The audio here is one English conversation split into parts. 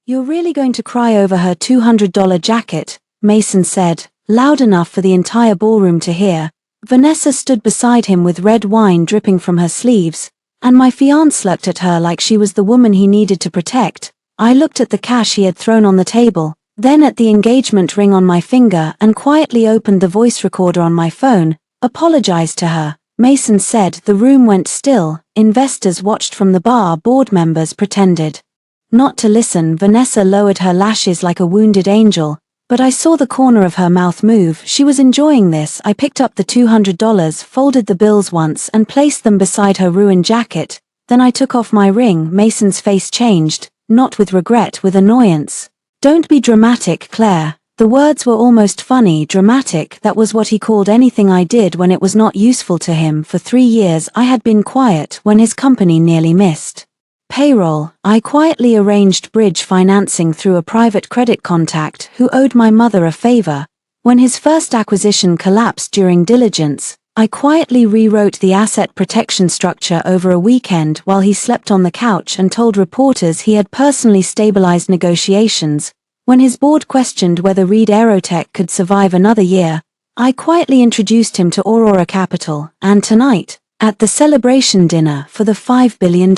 "You're really going to cry over her $200 jacket," Mason said, loud enough for the entire ballroom to hear. Vanessa stood beside him with red wine dripping from her sleeves, and my fiancé looked at her like she was the woman he needed to protect. I looked at the cash he had thrown on the table, then at the engagement ring on my finger, and quietly opened the voice recorder on my phone. "Apologized to her," Mason said. The room went still. Investors watched from the bar. Board members pretended not to listen. Vanessa lowered her lashes like a wounded angel, but I saw the corner of her mouth move. She was enjoying this. I picked up the $200, folded the bills once, and placed them beside her ruined jacket. Then I took off my ring. Mason's face changed, not with regret, with annoyance. "Don't be dramatic, Claire." The words were almost funny. Dramatic, that was what he called anything I did when it was not useful to him. For 3 years I had been quiet when his company nearly missed payroll. I quietly arranged bridge financing through a private credit contact who owed my mother a favor. When his first acquisition collapsed during diligence, I quietly rewrote the asset protection structure over a weekend while he slept on the couch and told reporters he had personally stabilized negotiations. When his board questioned whether Reed Aerotech could survive another year, I quietly introduced him to Aurora Capital, and tonight, at the celebration dinner for the $5 billion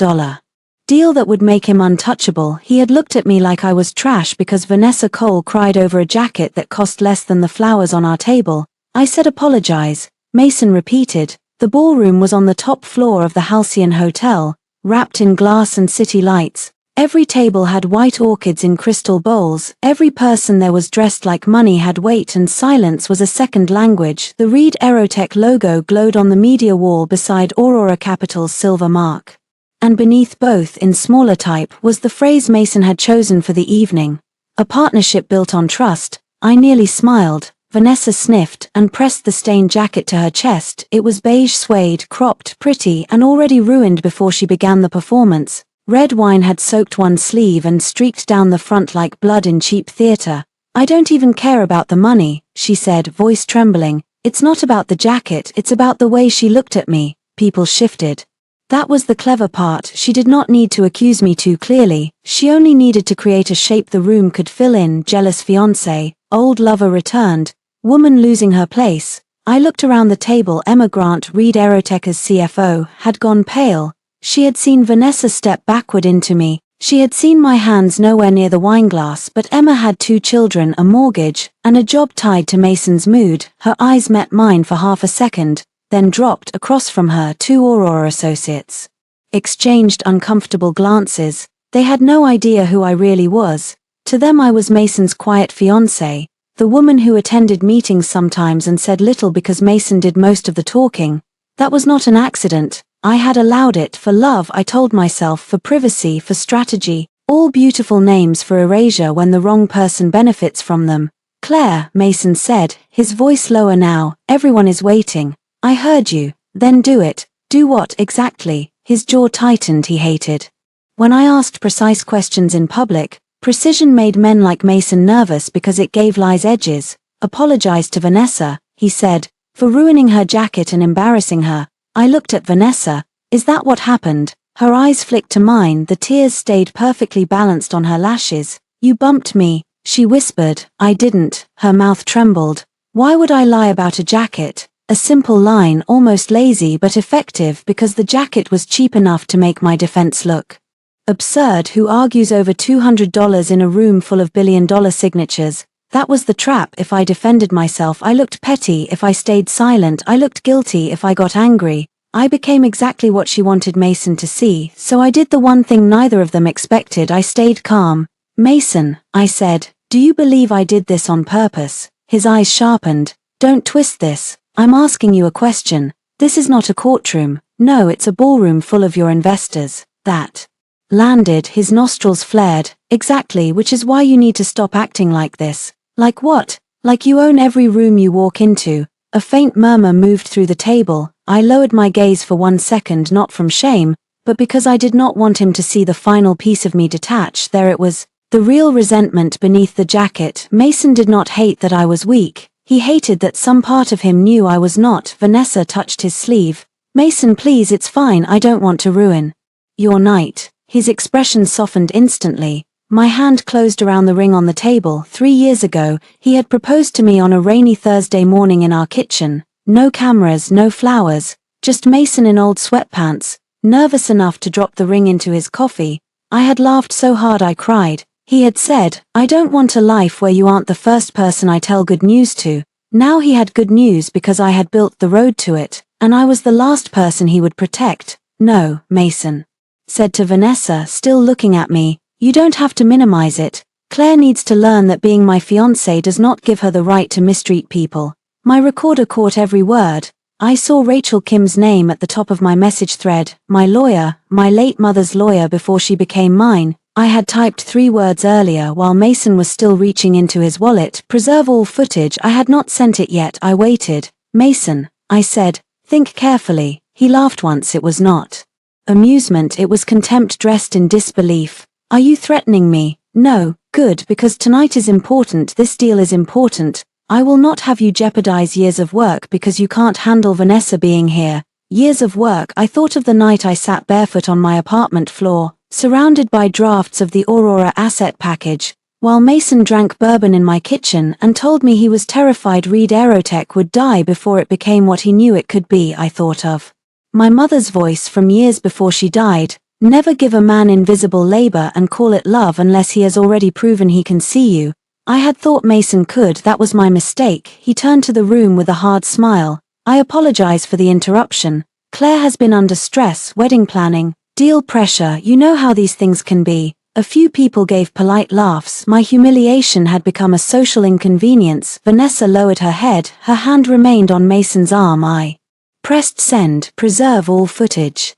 deal that would make him untouchable, he had looked at me like I was trash because Vanessa Cole cried over a jacket that cost less than the flowers on our table. I said apologize, Mason repeated. The ballroom was on the top floor of the Halcyon Hotel, wrapped in glass and city lights. Every table had white orchids in crystal bowls. Every person there was dressed like money, had weight, and silence was a second language. The Reed Aerotech logo glowed on the media wall beside Aurora Capital's silver mark. And beneath both, in smaller type, was the phrase Mason had chosen for the evening: "A partnership built on trust." I nearly smiled. Vanessa sniffed and pressed the stained jacket to her chest. It was beige suede, cropped, pretty, and already ruined before she began the performance. Red wine had soaked one sleeve and streaked down the front like blood in cheap theater. "I don't even care about the money," she said, voice trembling. "It's not about the jacket, it's about the way she looked at me." People shifted. That was the clever part. She did not need to accuse me too clearly. She only needed to create a shape the room could fill in. Jealous fiancé, old lover returned, woman losing her place. I looked around the table. Emma Grant, Reed Aerotech's CFO, had gone pale. She had seen Vanessa step backward into me. She had seen my hands nowhere near the wineglass, but Emma had 2 children, a mortgage, and a job tied to Mason's mood. Her eyes met mine for half a second, then dropped. Across from her, 2 Aurora associates exchanged uncomfortable glances. They had no idea who I really was. To them I was Mason's quiet fiancé, the woman who attended meetings sometimes and said little because Mason did most of the talking. That was not an accident. I had allowed it, for love, I told myself, for privacy, for strategy, all beautiful names for erasure when the wrong person benefits from them. "Claire," Mason said, his voice lower now, "everyone is waiting." "I heard you." "Then do it." "Do what, exactly?" His jaw tightened. He hated when I asked precise questions in public. Precision made men like Mason nervous because it gave lies edges. "Apologize to Vanessa," he said, "for ruining her jacket and embarrassing her." I looked at Vanessa. "Is that what happened?" Her eyes flicked to mine. The tears stayed perfectly balanced on her lashes. "You bumped me," she whispered. "I didn't." Her mouth trembled. "Why would I lie about a jacket?" A simple line, almost lazy but effective, because the jacket was cheap enough to make my defense look absurd. Who argues over $200 in a room full of billion-dollar signatures? That was the trap. If I defended myself, I looked petty. If I stayed silent, I looked guilty. If I got angry, I became exactly what she wanted Mason to see. So I did the one thing neither of them expected. I stayed calm. "Mason," I said, "do you believe I did this on purpose?" His eyes sharpened. "Don't twist this. I'm asking you a question. This is not a courtroom. No, it's a ballroom full of your investors." That landed. His nostrils flared. "Exactly, which is why you need to stop acting like this." "Like what?" "Like you own every room you walk into." A faint murmur moved through the table. I lowered my gaze for 1 second, not from shame, but because I did not want him to see the final piece of me detach. There it was, the real resentment beneath the jacket. Mason did not hate that I was weak. He hated that some part of him knew I was not. Vanessa touched his sleeve. "Mason, please, it's fine. I don't want to ruin your night." His expression softened instantly. My hand closed around the ring on the table. 3 years ago, he had proposed to me on a rainy Thursday morning in our kitchen. No cameras, no flowers, just Mason in old sweatpants, nervous enough to drop the ring into his coffee. I had laughed so hard I cried. He had said, "I don't want a life where you aren't the first person I tell good news to." Now he had good news because I had built the road to it, and I was the last person he would protect. "No, Mason," said to Vanessa, still looking at me, "you don't have to minimize it. Claire needs to learn that being my fiancé does not give her the right to mistreat people." My recorder caught every word. I saw Rachel Kim's name at the top of my message thread, my lawyer, my late mother's lawyer before she became mine. I had typed 3 words earlier while Mason was still reaching into his wallet. "Preserve all footage." I had not sent it yet. I waited. "Mason," I said, "think carefully." He laughed once. It was not amusement, it was contempt dressed in disbelief. "Are you threatening me?" "No." "Good, because tonight is important. This deal is important. I will not have you jeopardize years of work because you can't handle Vanessa being here." Years of work. I thought of the night I sat barefoot on my apartment floor, surrounded by drafts of the Aurora asset package, while Mason drank bourbon in my kitchen and told me he was terrified Reed Aerotech would die before it became what he knew it could be. I thought of my mother's voice from years before she died. "Never give a man invisible labor and call it love unless he has already proven he can see you." I had thought Mason could. That was my mistake. He turned to the room with a hard smile. "I apologize for the interruption. Claire has been under stress, wedding planning, deal pressure. You know how these things can be." A few people gave polite laughs. My humiliation had become a social inconvenience. Vanessa lowered her head. Her hand remained on Mason's arm. I pressed send. "Preserve all footage."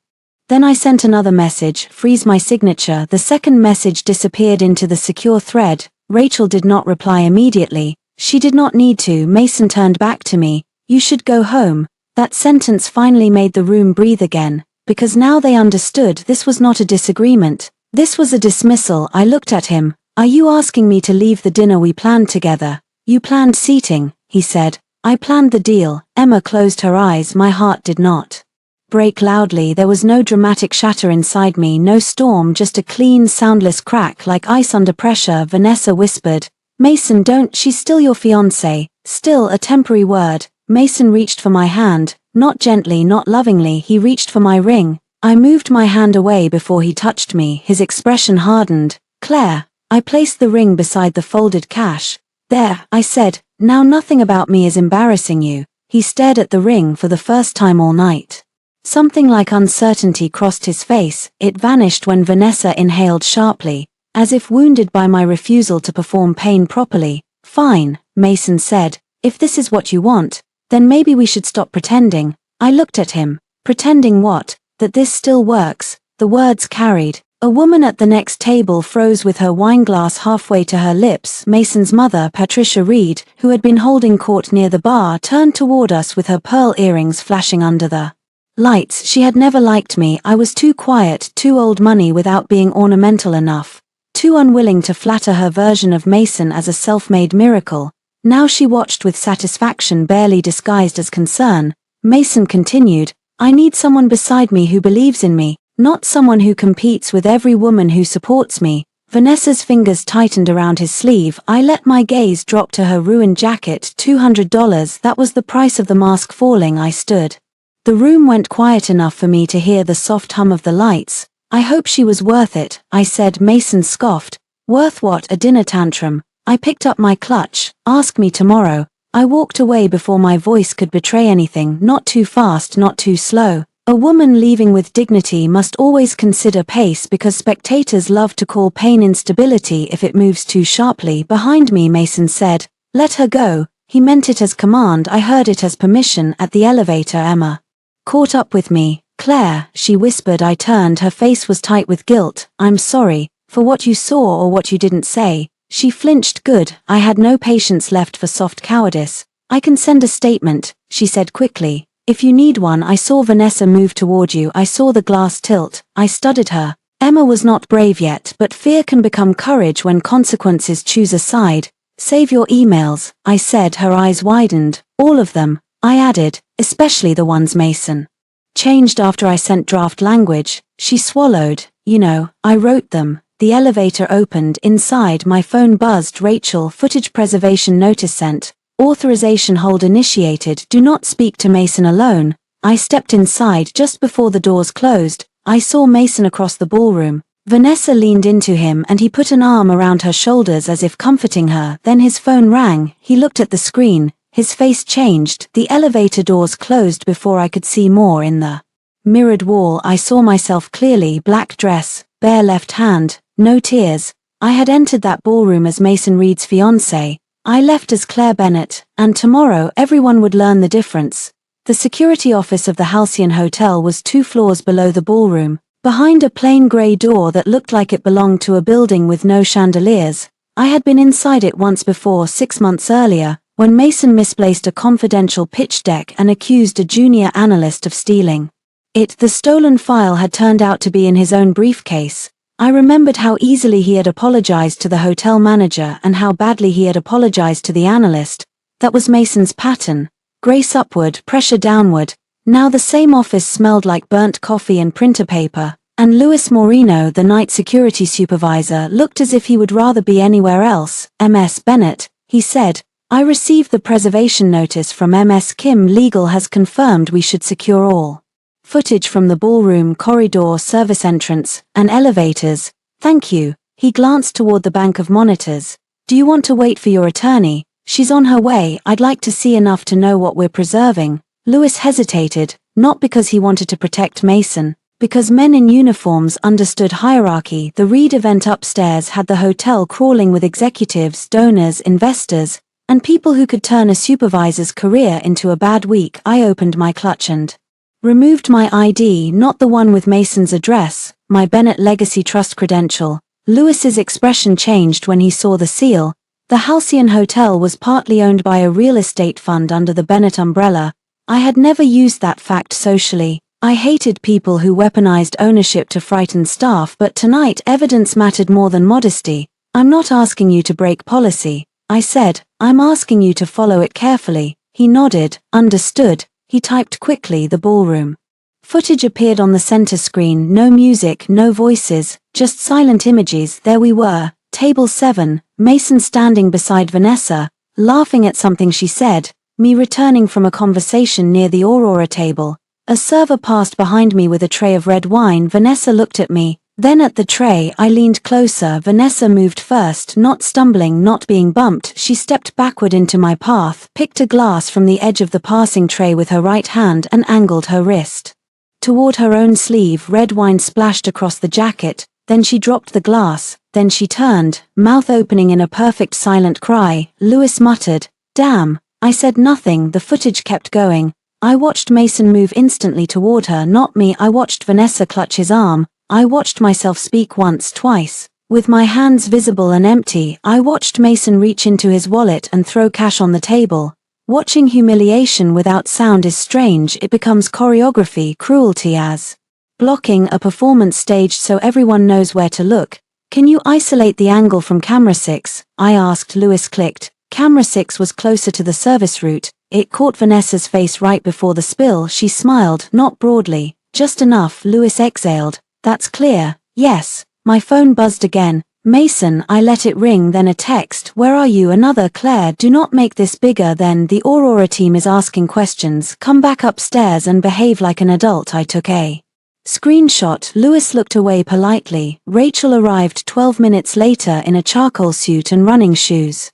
Then I sent another message. "Freeze my signature." The second message disappeared into the secure thread. Rachel did not reply immediately. She did not need to. Mason turned back to me. "You should go home." That sentence finally made the room breathe again, because now they understood this was not a disagreement. This was a dismissal. I looked at him. "Are you asking me to leave the dinner we planned together?" "You planned seating," he said. "I planned the deal." Emma closed her eyes. My heart did not break loudly. There was no dramatic shatter inside me, no storm, just a clean, soundless crack like ice under pressure. Vanessa whispered, "Mason, don't." "She's still your fiancé." Still a temporary word. Mason reached for my hand, not gently, not lovingly. He reached for my ring. I moved my hand away before he touched me. His expression hardened. "Claire." I placed the ring beside the folded cash. "There," I said, "now nothing about me is embarrassing you." He stared at the ring for the first time all night. Something like uncertainty crossed his face. It vanished when Vanessa inhaled sharply, as if wounded by my refusal to perform pain properly. "Fine," Mason said. "If this is what you want, then maybe we should stop pretending." I looked at him. "Pretending what?" "That this still works." The words carried. A woman at the next table froze with her wineglass halfway to her lips. Mason's mother, Patricia Reed, who had been holding court near the bar, turned toward us with her pearl earrings flashing under the lights. She had never liked me. I was too quiet, too old money without being ornamental enough, too unwilling to flatter her version of Mason as a self-made miracle. Now she watched with satisfaction barely disguised as concern. Mason continued, "I need someone beside me who believes in me, not someone who competes with every woman who supports me." Vanessa's fingers tightened around his sleeve. I let my gaze drop to her ruined jacket. $200, that was the price of the mask falling. I stood. The room went quiet enough for me to hear the soft hum of the lights. "I hope she was worth it," I said. Mason scoffed. "Worth what? A dinner tantrum." I picked up my clutch. "Ask me tomorrow." I walked away before my voice could betray anything. Not too fast, not too slow. A woman leaving with dignity must always consider pace because spectators love to call pain instability if it moves too sharply. Behind me, Mason said, "Let her go." He meant it as command. I heard it as permission. At the elevator, Emma caught up with me. "Claire," she whispered. I turned. Her face was tight with guilt. "I'm sorry for what you saw or what you didn't say." She flinched. Good. I had no patience left for soft cowardice. "I can send a statement," she said quickly. "If you need one." I saw Vanessa move toward you. I saw the glass tilt. I studied her. Emma was not brave yet, but fear can become courage when consequences choose a side. "Save your emails," I said. Her eyes widened. "All of them," I added, "especially the ones Mason changed after I sent draft language." She swallowed. "You know, I wrote them." The elevator opened. Inside, my phone buzzed. Rachel, footage preservation notice sent. Authorization hold initiated. Do not speak to Mason alone. I stepped inside just before the doors closed. I saw Mason across the ballroom. Vanessa leaned into him and he put an arm around her shoulders as if comforting her. Then his phone rang. He looked at the screen. His face changed. The elevator doors closed before I could see more. In the mirrored wall, I saw myself clearly. Black dress, bare left hand, no tears. I had entered that ballroom as Mason Reed's fiancée. I left as Claire Bennett, and tomorrow everyone would learn the difference. The security office of the Halcyon Hotel was 2 floors below the ballroom, behind a plain grey door that looked like it belonged to a building with no chandeliers. I had been inside it once before, 6 months earlier, when Mason misplaced a confidential pitch deck and accused a junior analyst of stealing it. The stolen file had turned out to be in his own briefcase. I remembered how easily he had apologized to the hotel manager and how badly he had apologized to the analyst. That was Mason's pattern. Grace upward, pressure downward. Now the same office smelled like burnt coffee and printer paper, and Luis Moreno, the night security supervisor, looked as if he would rather be anywhere else. Ms. Bennett, he said, I received the preservation notice from Ms. Kim. Legal has confirmed we should secure all footage from the ballroom, corridor, service entrance, and elevators. Thank you. He glanced toward the bank of monitors. Do you want to wait for your attorney? She's on her way. I'd like to see enough to know what we're preserving. Lewis hesitated, not because he wanted to protect Mason, because men in uniforms understood hierarchy. The Reed event upstairs had the hotel crawling with executives, donors, investors, and people who could turn a supervisor's career into a bad week. I opened my clutch and removed my ID, not the one with Mason's address, my Bennett Legacy Trust credential. Lewis's expression changed when he saw the seal. The Halcyon Hotel was partly owned by a real estate fund under the Bennett umbrella. I had never used that fact socially. I hated people who weaponized ownership to frighten staff, but tonight evidence mattered more than modesty. I'm not asking you to break policy, I said. I'm asking you to follow it carefully. He nodded, understood. He typed quickly. The ballroom footage appeared on the center screen. No music, no voices, just silent images. There we were, table 7, Mason standing beside Vanessa, laughing at something she said, me returning from a conversation near the Aurora table. A server passed behind me with a tray of red wine. Vanessa looked at me, then at the tray. I leaned closer. Vanessa moved first, not stumbling, not being bumped. She stepped backward into my path, picked a glass from the edge of the passing tray with her right hand and angled her wrist toward her own sleeve. Red wine splashed across the jacket, then she dropped the glass, then she turned, mouth opening in a perfect silent cry. Lewis muttered, "Damn." I said nothing. The footage kept going. I watched Mason move instantly toward her, not me. I watched Vanessa clutch his arm. I watched myself speak once, twice. With my hands visible and empty, I watched Mason reach into his wallet and throw cash on the table. Watching humiliation without sound is strange. It becomes choreography, cruelty as blocking a performance staged so everyone knows where to look. Can you isolate the angle from camera 6? I asked. Lewis clicked. Camera 6 was closer to the service route. It caught Vanessa's face right before the spill. She smiled, not broadly, just enough. Lewis exhaled. That's clear. Yes. My phone buzzed again. Mason. I let it ring, then a text. Where are you? Another. Claire, do not make this bigger than the Aurora team is asking questions. Come back upstairs and behave like an adult. I took a screenshot. Lewis looked away politely. Rachel arrived 12 minutes later in a charcoal suit and running shoes,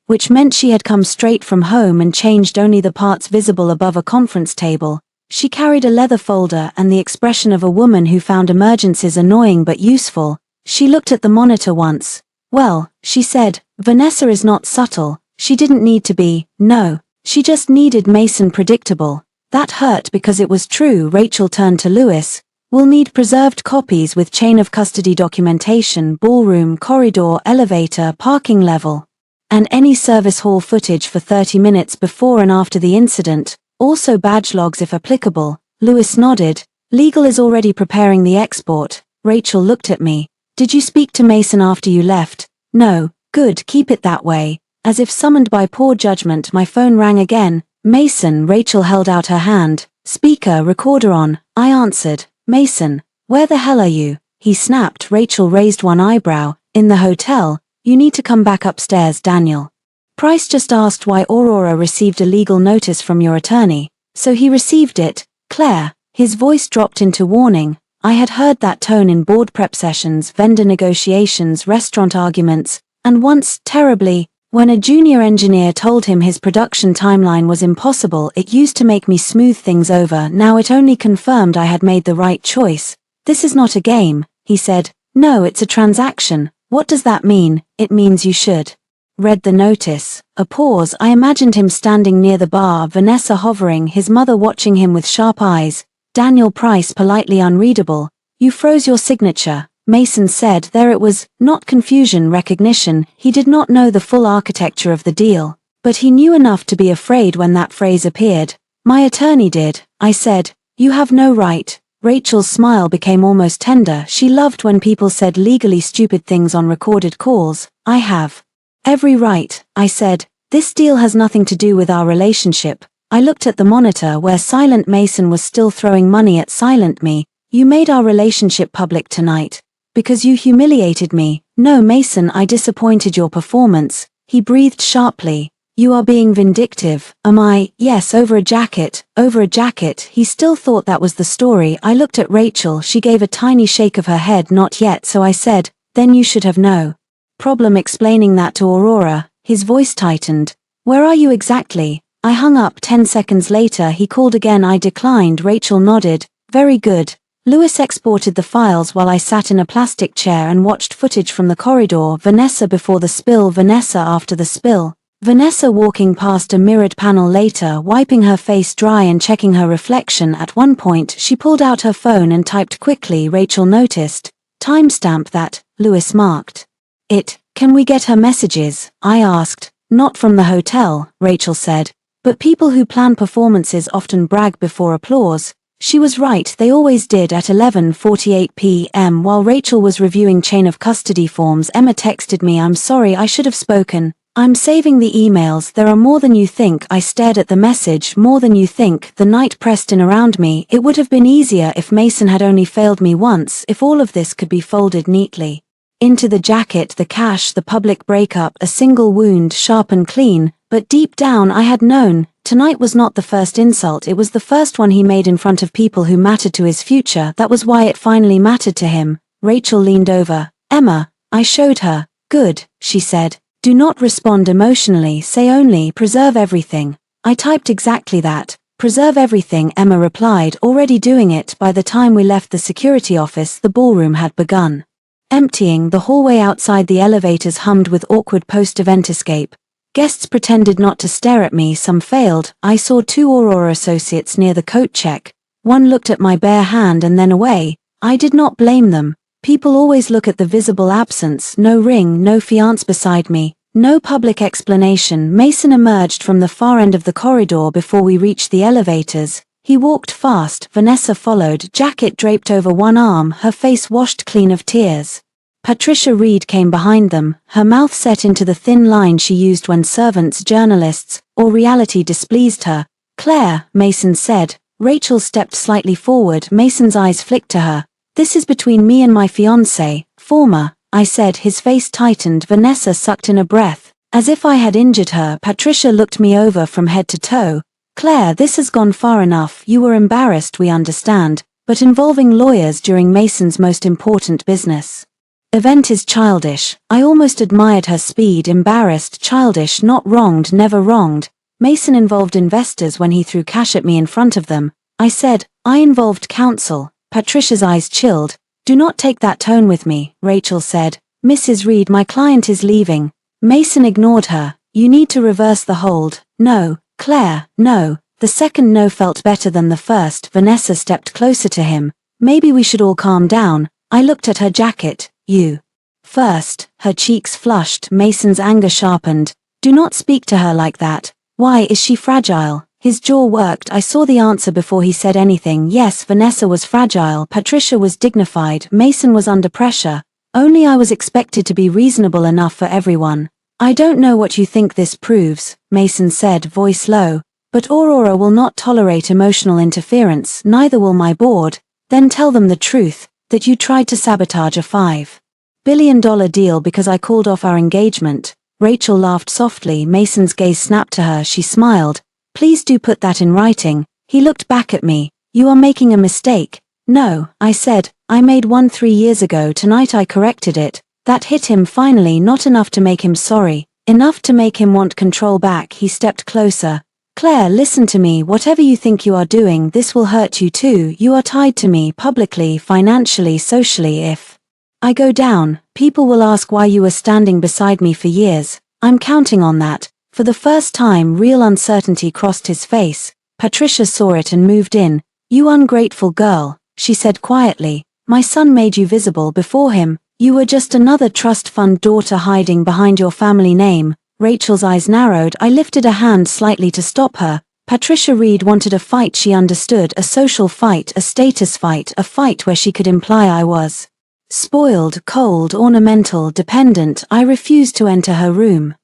which meant she had come straight from home and changed only the parts visible above a conference table. She carried a leather folder and the expression of a woman who found emergencies annoying but useful. She looked at the monitor once. Well, she said, Vanessa is not subtle. She didn't need to be. No. She just needed Mason predictable. That hurt because it was true. Rachel turned to Lewis. We'll need preserved copies with chain of custody documentation, ballroom, corridor, elevator, parking level, and any service hall footage for 30 minutes before and after the incident. Also badge logs if applicable. Lewis nodded. Legal is already preparing the export. Rachel looked at me. Did you speak to Mason after you left? No. Good, keep it that way. As if summoned by poor judgment, my phone rang again. Mason. Rachel held out her hand. Speaker, recorder on. I answered. Mason. Where the hell are you? he snapped. Rachel raised one eyebrow. In the hotel, you need to come back upstairs, Daniel. Price just asked why Aurora received a legal notice from your attorney. So he received it, Claire. His voice dropped into warning. I had heard that tone in board prep sessions, vendor negotiations, restaurant arguments, and once, terribly, when a junior engineer told him his production timeline was impossible. It used to make me smooth things over. Now it only confirmed I had made the right choice. This is not a game, he said. No, it's a transaction. What does that mean? It means you should. Read the notice. A pause. I imagined him standing near the bar, Vanessa hovering, his mother watching him with sharp eyes. Daniel Price politely unreadable. You froze your signature, Mason said. There it was, not confusion, recognition. He did not know the full architecture of the deal, but he knew enough to be afraid when that phrase appeared. My attorney did, I said. You have no right. Rachel's smile became almost tender. She loved when people said legally stupid things on recorded calls. I have every right, I said. This deal has nothing to do with our relationship. I looked at the monitor where Silent Mason was still throwing money at Silent Me. You made our relationship public tonight. Because you humiliated me. No, Mason, I disappointed your performance. He breathed sharply. You are being vindictive. Am I? Yes, over a jacket. Over a jacket. He still thought that was the story. I looked at Rachel. She gave a tiny shake of her head. Not yet, so I said, then you should have no problem explaining that to Aurora. His voice tightened. Where are you exactly? I hung up. 10 seconds later he called again. I declined. Rachel nodded. Very good. Lewis exported the files while I sat in a plastic chair and watched footage from the corridor. Vanessa before the spill, Vanessa after the spill. Vanessa walking past a mirrored panel later, wiping her face dry and checking her reflection. At one point she pulled out her phone and typed quickly. Rachel noticed. Timestamp that, Lewis marked. It. Can we get her messages? I asked. Not from the hotel, Rachel said. But people who plan performances often brag before applause. She was right, they always did. At 11:48 p.m. while Rachel was reviewing chain of custody forms, Emma texted me, I'm sorry, I should have spoken. I'm saving the emails. There are more than you think. I stared at the message. More than you think. The night pressed in around me. It would have been easier if Mason had only failed me once, if all of this could be folded neatly into the jacket, the cash, the public breakup, a single wound, sharp and clean. But deep down I had known, tonight was not the first insult, it was the first one he made in front of people who mattered to his future. That was why it finally mattered to him. Rachel leaned over. Emma, I showed her. Good, she said. Do not respond emotionally, say only, preserve everything. I typed exactly that. Preserve everything, Emma replied, already doing it. By the time we left the security office, the ballroom had begun emptying. The hallway outside the elevators hummed with awkward post-event escape. Guests pretended not to stare at me, some failed. I saw 2 Aurora associates near the coat check. One looked at my bare hand and then away. I did not blame them. People always look at the visible absence. No ring, no fiancé beside me, no public explanation. Mason emerged from the far end of the corridor before we reached the elevators. He walked fast. Vanessa followed, jacket draped over one arm, her face washed clean of tears. Patricia Reed came behind them, her mouth set into the thin line she used when servants, journalists, or reality displeased her. Claire, Mason said. Rachel stepped slightly forward. Mason's eyes flicked to her. This is between me and my fiancé, former, I said. His face tightened. Vanessa sucked in a breath. As if I had injured her. Patricia looked me over from head to toe. Claire, this has gone far enough. You were embarrassed, we understand, but involving lawyers during Mason's most important business event is childish. I almost admired her speed. Embarrassed, childish, not wronged, never wronged. Mason involved investors when he threw cash at me in front of them. I said, I involved counsel. Patricia's eyes chilled. Do not take that tone with me, Rachel said. Mrs. Reed, my client is leaving. Mason ignored her. You need to reverse the hold. No, Claire, no. The second no felt better than the first. Vanessa stepped closer to him. Maybe we should all calm down. I looked at her jacket. You first. Her cheeks flushed. Mason's anger sharpened. Do not speak to her like that. Why is she fragile? His jaw worked. I saw the answer before he said anything. Yes, Vanessa was fragile. Patricia was dignified. Mason was under pressure. Only I was expected to be reasonable enough for everyone. I don't know what you think this proves, Mason said, voice low, but Aurora will not tolerate emotional interference, neither will my board. Then tell them the truth. that you tried to sabotage a $5 billion deal because I called off our engagement." Rachel laughed softly. Mason's gaze snapped to her. She smiled. "Please do put that in writing." He looked back at me. "You are making a mistake." "No," I said. "I made one 3 years ago. Tonight I corrected it." That hit him finally, not enough to make him sorry, enough to make him want control back. He stepped closer. "Claire, listen to me. Whatever you think you are doing, this will hurt you too. You are tied to me, publicly, financially, socially. If I go down, people will ask why you were standing beside me for years. I'm counting on that." For the first time, real uncertainty crossed his face. Patricia saw it and moved in. "You ungrateful girl," she said quietly. "My son made you visible before him. You were just another trust fund daughter hiding behind your family name." Rachel's eyes narrowed. I lifted a hand slightly to stop her. Patricia Reed wanted a fight she understood, a social fight, a status fight, a fight where she could imply I was spoiled, cold, ornamental, dependent. I refused to enter her room.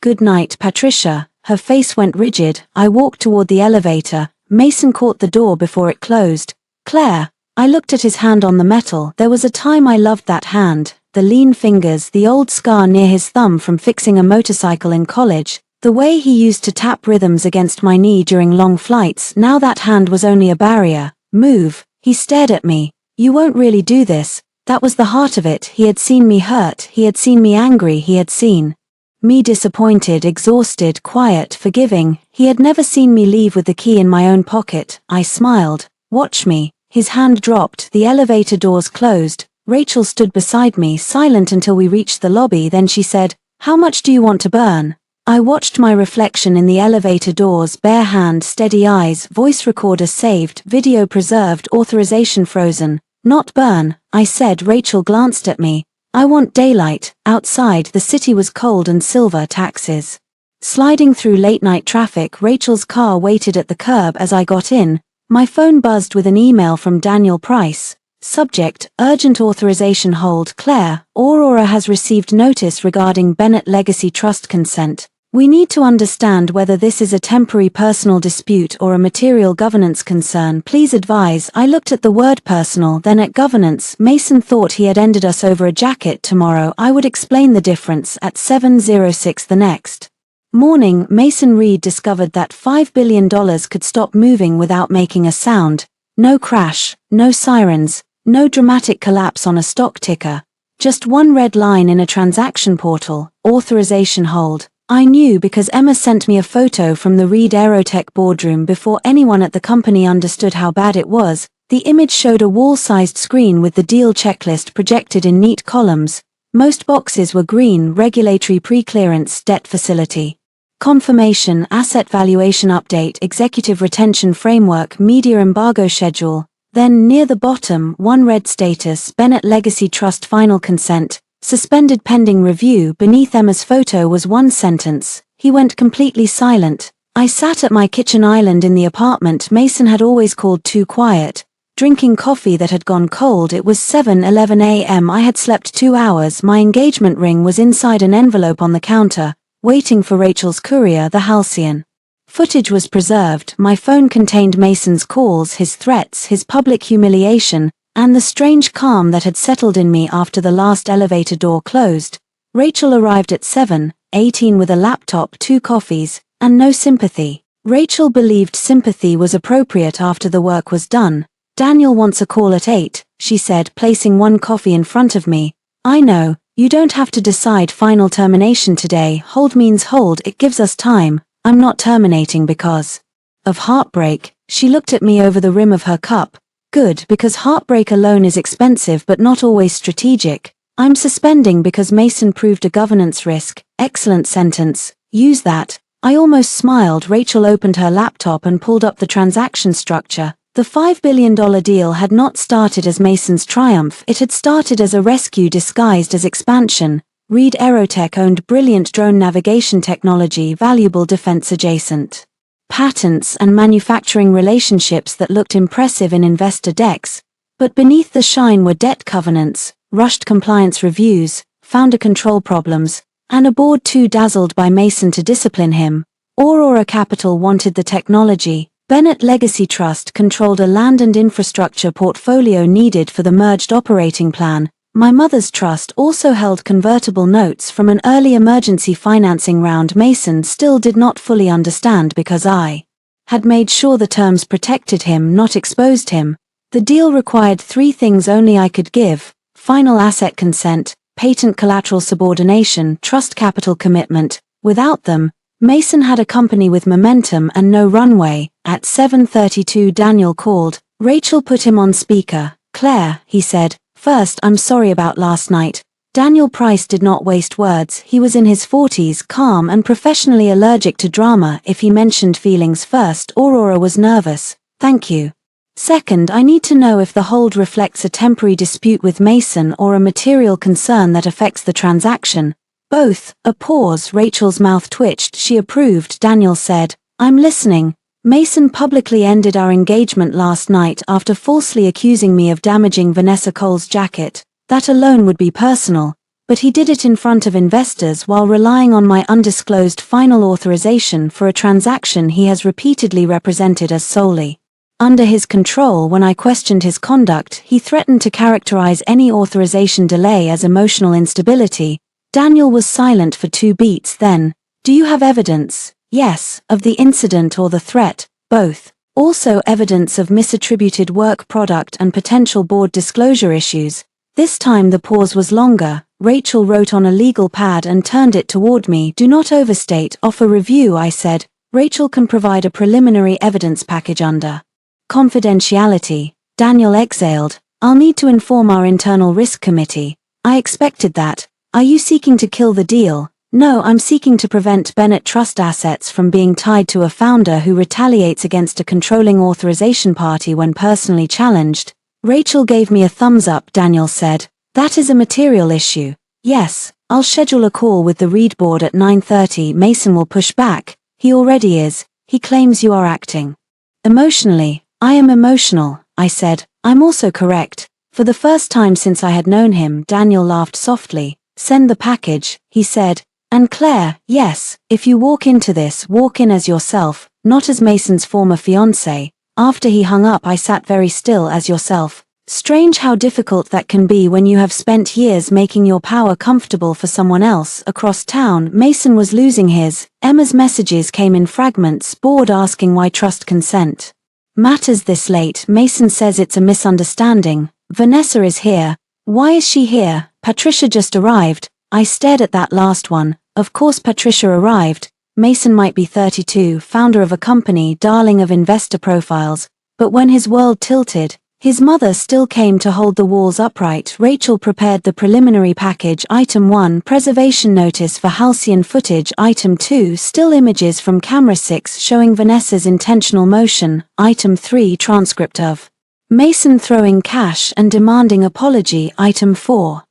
"Good night, Patricia." Her face went rigid. I walked toward the elevator. Mason caught the door before it closed. "Claire." I looked at his hand on the metal. There was a time I loved that hand. The lean fingers, the old scar near his thumb from fixing a motorcycle in college, the way he used to tap rhythms against my knee during long flights. Now that hand was only a barrier. "Move." He stared at me. "You won't really do this." That was the heart of it. He had seen me hurt. He had seen me angry. He had seen me disappointed, exhausted, quiet, forgiving. He had never seen me leave with the key in my own pocket. I smiled. "Watch me." His hand dropped. The elevator doors closed. Rachel stood beside me, silent until we reached the lobby. Then she said, "How much do you want to burn?" I watched my reflection in the elevator doors, bare hand, steady eyes, voice recorder saved, video preserved, authorization frozen. "Not burn," I said. Rachel glanced at me. "I want daylight." Outside, the city was cold and silver taxis. Sliding through late-night traffic, Rachel's car waited at the curb as I got in. My phone buzzed with an email from Daniel Price. Subject, urgent authorization hold. "Claire, Aurora has received notice regarding Bennett Legacy Trust consent. We need to understand whether this is a temporary personal dispute or a material governance concern. Please advise." I looked at the word personal, then at governance. Mason thought he had ended us over a jacket. Tomorrow I would explain the difference. At 7:06 the next morning, Mason Reed discovered that $5 billion could stop moving without making a sound. No crash, no sirens, no dramatic collapse on a stock ticker. Just one red line in a transaction portal, authorization hold. I knew because Emma sent me a photo from the Reed Aerotech boardroom before anyone at the company understood how bad it was. The image showed a wall-sized screen with the deal checklist projected in neat columns. Most boxes were green: regulatory pre-clearance, debt facility, confirmation, asset valuation update, executive retention framework, media embargo schedule. Then near the bottom, one red: status, Bennett Legacy Trust final consent, suspended pending review. Beneath Emma's photo was one sentence: "He went completely silent." I sat at my kitchen island in the apartment Mason had always called too quiet, drinking coffee that had gone cold. It was 7:11 a.m. I had slept 2 hours. My engagement ring was inside an envelope on the counter, waiting for Rachel's courier. The Halcyon footage was preserved. My phone contained Mason's calls, his threats, his public humiliation, and the strange calm that had settled in me after the last elevator door closed. Rachel arrived at 7:18 with a laptop, 2 coffees, and no sympathy. Rachel believed sympathy was appropriate after the work was done. "Daniel wants a call at 8, she said, placing one coffee in front of me. "I know, you don't have to decide final termination today. Hold means hold, it gives us time. I'm not terminating because of heartbreak." She looked at me over the rim of her cup. "Good, because heartbreak alone is expensive but not always strategic. I'm suspending because Mason proved a governance risk." Excellent sentence. Use that. I almost smiled. Rachel opened her laptop and pulled up the transaction structure. The $5 billion deal had not started as Mason's triumph. It had started as a rescue disguised as expansion. Reed Aerotech owned brilliant drone navigation technology, valuable defense-adjacent patents, and manufacturing relationships that looked impressive in investor decks. But beneath the shine were debt covenants, rushed compliance reviews, founder control problems, and a board too dazzled by Mason to discipline him. Aurora Capital wanted the technology. Bennett Legacy Trust controlled a land and infrastructure portfolio needed for the merged operating plan. My mother's trust also held convertible notes from an early emergency financing round Mason still did not fully understand because I had made sure the terms protected him, not exposed him. The deal required 3 things only I could give: final asset consent, patent collateral subordination, trust capital commitment. Without them, Mason had a company with momentum and no runway. At 7:32 Daniel called. Rachel put him on speaker. "Claire," he said, "first I'm sorry about last night." Daniel Price did not waste words. He was in his 40s, calm and professionally allergic to drama. If he mentioned feelings first, Aurora was nervous. "Thank you. Second, I need to know if the hold reflects a temporary dispute with Mason or a material concern that affects the transaction." "Both." A pause. Rachel's mouth twitched. She approved. Daniel said, "I'm listening." "Mason publicly ended our engagement last night after falsely accusing me of damaging Vanessa Cole's jacket. That alone would be personal, but he did it in front of investors while relying on my undisclosed final authorization for a transaction he has repeatedly represented as solely under his control. When I questioned his conduct, he threatened to characterize any authorization delay as emotional instability." Daniel was silent for 2 beats. Then, "Do you have evidence?" "Yes." "Of the incident or the threat?" "Both." "Also evidence of misattributed work product and potential board disclosure issues?" This time the pause was longer. Rachel wrote on a legal pad and turned it toward me. "Do not overstate, offer review," I said. "Rachel can provide a preliminary evidence package under confidentiality." Daniel exhaled. "I'll need to inform our internal risk committee." "I expected that. Are you seeking to kill the deal?" "No, I'm seeking to prevent Bennett Trust assets from being tied to a founder who retaliates against a controlling authorization party when personally challenged." Rachel gave me a thumbs up. Daniel said, "That is a material issue." "Yes, I'll schedule a call with the Reed board at 9:30. Mason will push back. He already is. He claims you are acting emotionally." "I am emotional," I said. "I'm also correct." For the first time since I had known him, Daniel laughed softly. "Send the package," he said. "And Claire, yes, if you walk into this, walk in as yourself, not as Mason's former fiancée." After he hung up, I sat very still. "As yourself." Strange how difficult that can be when you have spent years making your power comfortable for someone else. Across town, Mason was losing his. Emma's messages came in fragments. Board asking why trust consent matters this late. Mason says it's a misunderstanding. Vanessa is here. Why is she here? Patricia just arrived. I stared at that last one. Of course Patricia arrived. Mason might be 32, founder of a company, darling of investor profiles, but when his world tilted, his mother still came to hold the walls upright. Rachel prepared the preliminary package. Item 1, preservation notice for halcyon footage. Item 2, still images from camera 6 showing Vanessa's intentional motion. Item 3, transcript of Mason throwing cash and demanding apology. Item 4,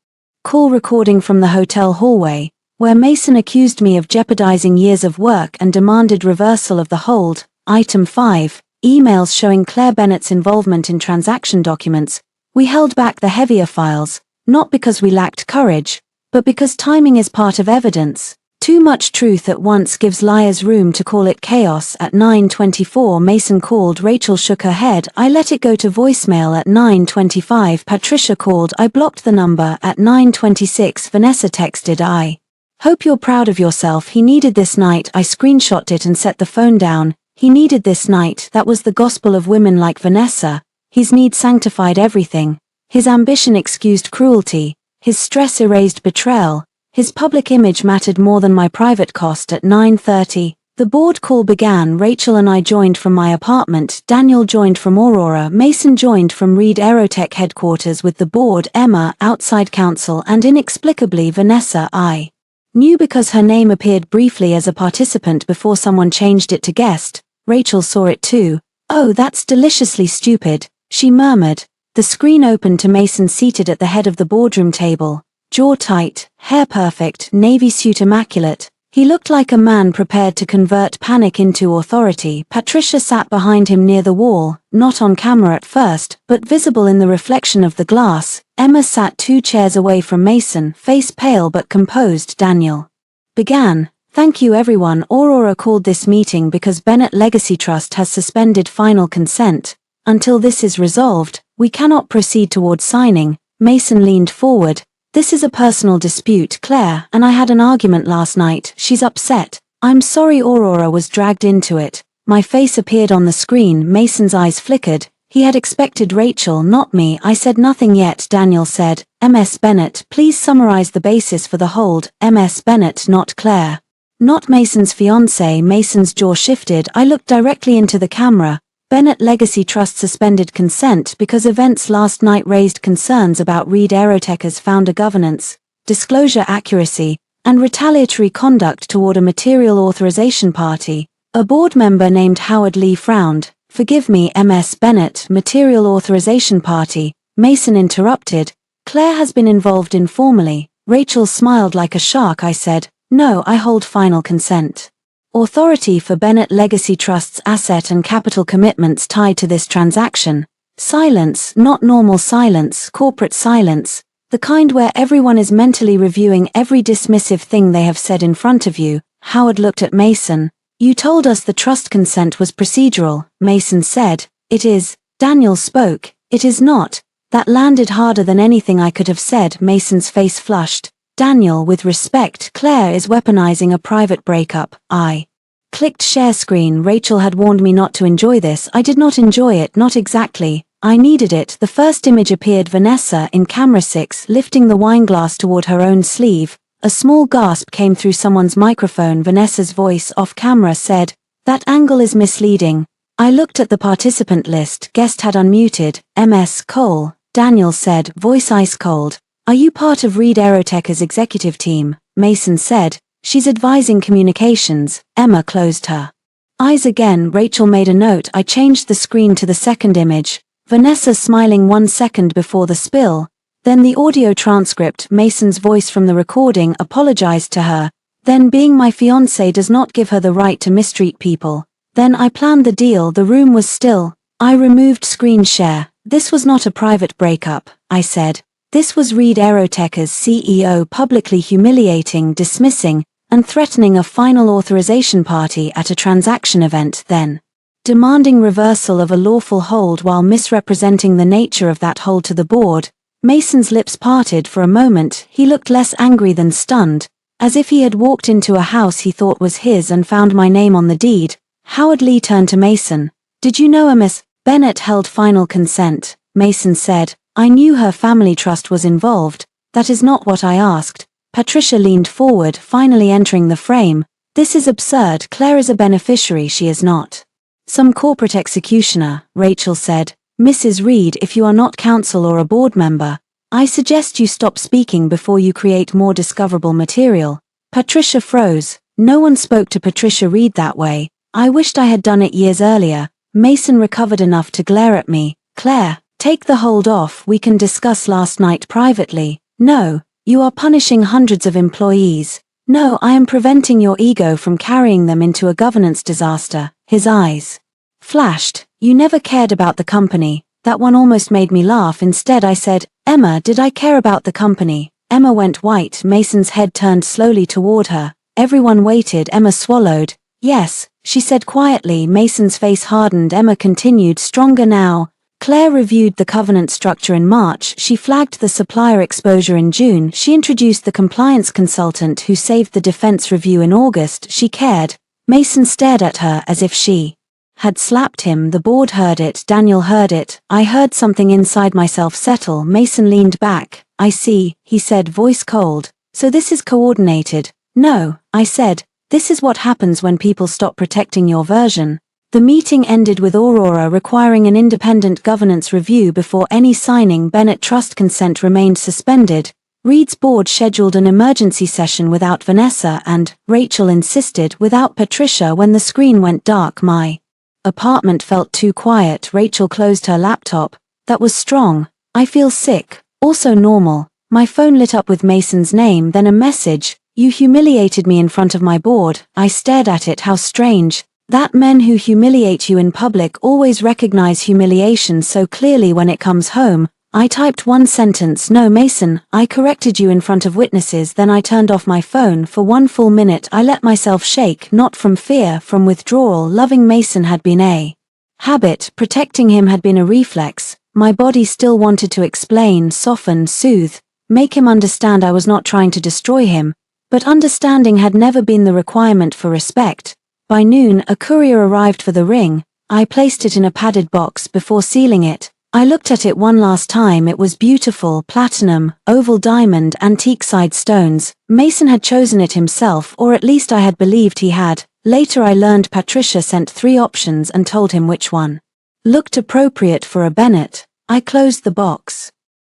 call recording from the hotel hallway, where Mason accused me of jeopardizing years of work and demanded reversal of the hold. Item 5, emails showing Claire Bennett's involvement in transaction documents. We held back the heavier files, not because we lacked courage, but because timing is part of evidence. Too much truth at once gives liars room to call it chaos. At 9:24 Mason called. Rachel shook her head. I let it go to voicemail. At 9:25 Patricia called. I blocked the number. At 9:26 Vanessa texted. "I hope you're proud of yourself. He needed this night." I screenshotted it and set the phone down. He needed this night. That was the gospel of women like Vanessa. His need sanctified everything. His ambition excused cruelty. His stress erased betrayal. His public image mattered more than my private cost. At 9:30, the board call began. Rachel and I joined from my apartment. Daniel joined from Aurora. Mason joined from Reed Aerotech headquarters with the board, Emma, outside counsel, and inexplicably Vanessa. I knew because her name appeared briefly as a participant before someone changed it to guest. Rachel saw it too. "Oh, that's deliciously stupid," she murmured. The screen opened to Mason seated at the head of the boardroom table. Jaw tight, hair perfect, navy suit immaculate. He looked like a man prepared to convert panic into authority. Patricia sat behind him near the wall, not on camera at first, but visible in the reflection of the glass. Emma sat 2 chairs away from Mason, face pale but composed. Daniel began. Thank you everyone. Aurora called this meeting because Bennett Legacy Trust has suspended final consent. Until this is resolved, we cannot proceed towards signing. Mason leaned forward. This is a personal dispute, Claire, and I had an argument last night. She's upset. I'm sorry. Aurora was dragged into it. My face appeared on the screen. Mason's eyes flickered. He had expected Rachel, not me. I said nothing yet. Daniel said, Ms. Bennett, please summarize the basis for the hold. Ms. Bennett, not Claire. Not Mason's fiancée. Mason's jaw shifted. I looked directly into the camera. Bennett Legacy Trust suspended consent because events last night raised concerns about Reed Aeroteca's founder governance, disclosure accuracy, and retaliatory conduct toward a material authorization party. A board member named Howard Lee frowned. Forgive me, Ms. Bennett, material authorization party. Mason interrupted. Claire has been involved informally. Rachel smiled like a shark. I said, no, I hold final consent. Authority for Bennett Legacy Trust's asset and capital commitments tied to this transaction. Silence, not normal silence, corporate silence, the kind where everyone is mentally reviewing every dismissive thing they have said in front of you. Howard looked at Mason. You told us the trust consent was procedural, Mason said. It is. Daniel spoke. It is not. That landed harder than anything I could have said. Mason's face flushed. Daniel, with respect, Claire is weaponizing a private breakup. I clicked share screen. Rachel had warned me not to enjoy this. I did not enjoy it, not exactly. I needed it. The first image appeared Vanessa in camera 6 lifting the wine glass toward her own sleeve. A small gasp came through someone's microphone. Vanessa's voice off camera said, that angle is misleading. I looked at the participant list. Guest had unmuted. Ms. Cole. Daniel said, voice ice cold. Are you part of Reed Aeroteca's executive team? Mason said, she's advising communications. Emma closed her eyes again. Rachel made a note. I changed the screen to the second image. Vanessa smiling 1 second before the spill. Then the audio transcript. Mason's voice from the recording apologized to her. Then being my fiancé does not give her the right to mistreat people. Then I planned the deal. The room was still. I removed screen share. This was not a private breakup, I said. This was Reed Aeroteca's CEO publicly humiliating, dismissing, and threatening a final authorization party at a transaction event, then demanding reversal of a lawful hold while misrepresenting the nature of that hold to the board. Mason's lips parted for a moment. He looked less angry than stunned, as if he had walked into a house he thought was his and found my name on the deed. Howard Lee turned to Mason. Did you know Ms. Bennett held final consent? Mason said. I knew her family trust was involved. That is not what I asked. Patricia leaned forward, finally entering the frame. This is absurd. Claire is a beneficiary. She is not some corporate executioner, Rachel said. Mrs. Reed, if you are not counsel or a board member, I suggest you stop speaking before you create more discoverable material. Patricia froze. No one spoke to Patricia Reed that way. I wished I had done it years earlier. Mason recovered enough to glare at me. Claire, take the hold off. We can discuss last night privately. No, you are punishing hundreds of employees. No, I am preventing your ego from carrying them into a governance disaster. His eyes flashed. You never cared about the company. That one almost made me laugh. Instead I said, Emma, did I care about the company? Emma went white. Mason's head turned slowly toward her. Everyone waited. Emma swallowed. Yes, she said quietly. Mason's face hardened. Emma continued, stronger now. Claire reviewed the covenant structure in March. She flagged the supplier exposure in June. She introduced the compliance consultant who saved the defense review in August. She cared. Mason stared at her as if she had slapped him. The board heard it. Daniel heard it. I heard something inside myself settle. Mason leaned back. I see, he said, voice cold. So this is coordinated. No, I said. This is what happens when people stop protecting your version. The meeting ended with Aurora requiring an independent governance review before any signing. Bennett Trust consent remained suspended. Reed's board scheduled an emergency session without Vanessa and, Rachel insisted, without Patricia. When the screen went dark, my apartment felt too quiet. Rachel closed her laptop. That was strong. I feel sick. Also normal. My phone lit up with Mason's name, then a message. You humiliated me in front of my board. I stared at it. How strange. That men who humiliate you in public always recognize humiliation so clearly when it comes home. I typed one sentence. No, Mason, I corrected you in front of witnesses. Then I turned off my phone. For 1 full minute I let myself shake, not from fear, from withdrawal. Loving Mason had been a habit, protecting him had been a reflex. My body still wanted to explain, soften, soothe, make him understand I was not trying to destroy him, but understanding had never been the requirement for respect. By noon, a courier arrived for the ring. I placed it in a padded box before sealing it. I looked at it one last time. It was beautiful, platinum, oval diamond, antique side stones. Mason had chosen it himself, or at least I had believed he had. Later I learned Patricia sent 3 options and told him which one looked appropriate for a Bennett. I closed the box.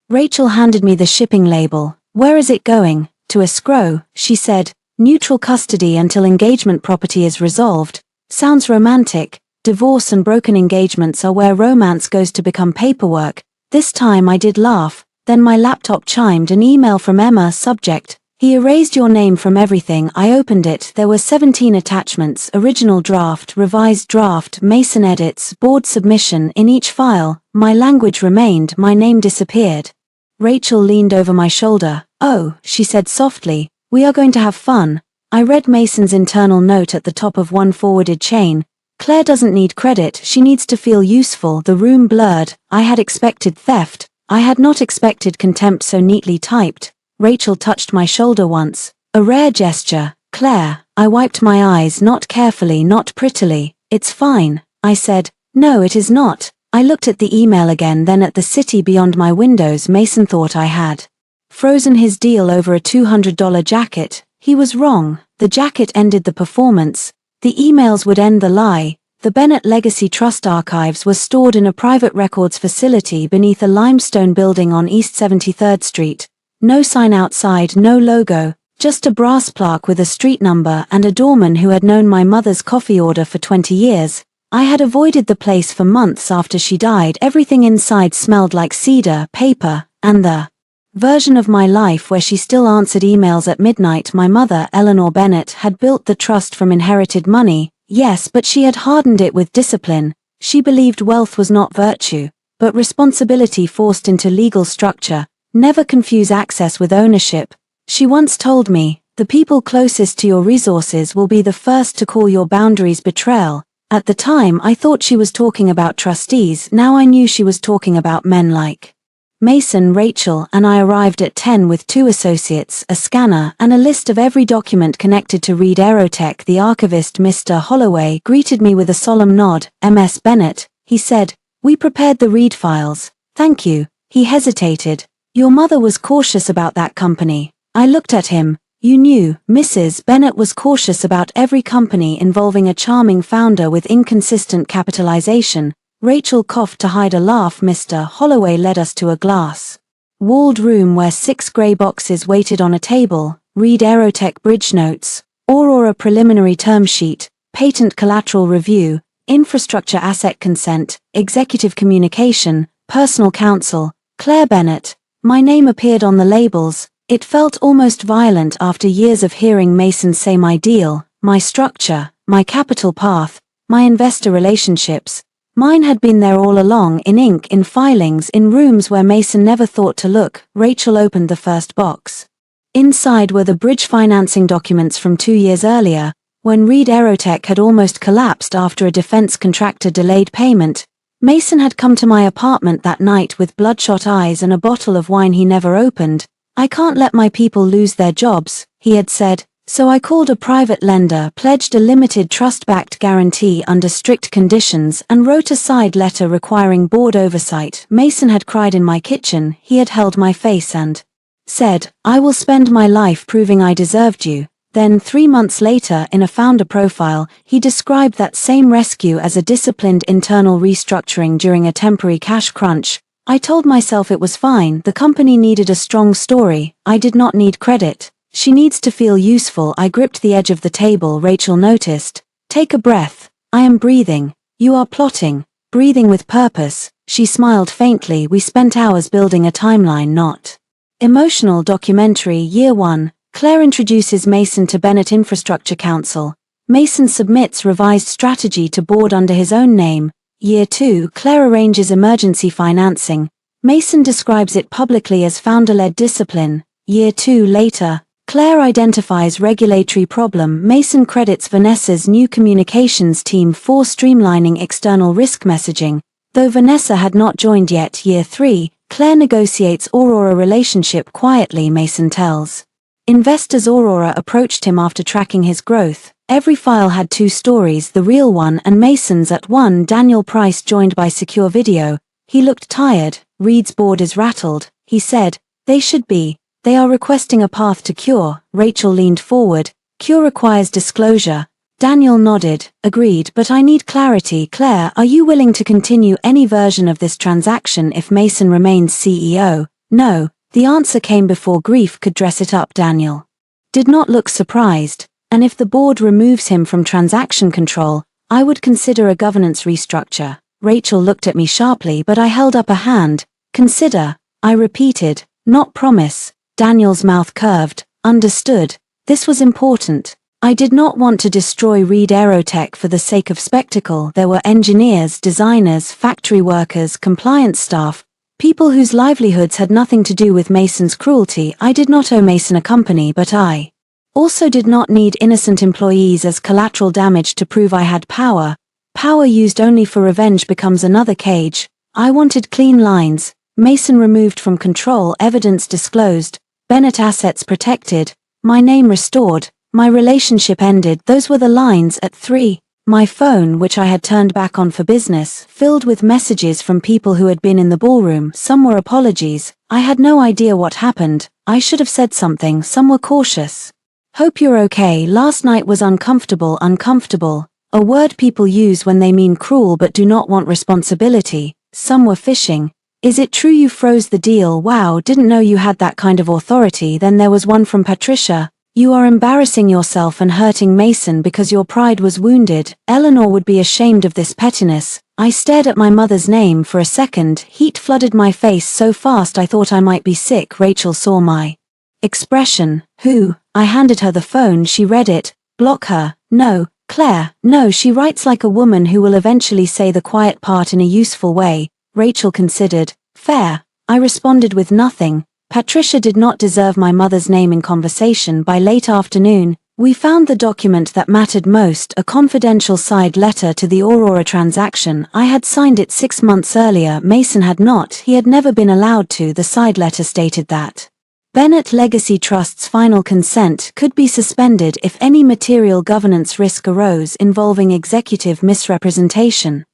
Rachel handed me the shipping label. Where is it going? To escrow, she said. Neutral custody until engagement property is resolved. Sounds romantic. Divorce and broken engagements are where romance goes to become paperwork. This time I did laugh. Then my laptop chimed. An email from Emma. Subject: he erased your name from everything. I opened it. There were 17 attachments: original draft, revised draft, Mason edits, board submission. In each file, my language remained, my name disappeared. Rachel leaned over my shoulder. Oh, she said softly, we are going to have fun. I read Mason's internal note at the top of one forwarded chain. Claire doesn't need credit, she needs to feel useful. The room blurred. I had expected theft. I had not expected contempt so neatly typed. Rachel touched my shoulder once. A rare gesture. Claire. I wiped my eyes, not carefully, not prettily. It's fine, I said. No, it is not. I looked at the email again, then at the city beyond my windows. Mason thought I had frozen his deal over a $200 jacket. He was wrong. The jacket ended the performance. The emails would end the lie. The Bennett Legacy Trust archives were stored in a private records facility beneath a limestone building on East 73rd Street. No sign outside, no logo, just a brass plaque with a street number and a doorman who had known my mother's coffee order for 20 years. I had avoided the place for months after she died. Everything inside smelled like cedar, paper, and the version of my life where she still answered emails at midnight. My mother, Eleanor Bennett, had built the trust from inherited money, yes, but she had hardened it with discipline. She believed wealth was not virtue, but responsibility forced into legal structure. Never confuse access with ownership. She once told me, the people closest to your resources will be the first to call your boundaries betrayal. At the time I thought she was talking about trustees. Now I knew she was talking about men like Mason. Rachel and I arrived at 10 with 2 associates, a scanner, and a list of every document connected to Reed Aerotech. The archivist, Mr. Holloway, greeted me with a solemn nod. Ms. Bennett, he said, we prepared the Reed files. Thank you. He hesitated. Your mother was cautious about that company. I looked at him. You knew. Mrs. Bennett was cautious about every company involving a charming founder with inconsistent capitalization. Rachel coughed to hide a laugh. Mr. Holloway led us to a glass-walled room where 6 grey boxes waited on a table: Reed Aerotech bridge notes, Aurora preliminary term sheet, patent collateral review, infrastructure asset consent, executive communication, personal counsel, Claire Bennett. My name appeared on the labels. It felt almost violent after years of hearing Mason say my deal, my structure, my capital path, my investor relationships. Mine had been there all along, in ink, in filings, in rooms where Mason never thought to look. Rachel opened the first box. Inside were the bridge financing documents from 2 years earlier, when Reed Aerotech had almost collapsed after a defense contractor delayed payment. Mason had come to my apartment that night with bloodshot eyes and a bottle of wine he never opened. I can't let my people lose their jobs, he had said. So I called a private lender, pledged a limited trust-backed guarantee under strict conditions, and wrote a side letter requiring board oversight. Mason had cried in my kitchen. He had held my face and said, I will spend my life proving I deserved you. Then 3 months later, in a founder profile, he described that same rescue as a disciplined internal restructuring during a temporary cash crunch. I told myself it was fine. The company needed a strong story. I did not need credit. She needs to feel useful. I gripped the edge of the table. Rachel noticed. Take a breath. I am breathing. You are plotting. Breathing with purpose. She smiled faintly. We spent hours building a timeline, not emotional documentary. Year 1. Claire introduces Mason to Bennett Infrastructure Council. Mason submits revised strategy to board under his own name. Year 2. Claire arranges emergency financing. Mason describes it publicly as founder-led discipline. Year 2 later, Claire identifies regulatory problem. Mason credits Vanessa's new communications team for streamlining external risk messaging. Though Vanessa had not joined yet. Year 3, Claire negotiates Aurora relationship quietly. Mason tells investors Aurora approached him after tracking his growth. Every file had 2 stories, the real one and Mason's at one. Daniel Price joined by secure video. He looked tired. Reed's board is rattled. He said, they should be. They are requesting a path to cure. Rachel leaned forward. Cure requires disclosure. Daniel nodded, agreed, but I need clarity. Claire, are you willing to continue any version of this transaction if Mason remains CEO? No, the answer came before grief could dress it up. Daniel did not look surprised. And if the board removes him from transaction control, I would consider a governance restructure. Rachel looked at me sharply, but I held up a hand. Consider, I repeated, not promise. Daniel's mouth curved. Understood. This was important. I did not want to destroy Reed Aerotech for the sake of spectacle. There were engineers, designers, factory workers, compliance staff, people whose livelihoods had nothing to do with Mason's cruelty. I did not owe Mason a company, but I also did not need innocent employees as collateral damage to prove I had power. Power used only for revenge becomes another cage. I wanted clean lines. Mason removed from control, evidence disclosed, Bennett assets protected, my name restored, my relationship ended. Those were the lines. At 3, my phone, which I had turned back on for business, filled with messages from people who had been in the ballroom. Some were apologies. I had no idea what happened. I should have said something. Some were cautious. Hope you're okay. Last night was uncomfortable. Uncomfortable, a word people use when they mean cruel but do not want responsibility. Some were fishing. Is it true you froze the deal? Wow, didn't know you had that kind of authority. Then there was one from Patricia. You are embarrassing yourself and hurting Mason because your pride was wounded. Eleanor would be ashamed of this pettiness. I stared at my mother's name for a second. Heat flooded my face so fast I thought I might be sick. Rachel saw my expression. Who? I handed her the phone. She read it. Block her. No, Claire, no. She writes like a woman who will eventually say the quiet part in a useful way. Rachel considered. Fair. I responded with nothing. Patricia did not deserve my mother's name in conversation. By late afternoon, we found the document that mattered most, a confidential side letter to the Aurora transaction. I had signed it 6 months earlier. Mason had not. He had never been allowed to. The side letter stated that Bennett Legacy Trust's final consent could be suspended if any material governance risk arose involving executive misrepresentation,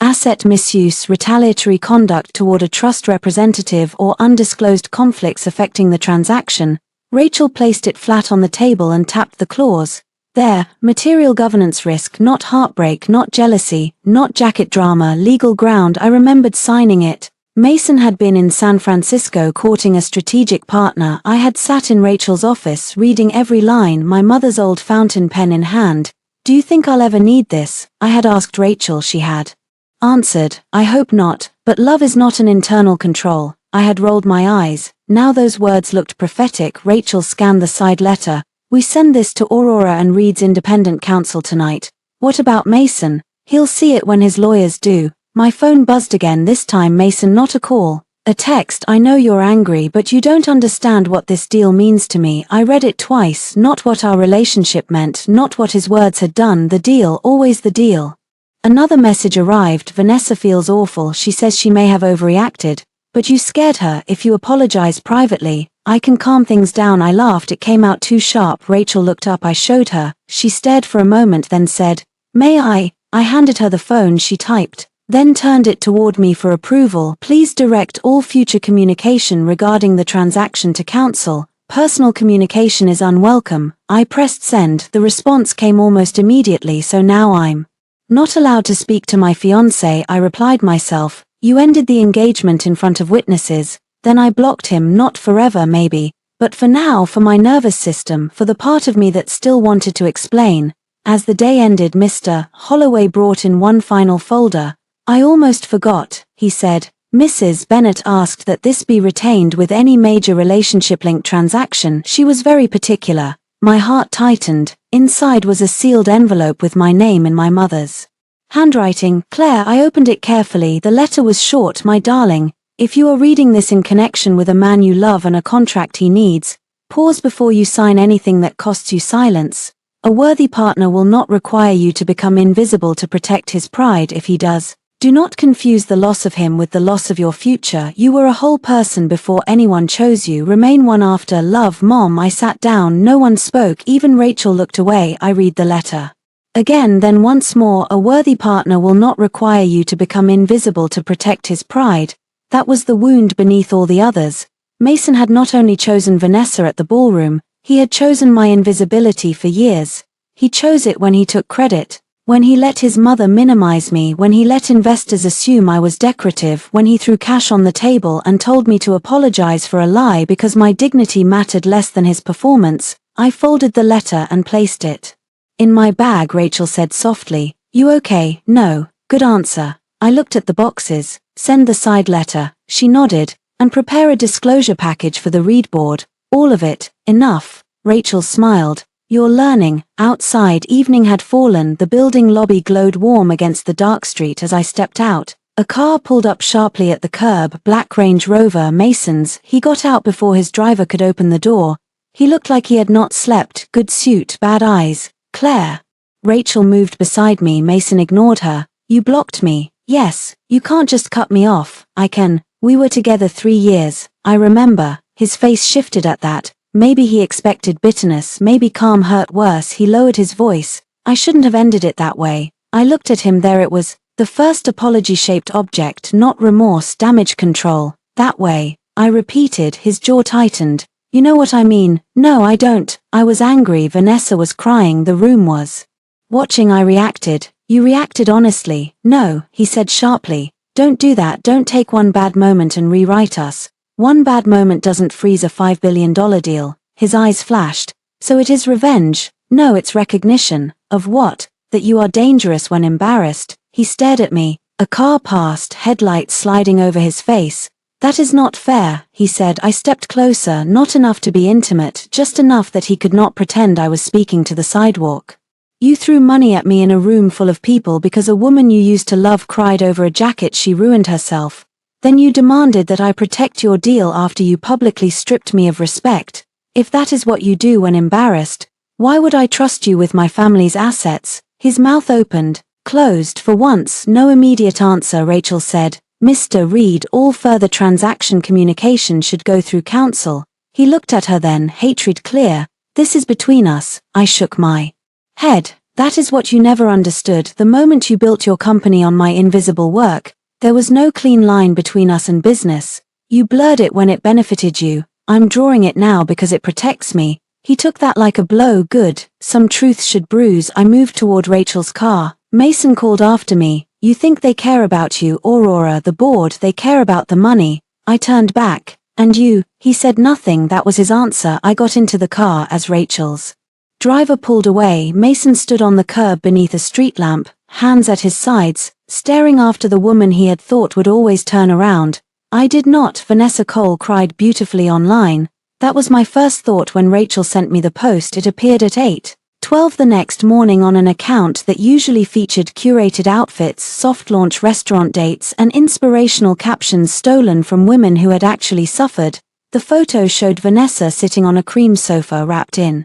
asset misuse, retaliatory conduct toward a trust representative, or undisclosed conflicts affecting the transaction. Rachel placed it flat on the table and tapped the clause. There, material governance risk, not heartbreak, not jealousy, not jacket drama, legal ground. I remembered signing it. Mason had been in San Francisco courting a strategic partner. I had sat in Rachel's office reading every line, my mother's old fountain pen in hand. Do you think I'll ever need this? I had asked Rachel. She had answered, I hope not, but love is not an internal control. I had rolled my eyes. Now those words looked prophetic. Rachel scanned the side letter. We send this to Aurora and Reed's independent counsel tonight. What about Mason? He'll see it when his lawyers do. My phone buzzed again, this time Mason, not a call. A text. I know you're angry, but you don't understand what this deal means to me. I read it twice, not what our relationship meant, not what his words had done. The deal, always the deal. Another message arrived. Vanessa feels awful. She says she may have overreacted, but you scared her. If you apologize privately, I can calm things down. I laughed. It came out too sharp. Rachel looked up. I showed her. She stared for a moment, then said, May I? I handed her the phone. She typed, then turned it toward me for approval. Please direct all future communication regarding the transaction to counsel. Personal communication is unwelcome. I pressed send. The response came almost immediately. So now I'm not allowed to speak to my fiancé. I replied myself. You ended the engagement in front of witnesses. Then I blocked him. Not forever, maybe, but for now, for my nervous system, for the part of me that still wanted to explain. As the day ended, Mr. Holloway brought in one final folder. I almost forgot, he said. Mrs. Bennett asked that this be retained with any major relationship-linked transaction. She was very particular. My heart tightened. Inside was a sealed envelope with my name in my mother's handwriting. Claire. I opened it carefully. The letter was short. My darling, If you are reading this in connection with a man you love and a contract he needs, pause before you sign anything that costs you silence. A worthy partner will not require you to become invisible to protect his pride. If he does, do not confuse the loss of him with the loss of your future. You were a whole person before anyone chose you. Remain one after. Love, Mom. I sat down. No one spoke. Even Rachel looked away. I read the letter again, then once more. A worthy partner will not require you to become invisible to protect his pride. That was the wound beneath all the others. Mason had not only chosen Vanessa at the ballroom, he had chosen my invisibility for years. He chose it when he took credit, when he let his mother minimize me, when he let investors assume I was decorative, when he threw cash on the table and told me to apologize for a lie because my dignity mattered less than his performance. I folded the letter and placed it in my bag. Rachel said softly, "You okay?" "No." "Good answer." I looked at the boxes. "Send the side letter." She nodded. "And prepare a disclosure package for the read board. All of it." "Enough." Rachel smiled. "You're learning." Outside, evening had fallen. The building lobby glowed warm against the dark street. As I stepped out, a car pulled up sharply at the curb. Black Range Rover, Mason's. He got out before his driver could open the door. He looked like he had not slept. Good suit, bad eyes. "Claire." Rachel moved beside me. Mason ignored her. "You blocked me." "Yes, you can't just cut me off." "I can. We were together 3 years. I remember." His face shifted at that. Maybe he expected bitterness, maybe calm hurt worse. He lowered his voice. "I shouldn't have ended it that way." I looked at him. There it was, the first apology-shaped object, not remorse, damage control. "That way." I repeated. His jaw tightened. "You know what I mean." "No, I don't." I was angry. Vanessa was crying. The room was watching. I reacted. "You reacted honestly." "No," he said sharply. "Don't do that. Don't take one bad moment and rewrite us. One bad moment doesn't freeze a $5 billion deal." His eyes flashed. "So it is revenge?" "No, it's recognition." "Of what?" "That you are dangerous when embarrassed." He stared at me. A car passed, headlights sliding over his face. "That is not fair," he said. I stepped closer, not enough to be intimate, just enough that he could not pretend I was speaking to the sidewalk. "You threw money at me in a room full of people because a woman you used to love cried over a jacket she ruined herself. Then you demanded that I protect your deal after you publicly stripped me of respect. If that is what you do when embarrassed, why would I trust you with my family's assets?" His mouth opened, closed. For once, no immediate answer. Rachel said, "Mr. Reed, all further transaction communication should go through counsel." He looked at her then, hatred clear. "This is between us." I shook my head. "That is what you never understood. The moment you built your company on my invisible work, there was no clean line between us and business. You blurred it when it benefited you. I'm drawing it now because it protects me." He took that like a blow. "Good. Some truths should bruise." I moved toward Rachel's car. Mason called after me. "You think they care about you, Aurora, the board, they care about the money." I turned back. "And you?" He said nothing. That was his answer. I got into the car as Rachel's driver pulled away. Mason stood on the curb beneath a street lamp, hands at his sides, staring after the woman he had thought would always turn around. I did not. Vanessa Cole cried beautifully online. That was my first thought when Rachel sent me the post. It appeared at 8:12 the next morning on an account that usually featured curated outfits, soft launch restaurant dates, and inspirational captions stolen from women who had actually suffered. The photo showed Vanessa sitting on a cream sofa wrapped in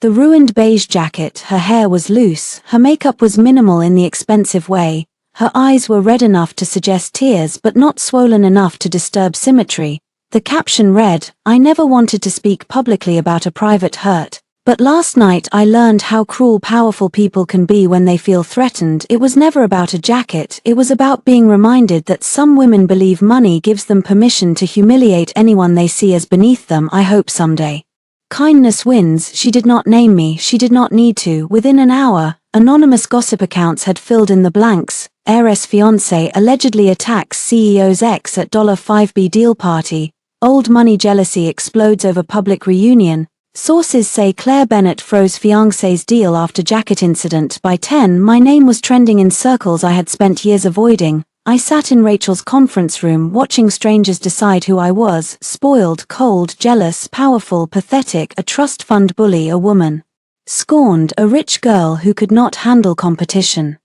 the ruined beige jacket. Her hair was loose, her makeup was minimal in the expensive way, her eyes were red enough to suggest tears but not swollen enough to disturb symmetry. The caption read, "I never wanted to speak publicly about a private hurt, but last night I learned how cruel powerful people can be when they feel threatened." It was never about a jacket. It was about being reminded that some women believe money gives them permission to humiliate anyone they see as beneath them. I hope someday kindness wins. She did not name me. She did not need to. Within an hour, anonymous gossip accounts had filled in the blanks. Heiress fiancé allegedly attacks CEO's ex at $5B deal party. Old money jealousy explodes over public reunion. Sources say Claire Bennett froze fiancé's deal after jacket incident. By 10, my name was trending in circles I had spent years avoiding. I sat in Rachel's conference room watching strangers decide who I was: spoiled, cold, jealous, powerful, pathetic, a trust fund bully, a woman scorned, a rich girl who could not handle competition.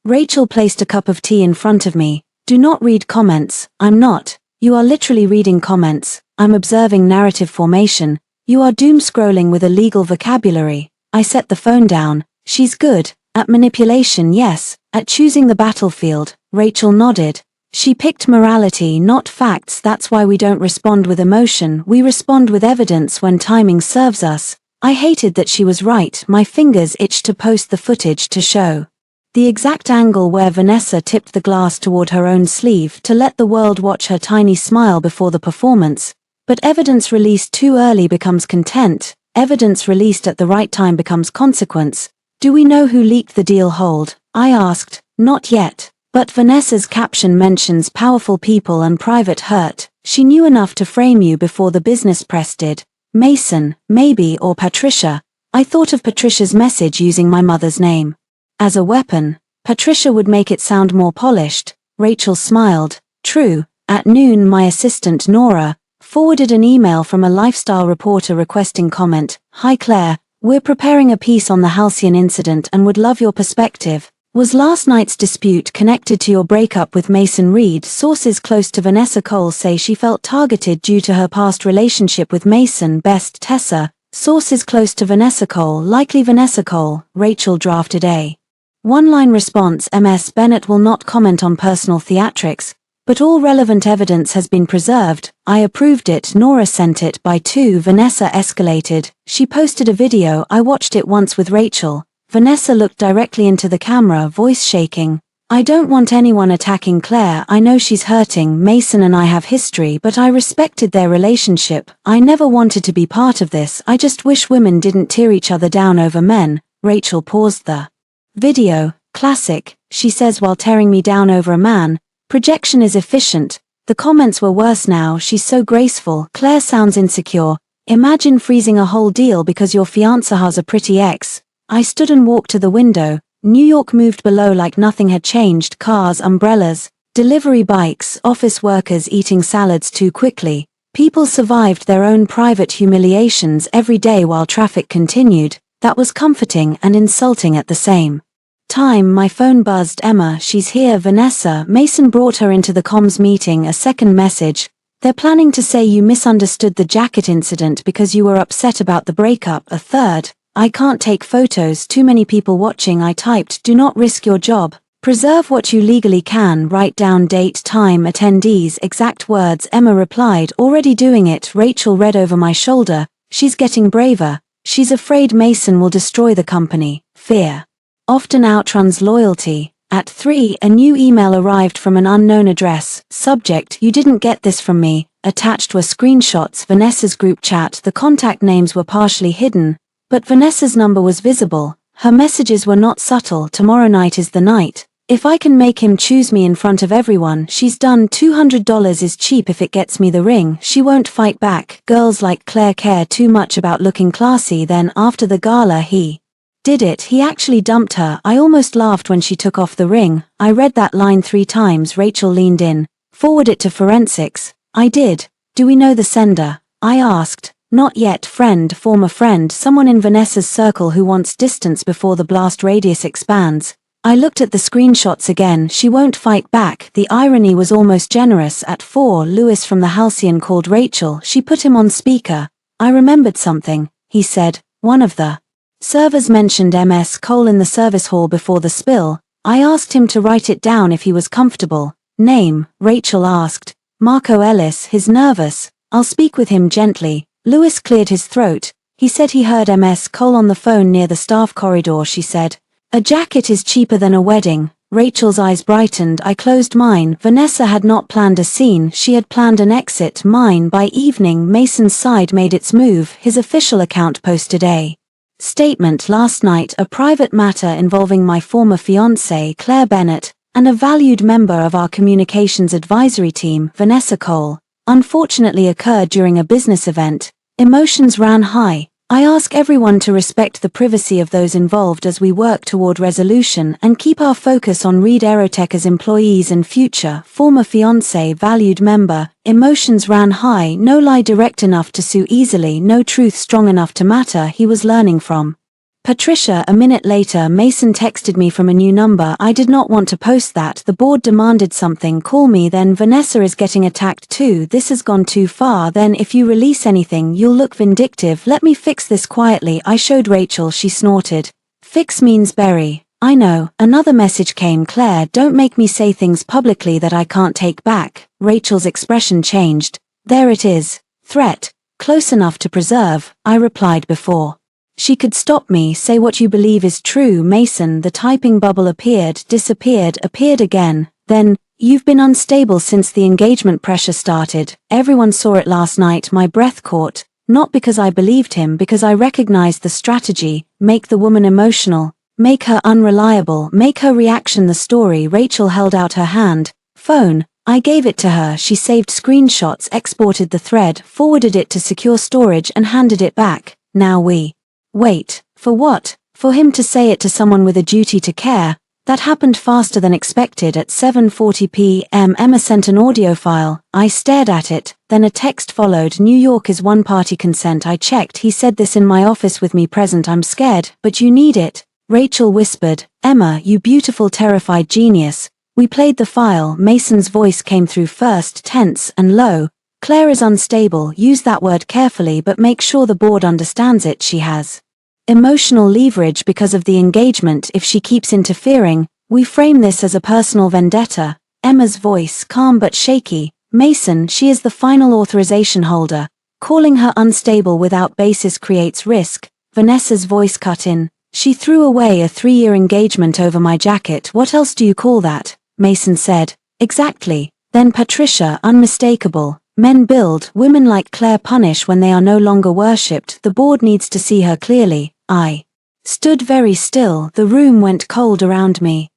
Rachel placed a cup of tea in front of me. "Do not read comments." "I'm not." You are literally reading comments. I'm observing narrative formation. You are doom scrolling with illegal vocabulary. I set the phone down. She's good. At manipulation, yes. At choosing the battlefield. Rachel nodded. She picked morality, not facts. That's why we don't respond with emotion. We respond with evidence when timing serves us. I hated that she was right. My fingers itched to post the footage to show the exact angle where Vanessa tipped the glass toward her own sleeve to let the world watch her tiny smile before the performance. But evidence released too early becomes content. Evidence released at the right time becomes consequence. Do we know who leaked the deal hold? I asked. Not yet. But Vanessa's caption mentions powerful people and private hurt. She knew enough to frame you before the business press did. Mason, maybe, or Patricia. I thought of Patricia's message using my mother's name as a weapon. Patricia would make it sound more polished. Rachel smiled. True. At noon, my assistant Nora forwarded an email from a lifestyle reporter requesting comment. Hi Claire, we're preparing a piece on the Halcyon incident and would love your perspective. Was last night's dispute connected to your breakup with Mason Reed? Sources close to Vanessa Cole say she felt targeted due to her past relationship with Mason. Best Tessa. Sources close to Vanessa Cole, likely Vanessa Cole. Rachel drafted a one-line response. Ms. Bennett will not comment on personal theatrics, but all relevant evidence has been preserved. I approved it. Nora sent it by 2. Vanessa escalated. She posted a video. I watched it once with Rachel. Vanessa looked directly into the camera, voice shaking. I don't want anyone attacking Claire. I know she's hurting. Mason and I have history, but I respected their relationship. I never wanted to be part of this. I just wish women didn't tear each other down over men. Rachel paused the video. Classic, she says while tearing me down over a man. Projection is efficient. The comments were worse now. She's so graceful. Claire sounds insecure. Imagine freezing a whole deal because your fiancé has a pretty ex. I stood and walked to the window. New York moved below like nothing had changed. Cars, umbrellas, delivery bikes, office workers eating salads too quickly. People survived their own private humiliations every day while traffic continued. That was comforting and insulting at the same time. My phone buzzed. Emma, she's here. Vanessa. Mason brought her into the comms meeting. A second message. They're planning to say you misunderstood the jacket incident because you were upset about the breakup. A third. I can't take photos. Too many people watching. I typed, do not risk your job. Preserve what you legally can. Write down date, time, attendees, exact words. Emma replied, already doing it. Rachel read over my shoulder. She's getting braver. She's afraid Mason will destroy the company. Fear often outruns loyalty. At 3, a new email arrived from an unknown address. Subject, you didn't get this from me. Attached were screenshots. Vanessa's group chat. The contact names were partially hidden, but Vanessa's number was visible. Her messages were not subtle. Tomorrow night is the night. If I can make him choose me in front of everyone, she's done. $200 is cheap if it gets me the ring. She won't fight back. Girls like Claire care too much about looking classy. Then after the gala he did it. He actually dumped her. I almost laughed when she took off the ring. I read that line 3 times. Rachel leaned in. Forward it to forensics. I did. Do we know the sender? I asked. Not yet. Friend, former friend, someone in Vanessa's circle who wants distance before the blast radius expands. I looked at the screenshots again. She won't fight back. The irony was almost generous. At 4, Lewis from the Halcyon called Rachel. She put him on speaker. I remembered something, he said. One of the servers mentioned Ms. Cole in the service hall before the spill. I asked him to write it down if he was comfortable. Name, Rachel asked. Marco Ellis. He's nervous. I'll speak with him gently. Lewis cleared his throat. He said he heard Ms. Cole on the phone near the staff corridor. She said, a jacket is cheaper than a wedding. Rachel's eyes brightened. I closed mine. Vanessa had not planned a scene. She had planned an exit. Mine. By evening, Mason's side made its move. His official account posted a statement. Last night, a private matter involving my former fiancée, Claire Bennett, and a valued member of our communications advisory team, Vanessa Cole, unfortunately occurred during a business event. Emotions ran high. I ask everyone to respect the privacy of those involved as we work toward resolution and keep our focus on Reed Aeroteca's employees and future. Former fiancé, valued member. Emotions ran high. No lie direct enough to sue easily. No truth strong enough to matter. He was learning from Patricia, a minute later Mason texted me from a new number. I did not want to post that. The board demanded something. Call me then. Vanessa is getting attacked too. This has gone too far. Then if you release anything you'll look vindictive. Let me fix this quietly. I showed Rachel. She snorted. Fix means bury. I know. Another message came. Claire, don't make me say things publicly that I can't take back. Rachel's expression changed. There it is. Threat. Close enough to preserve. I replied before she could stop me. Say what you believe is true. Mason. The typing bubble appeared, disappeared, appeared again. Then, you've been unstable since the engagement. Pressure started. Everyone saw it last night. My breath caught. Not because I believed him, because I recognized the strategy. Make the woman emotional. Make her unreliable. Make her reaction the story. Rachel held out her hand. Phone. I gave it to her. She saved screenshots, exported the thread, forwarded it to secure storage and handed it back. Now we wait. For what? For him to say it to someone with a duty to care. That happened faster than expected. At 7:40 p.m. Emma sent an audio file. I stared at it, then a text followed. New York is one-party consent. I checked. He said this in my office with me present. I'm scared, but you need it. Rachel whispered, Emma, you beautiful terrified genius. We played the file. Mason's voice came through first, tense and low. Claire is unstable. Use that word carefully, but make sure the board understands it. She has emotional leverage because of the engagement. If she keeps interfering, we frame this as a personal vendetta. Emma's voice, calm but shaky. Mason, she is the final authorization holder. Calling her unstable without basis creates risk. Vanessa's voice cut in. She threw away a 3-year engagement over my jacket. What else do you call that? Mason said. Exactly. Then Patricia, unmistakable. Men build, women like Claire punish when they are no longer worshipped. The board needs to see her clearly. I stood very still. The room went cold around me.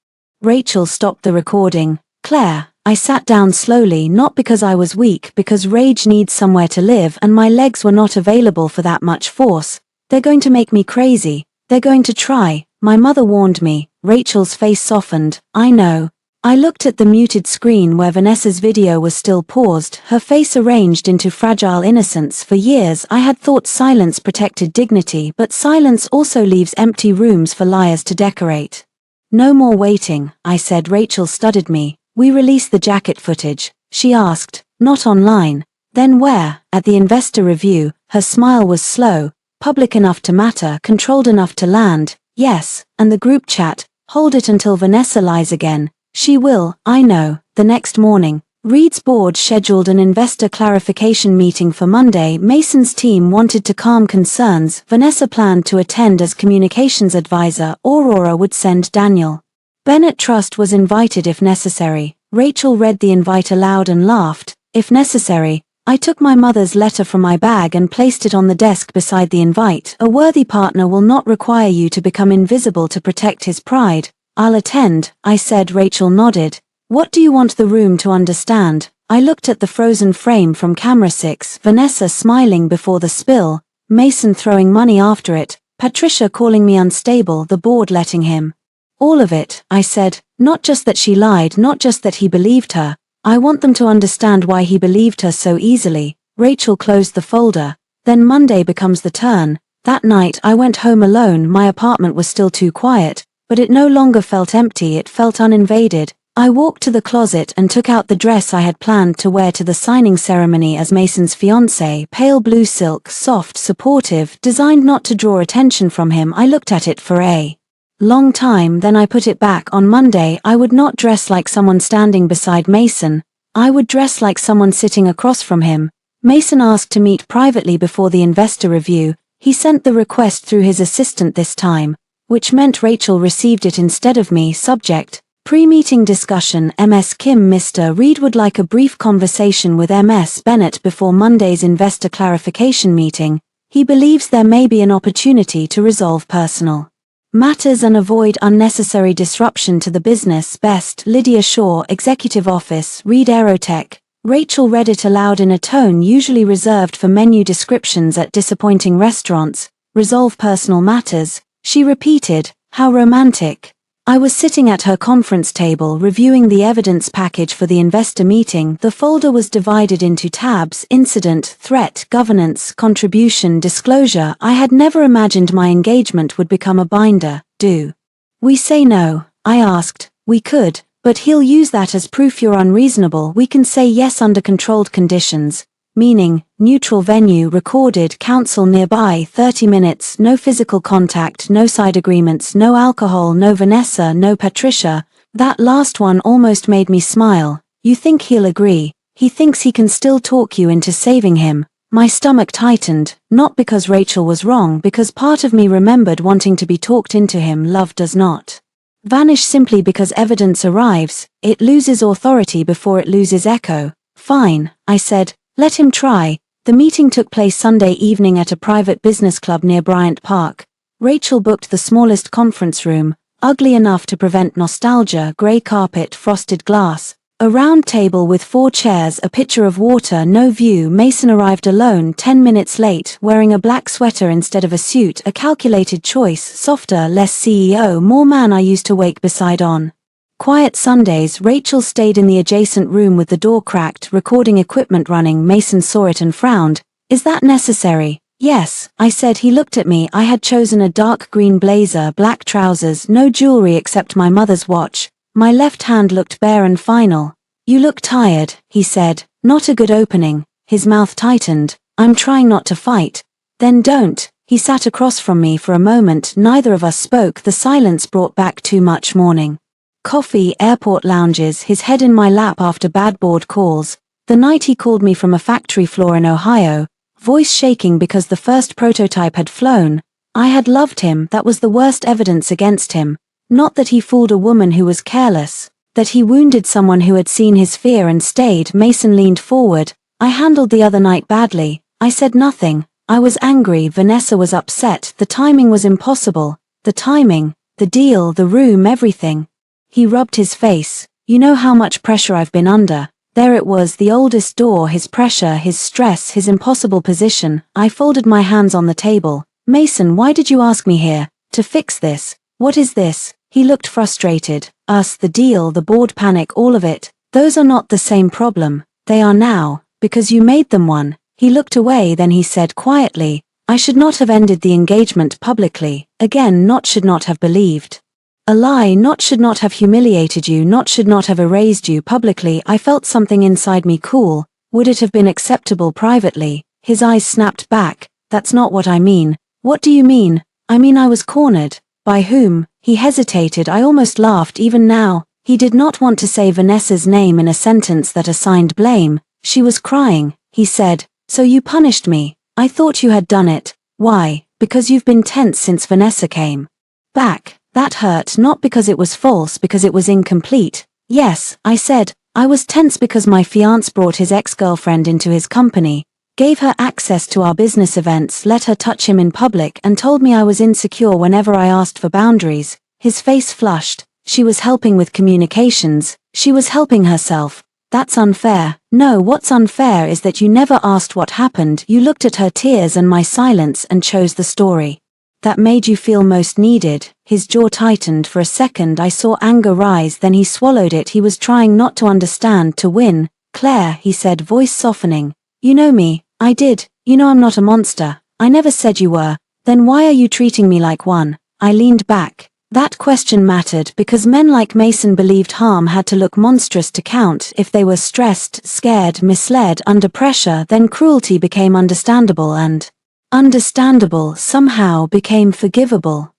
Rachel stopped the recording. Claire. I sat down slowly, not because I was weak, because rage needs somewhere to live and my legs were not available for that much force. They're going to make me crazy. They're going to try. My mother warned me. Rachel's face softened. I know. I looked at the muted screen where Vanessa's video was still paused, her face arranged into fragile innocence. For years I had thought silence protected dignity, but silence also leaves empty rooms for liars to decorate. No more waiting, I said. Rachel studied me. We release the jacket footage. She asked. Not online. Then where? At the investor review. Her smile was slow. Public enough to matter, controlled enough to land. Yes. And the group chat. Hold it until Vanessa lies again. She will, I know. The next morning, Reed's board scheduled an investor clarification meeting for Monday. Mason's team wanted to calm concerns. Vanessa planned to attend as communications advisor. Aurora would send Daniel. Bennett Trust was invited if necessary. Rachel read the invite aloud and laughed. If necessary. I took my mother's letter from my bag and placed it on the desk beside the invite. A worthy partner will not require you to become invisible to protect his pride. I'll attend, I said. Rachel nodded. What do you want the room to understand? I looked at the frozen frame from camera 6, Vanessa smiling before the spill, Mason throwing money after it, Patricia calling me unstable, the board letting him. All of it, I said. Not just that she lied, not just that he believed her. I want them to understand why he believed her so easily. Rachel closed the folder. Then Monday becomes the turn. That night I went home alone. My apartment was still too quiet. But it no longer felt empty, it felt uninvaded. I walked to the closet and took out the dress I had planned to wear to the signing ceremony as Mason's fiancée. Pale blue silk, soft, supportive, designed not to draw attention from him. I looked at it for a long time, then I put it back. On Monday I would not dress like someone standing beside Mason. I would dress like someone sitting across from him. Mason asked to meet privately before the investor review. He sent the request through his assistant this time, which meant Rachel received it instead of me. Subject: pre-meeting discussion. Ms. Kim. Mr. Reed would like a brief conversation with Ms. Bennett before Monday's investor clarification meeting. He believes there may be an opportunity to resolve personal matters and avoid unnecessary disruption to the business. Best. Lydia Shaw, Executive Office, Reed Aerotech. Rachel read it aloud in a tone usually reserved for menu descriptions at disappointing restaurants. Resolve personal matters. She repeated, how romantic. I was sitting at her conference table reviewing the evidence package for the investor meeting. The folder was divided into tabs: incident, threat, governance, contribution, disclosure. I had never imagined my engagement would become a binder. Do we say no? I asked. We could, but he'll use that as proof you're unreasonable. We can say yes under controlled conditions. Meaning, neutral venue, recorded, counsel nearby, 30 minutes, no physical contact, no side agreements, no alcohol, no Vanessa, no Patricia. That last one almost made me smile. You think he'll agree? He thinks he can still talk you into saving him. My stomach tightened, not because Rachel was wrong, because part of me remembered wanting to be talked into him. Love does not vanish simply because evidence arrives. It loses authority before it loses echo. Fine, I said. Let him try. The meeting took place Sunday evening at a private business club near Bryant Park. Rachel booked the smallest conference room, ugly enough to prevent nostalgia: grey carpet, frosted glass, a round table with 4 chairs, a pitcher of water, no view. Mason arrived alone, 10 minutes late, wearing a black sweater instead of a suit, a calculated choice: softer, less CEO, more man. I used to wake beside on quiet Sundays. Rachel stayed in the adjacent room with the door cracked, recording equipment running. Mason saw it and frowned. Is that necessary? Yes, I said. He looked at me. I had chosen a dark green blazer, black trousers, no jewelry except my mother's watch. My left hand looked bare and final. You look tired, he said. Not a good opening. His mouth tightened. I'm trying not to fight. Then don't. He sat across from me for a moment. Neither of us spoke. The silence brought back too much morning coffee, airport lounges, his head in my lap after bad board calls. The night he called me from a factory floor in Ohio, voice shaking because the first prototype had flown. I had loved him. That was the worst evidence against him. Not that he fooled a woman who was careless, that he wounded someone who had seen his fear and stayed. Mason leaned forward. I handled the other night badly. I said nothing. I was angry. Vanessa was upset. The timing was impossible. The timing, the deal, the room, everything. He rubbed his face. You know how much pressure I've been under. There it was, the oldest door, his pressure, his stress, his impossible position. I folded my hands on the table. Mason, why did you ask me here? To fix this. What is this? He looked frustrated. Us, the deal, the board panic, all of it. Those are not the same problem. They are now, because you made them one. He looked away, then he said quietly, I should not have ended the engagement publicly. Again, not should not have believed a lie, not should not have humiliated you, not should not have erased you publicly. I felt something inside me cool. Would it have been acceptable privately? His eyes snapped back. That's not what I mean. What do you mean? I mean I was cornered. By whom? He hesitated. I almost laughed. Even now, he did not want to say Vanessa's name in a sentence that assigned blame. She was crying. He said, so you punished me. I thought you had done it. Why? Because you've been tense since Vanessa came back. That hurt, not because it was false, because it was incomplete. Yes, I said, I was tense because my fiancé brought his ex-girlfriend into his company, gave her access to our business events, let her touch him in public, and told me I was insecure whenever I asked for boundaries. His face flushed. She was helping with communications. She was helping herself. That's unfair. No, what's unfair is that you never asked what happened. You looked at her tears and my silence and chose the story that made you feel most needed. His jaw tightened. For a second I saw anger rise, then he swallowed it. He was trying not to understand, to win. Claire, he said, voice softening. You know me. I did. You know I'm not a monster. I never said you were. Then why are you treating me like one? I leaned back. That question mattered because men like Mason believed harm had to look monstrous to count. If they were stressed, scared, misled, under pressure, then cruelty became understandable, and understandable somehow became forgivable.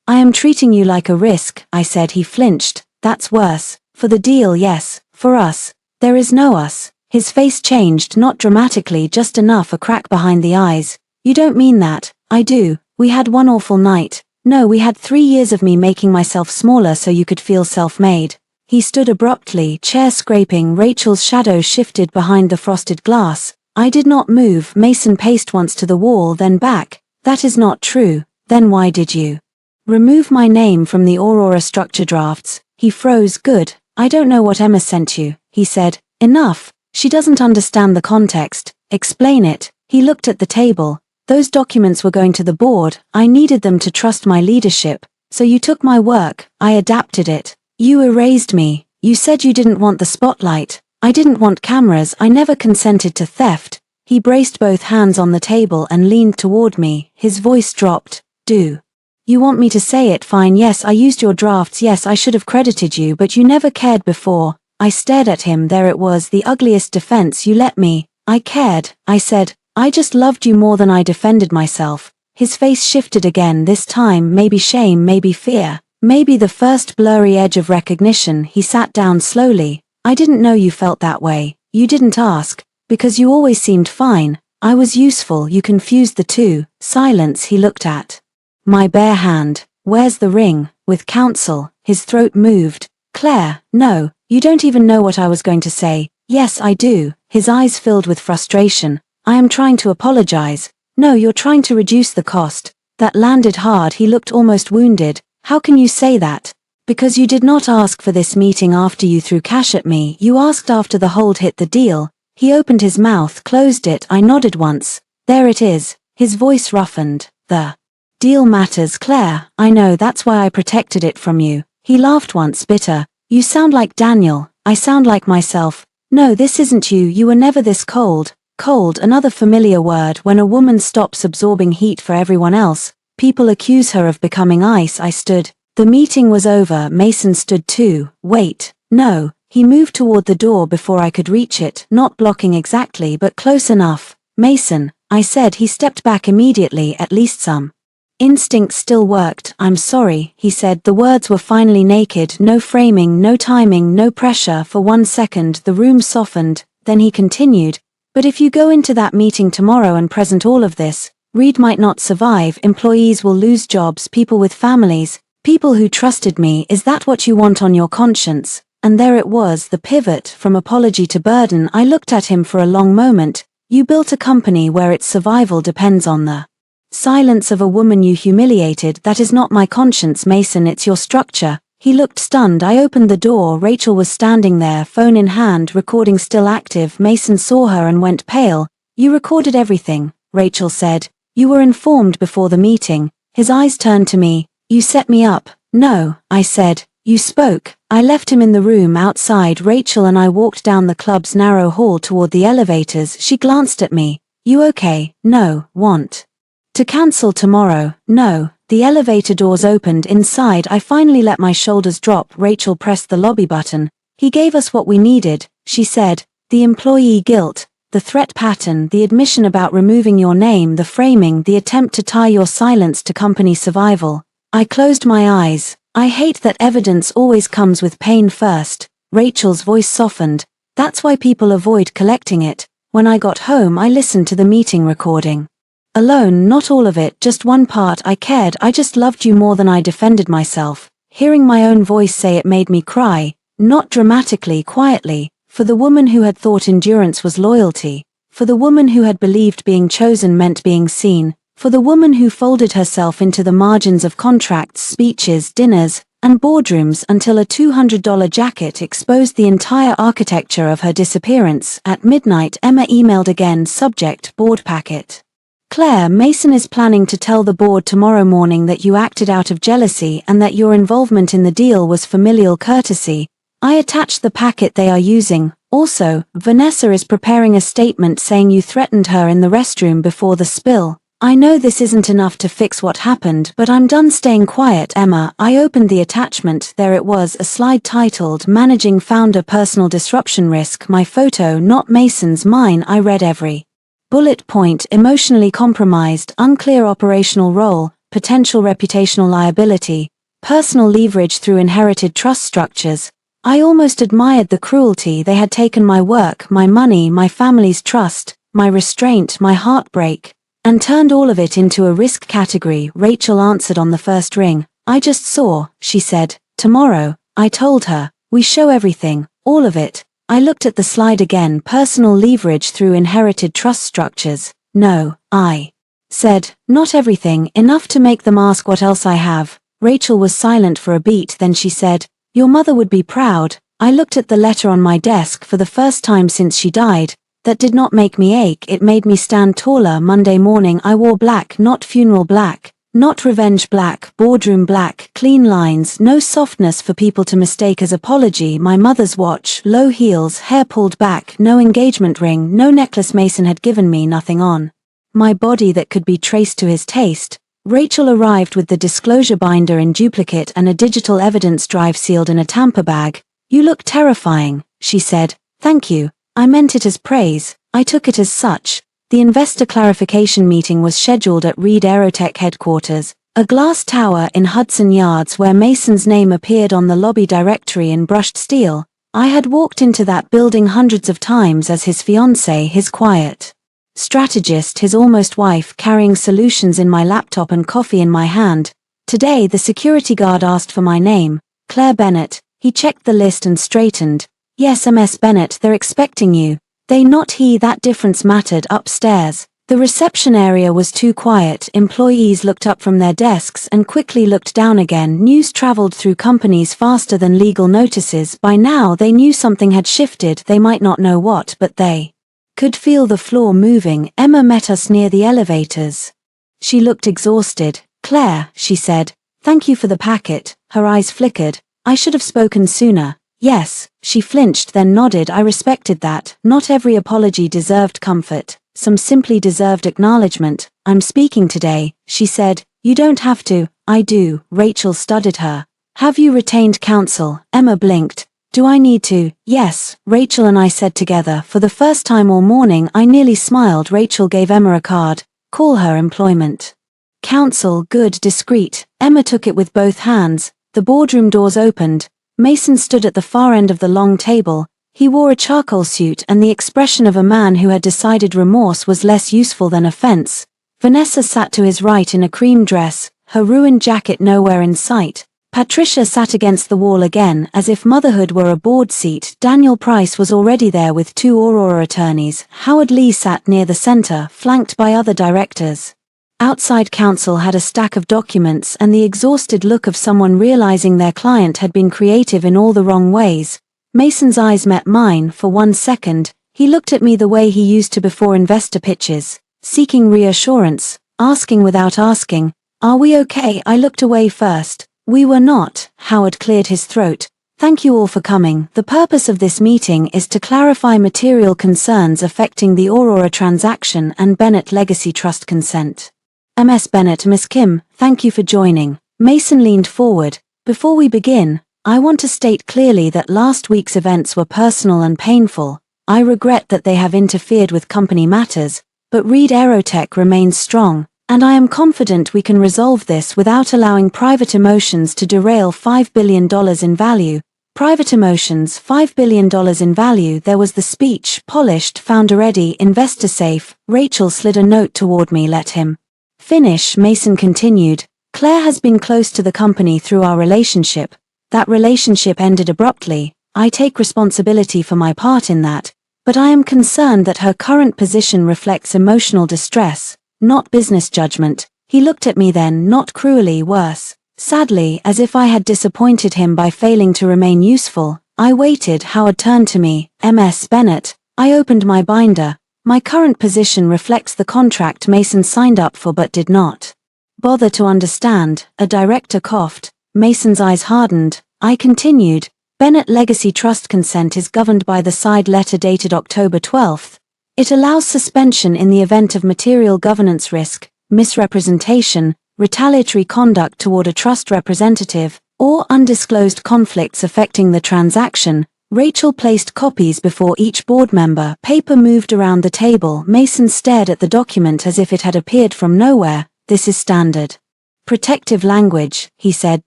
I am treating you like a risk, I said. He flinched. That's worse. For the deal, yes. For us. There is no us. His face changed, not dramatically, just enough, a crack behind the eyes. You don't mean that. I do. We had one awful night. No, we had 3 years of me making myself smaller so you could feel self-made. He stood abruptly, chair scraping. Rachel's shadow shifted behind the frosted glass. I did not move. Mason paced once to the wall, then back. That is not true. Then why did you remove my name from the Aurora structure drafts? He froze. Good. I don't know what Emma sent you, he said. Enough. She doesn't understand the context. Explain it. He looked at the table. Those documents were going to the board. I needed them to trust my leadership. So you took my work, I adapted it. You erased me. You said you didn't want the spotlight. I didn't want cameras, I never consented to theft. He braced both hands on the table and leaned toward me, his voice dropped. Do you want me to say it? Fine, yes, I used your drafts, yes, I should have credited you, but you never cared before. I stared at him, there it was, the ugliest defense. You let me. I cared, I said. I just loved you more than I defended myself. His face shifted again, this time maybe shame, maybe fear, maybe the first blurry edge of recognition. He sat down slowly. I didn't know you felt that way. You didn't ask, because you always seemed fine. I was useful, you confused the two. Silence. He looked at my bare hand. Where's the ring? With counsel. His throat moved. Claire, no, you don't even know what I was going to say. Yes, I do. His eyes filled with frustration. I am trying to apologize. No, you're trying to reduce the cost. That landed hard. He looked almost wounded. How can you say that? Because you did not ask for this meeting after you threw cash at me. You asked after the hold hit the deal. He opened his mouth, closed it. I nodded once. There it is. His voice roughened. The deal matters, Claire. I know, that's why I protected it from you. He laughed once, bitter. You sound like Daniel. I sound like myself. No, this isn't you. You were never this cold. Cold, another familiar word. When a woman stops absorbing heat for everyone else, people accuse her of becoming ice. I stood. The meeting was over. Mason stood too. Wait. No. He moved toward the door before I could reach it, not blocking exactly but close enough. Mason, I said. He stepped back immediately. At least some instinct still worked. I'm sorry, he said. The words were finally naked. No framing, no timing, no pressure. For 1 second the room softened, then he continued. But if you go into that meeting tomorrow and present all of this, Reed might not survive, employees will lose jobs, people with families, people who trusted me. Is that what you want on your conscience? And there it was, the pivot from apology to burden. I looked at him for a long moment. You built a company where its survival depends on the silence of a woman you humiliated. That is not my conscience, Mason, it's your structure. He looked stunned. I opened the door. Rachel was standing there, phone in hand, recording still active. Mason saw her and went pale. You recorded everything, Rachel said. You were informed before the meeting. His eyes turned to me. You set me up. No, I said. You spoke. I left him in the room outside. Rachel and I walked down the club's narrow hall toward the elevators. She glanced at me. You okay? No. Want to cancel tomorrow? No. The elevator doors opened. Inside, I finally let my shoulders drop. Rachel pressed the lobby button. He gave us what we needed, she said. The employee guilt, the threat pattern, the admission about removing your name, the framing, the attempt to tie your silence to company survival. I closed my eyes. I hate that evidence always comes with pain first. Rachel's voice softened. That's why people avoid collecting it. When I got home, I listened to the meeting recording. Alone, not all of it, just one part. I cared. I just loved you more than I defended myself. Hearing my own voice say it made me cry, not dramatically, quietly, for the woman who had thought endurance was loyalty, for the woman who had believed being chosen meant being seen, for the woman who folded herself into the margins of contracts, speeches, dinners, and boardrooms until a $200 jacket exposed the entire architecture of her disappearance. At midnight, Emma emailed again, subject, board packet. Claire, Mason is planning to tell the board tomorrow morning that you acted out of jealousy and that your involvement in the deal was familial courtesy. I attached the packet they are using. Also, Vanessa is preparing a statement saying you threatened her in the restroom before the spill. I know this isn't enough to fix what happened, but I'm done staying quiet, Emma. I opened the attachment. There it was, a slide titled Managing Founder Personal Disruption Risk. My photo, not Mason's, mine. I read every bullet point. Emotionally compromised, unclear operational role, potential reputational liability, personal leverage through inherited trust structures. I almost admired the cruelty. They had taken my work, my money, my family's trust, my restraint, my heartbreak, and turned all of it into a risk category. Rachel answered on the first ring. I just saw, she said. Tomorrow, I told her, we show everything, all of it. I looked at the slide again. Personal leverage through inherited trust structures. No, I said, not everything, enough to make them ask what else I have. Rachel was silent for a beat, then she said, your mother would be proud. I looked at the letter on my desk. For the first time since she died. That did not make me ache, it made me stand taller. Monday morning I wore black, not funeral black, Not revenge black, boardroom black, clean lines, no softness for people to mistake as apology. My mother's watch, low heels, hair pulled back, no engagement ring, no necklace. Mason had given me nothing on my body that could be traced to his taste. Rachel arrived with the disclosure binder in duplicate and a digital evidence drive sealed in a Tampa bag. You look terrifying, she said. Thank you. I meant it as praise. I took it as such. The investor clarification meeting was scheduled at Reed Aerotech headquarters, a glass tower in Hudson Yards where Mason's name appeared on the lobby directory in brushed steel. I had walked into that building hundreds of times as his fiancée, his quiet strategist, his almost wife, carrying solutions in my laptop and coffee in my hand. Today the security guard asked for my name, Claire Bennett. He checked the list and straightened. Yes, Ms. Bennett, they're expecting you. They, not he. That difference mattered. Upstairs, the reception area was too quiet. Employees looked up from their desks and quickly looked down again. News traveled through companies faster than legal notices. By now they knew something had shifted. They might not know what, but they could feel the floor moving. Emma met us near the elevators. She looked exhausted. Claire, she said, thank you for the packet. Her eyes flickered. I should have spoken sooner. Yes, she flinched then nodded. I respected that. Not every apology deserved comfort. Some simply deserved acknowledgement. I'm speaking today, she said. You don't have to. I do. Rachel studied her. Have you retained counsel? Emma blinked. Do I need to? Yes, Rachel and I said together. For the first time all morning I nearly smiled. Rachel gave Emma a card. Call her employment counsel. Good, discreet. Emma took it with both hands. The boardroom doors opened. Mason stood at the far end of the long table. He wore a charcoal suit and the expression of a man who had decided remorse was less useful than offense. Vanessa sat to his right in a cream dress, her ruined jacket nowhere in sight. Patricia sat against the wall again, as if motherhood were a board seat. Daniel Price was already there with two Aurora attorneys. Howard Lee sat near the center, flanked by other directors. Outside counsel had a stack of documents and the exhausted look of someone realizing their client had been creative in all the wrong ways. Mason's eyes met mine for 1 second. He looked at me the way he used to before investor pitches, seeking reassurance, asking without asking, "Are we okay?" I looked away first. We were not. Howard cleared his throat. Thank you all for coming. The purpose of this meeting is to clarify material concerns affecting the Aurora transaction and Bennett Legacy Trust consent. Ms. Bennett, Miss Kim, thank you for joining. Mason leaned forward. Before we begin, I want to state clearly that last week's events were personal and painful. I regret that they have interfered with company matters, but Reed Aerotech remains strong, and I am confident we can resolve this without allowing private emotions to derail $5 billion in value. Private emotions, $5 billion in value. There was the speech, polished, founder-ready, investor-safe. Rachel slid a note toward me. Let him finish, Mason continued. Claire has been close to the company through our relationship. That relationship ended abruptly. I take responsibility for my part in that, but I am concerned that her current position reflects emotional distress, not business judgment. He looked at me then, not cruelly, worse, sadly, as if I had disappointed him by failing to remain useful. I waited. Howard turned to me. Ms. Bennett. I opened my binder. My current position reflects the contract Mason signed up for but did not bother to understand. A director coughed. Mason's eyes hardened. I continued. Bennett Legacy Trust consent is governed by the side letter dated October 12th. It allows suspension in the event of material governance risk, misrepresentation, retaliatory conduct toward a trust representative, or undisclosed conflicts affecting the transaction. Rachel placed copies before each board member. Paper moved around the table. Mason stared at the document as if it had appeared from nowhere. This is standard protective language, he said.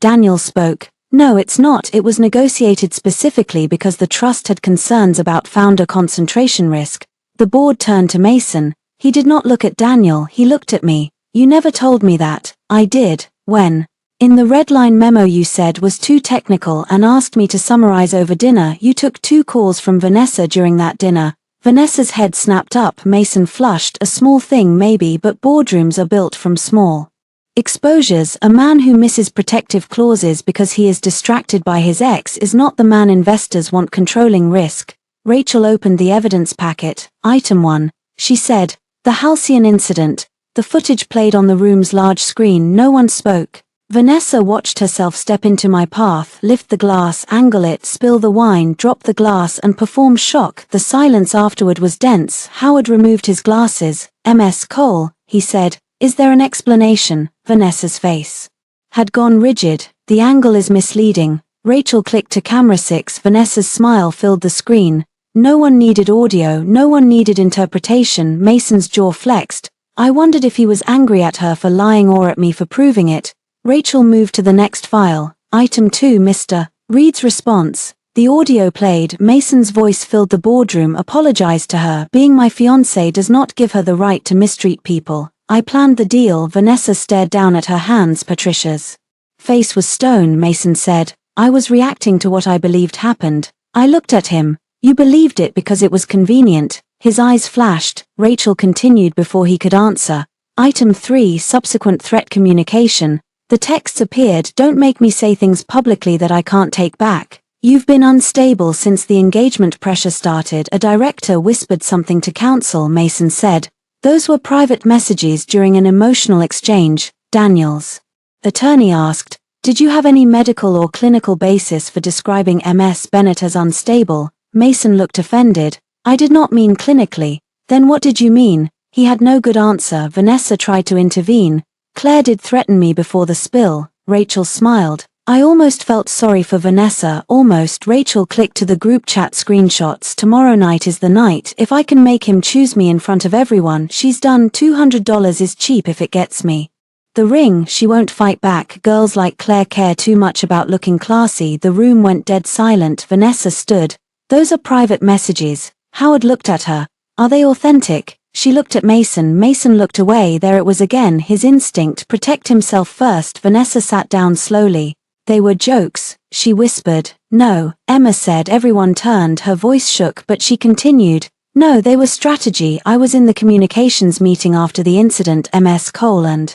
Daniel spoke. No, it's not. It was negotiated specifically because the trust had concerns about founder concentration risk. The board turned to Mason. He did not look at Daniel, he looked at me. You never told me that. I did. When? In the red line memo you said was too technical and asked me to summarize over dinner. You took 2 calls from Vanessa during that dinner. Vanessa's head snapped up. Mason flushed. A small thing maybe, but boardrooms are built from small exposures. A man who misses protective clauses because he is distracted by his ex is not the man investors want controlling risk. Rachel opened the evidence packet. Item 1. She said, the Halcyon incident. The footage played on the room's large screen. No one spoke. Vanessa watched herself step into my path, lift the glass, angle it, spill the wine, drop the glass and perform shock. The silence afterward was dense. Howard removed his glasses. "Ms. Cole," he said, "is there an explanation?" Vanessa's face had gone rigid. "The angle is misleading." Rachel clicked to camera 6. Vanessa's smile filled the screen. No one needed audio, no one needed interpretation. Mason's jaw flexed. I wondered if he was angry at her for lying or at me for proving it. Rachel moved to the next file. Item 2. Mr. Reed's response. The audio played. Mason's voice filled the boardroom. Apologized to her. "Being my fiancé does not give her the right to mistreat people. I planned the deal." Vanessa stared down at her hands. Patricia's face was stone. Mason said, "I was reacting to what I believed happened." I looked at him. "You believed it because it was convenient." His eyes flashed. Rachel continued before he could answer. Item 3. Subsequent threat communication. The texts appeared. "Don't make me say things publicly that I can't take back. You've been unstable since the engagement. Pressure started." A director whispered something to counsel. Mason said, "Those were private messages during an emotional exchange." Daniel's attorney asked, "Did you have any medical or clinical basis for describing Ms. Bennett as unstable?" Mason looked offended. "I did not mean clinically." "Then what did you mean?" He had no good answer. Vanessa tried to intervene. "Claire did threaten me before the spill." Rachel smiled. I almost felt sorry for Vanessa. Almost. Rachel clicked to the group chat screenshots. "Tomorrow night is the night. If I can make him choose me in front of everyone." She's done. $200 is cheap if it gets me the ring. She won't fight back. Girls like Claire care too much about looking classy. The room went dead silent. Vanessa stood. "Those are private messages." Howard looked at her. "Are they authentic?" She looked at Mason. Mason looked away. There it was again, his instinct, protect himself first. Vanessa sat down slowly. "They were jokes," she whispered. "No," Emma said. Everyone turned. Her voice shook, but she continued. "No, they were strategy. I was in the communications meeting after the incident." Ms. Cole and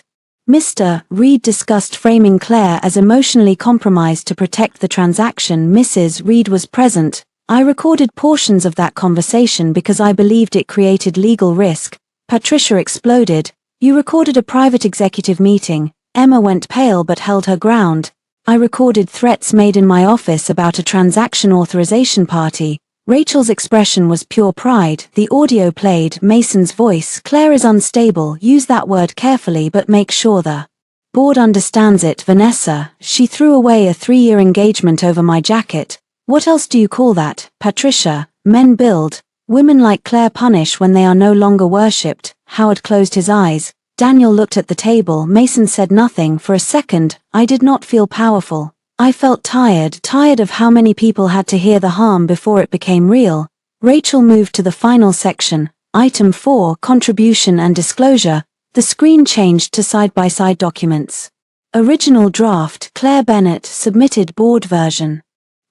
Mr. Reed discussed framing Claire as emotionally compromised to protect the transaction. Mrs. Reed was present. "I recorded portions of that conversation because I believed it created legal risk." Patricia exploded. "You recorded a private executive meeting." Emma went pale but held her ground. "I recorded threats made in my office about a transaction authorization party." Rachel's expression was pure pride. The audio played. Mason's voice. "Claire is unstable. Use that word carefully but make sure the board understands it." Vanessa. "She threw away a 3-year engagement over my jacket." "What else do you call that?" Patricia. "Men build. Women like Claire punish when they are no longer worshipped." Howard closed his eyes. Daniel looked at the table. Mason said nothing. For a second, I did not feel powerful. I felt tired of how many people had to hear the harm before it became real. Rachel moved to the final section. Item 4. Contribution and disclosure. The screen changed to side-by-side documents. Original draft. Claire Bennett. Submitted board version.